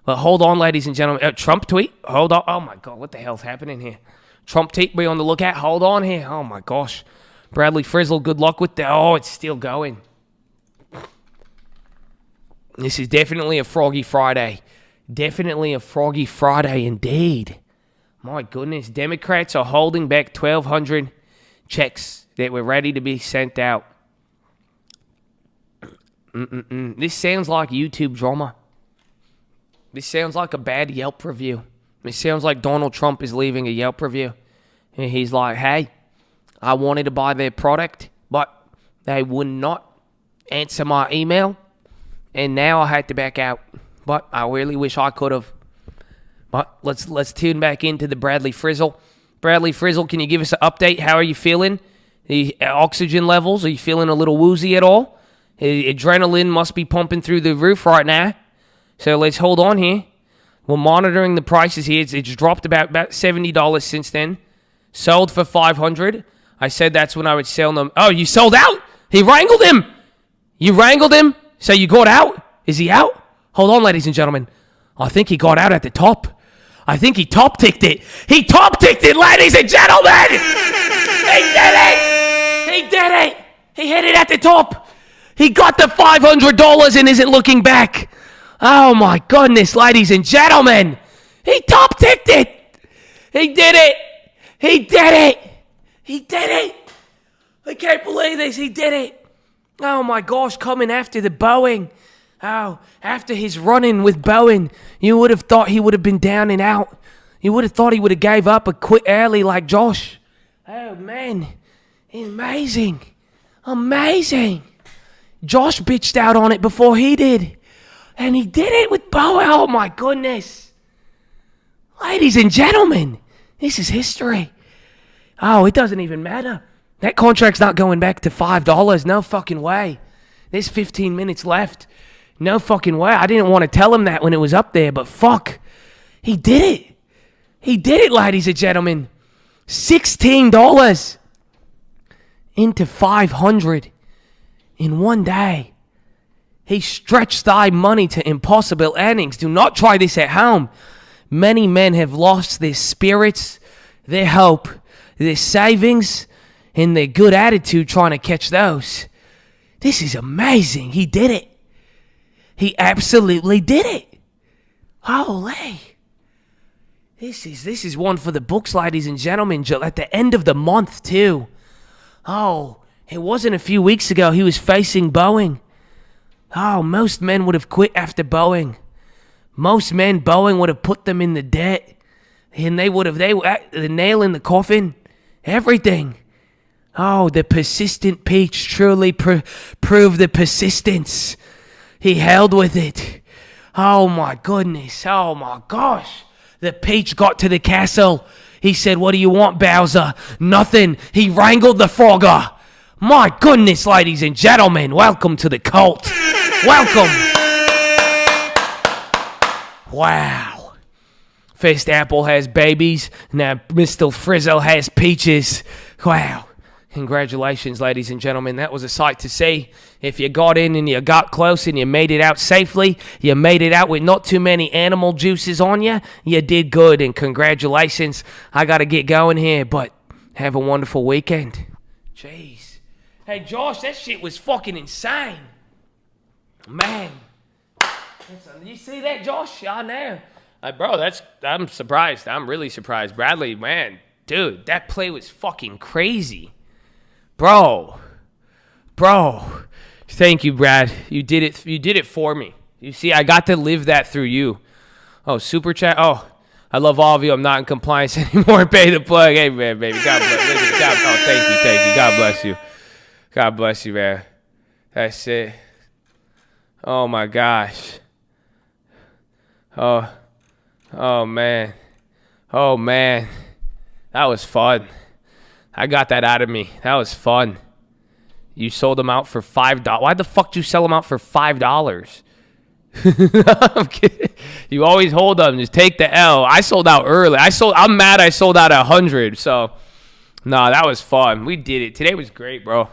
But hold on, ladies and gentlemen. Trump tweet. Hold on. Oh my God, what the hell's happening here? Trump tweet, be on the lookout. Hold on here. Oh my gosh. Bradley Frizzle, good luck with that. Oh, it's still going. This is definitely a Froggy Friday. Definitely a Froggy Friday indeed. My goodness, Democrats are holding back 1,200 checks that were ready to be sent out. This sounds like YouTube drama. This sounds like a bad Yelp review. It sounds like Donald Trump is leaving a Yelp review. And he's like, hey, I wanted to buy their product, but they would not answer my email. And now I had to back out. But I really wish I could have. But let's tune back into the Bradley Frizzle. Bradley Frizzle, can you give us an update? How are you feeling? The oxygen levels, are you feeling a little woozy at all? Adrenaline must be pumping through the roof right now. So let's hold on here. We're monitoring the prices here. It's dropped about $70 since then. Sold for $500. I said that's when I would sell them. Oh, you sold out? He wrangled him. You wrangled him? So you got out? Is he out? Hold on, ladies and gentlemen. I think he got out at the top. I think he top-ticked it. He top-ticked it, ladies and gentlemen! He did it! He did it! He hit it at the top. He got the $500 and isn't looking back. Oh, my goodness, ladies and gentlemen. He top-ticked it. He did it. He did it. He did it. I can't believe this. He did it. Oh, my gosh, coming after the Boeing. Oh, after his run-in with Bowen, you would have thought he would have been down and out. You would have thought he would have gave up and quit early like Josh. Oh, man. Amazing. Amazing. Josh bitched out on it before he did. And he did it with Bowen. Oh, my goodness. Ladies and gentlemen, this is history. Oh, it doesn't even matter. That contract's not going back to $5. No fucking way. There's 15 minutes left. No fucking way. I didn't want to tell him that when it was up there, but fuck. He did it. He did it, ladies and gentlemen. $16 into $500 in one day. He stretched thy money to impossible earnings. Do not try this at home. Many men have lost their spirits, their hope, their savings, and their good attitude trying to catch those. This is amazing. He did it. He absolutely did it. Holy. This is one for the books, ladies and gentlemen. At the end of the month, too. Oh, it wasn't a few weeks ago he was facing Boeing. Oh, most men would have quit after Boeing. Most men, Boeing would have put them in the debt. And they the nail in the coffin. Everything. Oh, the persistent peach truly proved the persistence. He held with it. Oh my goodness. Oh my gosh. The peach got to the castle. He said, "What do you want, Bowser?" Nothing. He wrangled the Frogger. My goodness, ladies and gentlemen. Welcome to the cult. Welcome. Wow. First apple has babies. Now Mr. Frizzle has peaches. Wow. Congratulations, ladies and gentlemen. That was a sight to see. If you got in and you got close and you made it out safely, you made it out with not too many animal juices on you, you did good, and congratulations. I got to get going here, but have a wonderful weekend. Jeez. Hey, Josh, that shit was fucking insane. Man. You see that, Josh? I know. Bro, I'm surprised. I'm really surprised. Bradley, man, dude, that play was fucking crazy. Bro, thank you, Brad. You did it for me. You see, I got to live that through you. Oh, super chat. Oh, I love all of you. I'm not in compliance anymore. Pay the plug. Hey, man, baby. God bless. Thank you. God bless you. God bless you, man. That's it. Oh my gosh. Oh man. That was fun. I got that out of me. That was fun. You sold them out for $5. Why the fuck did you sell them out for $5? I'm kidding. You always hold them. Just take the L. I sold out early. I'm mad I sold out 100. So, no, that was fun. We did it. Today was great, bro.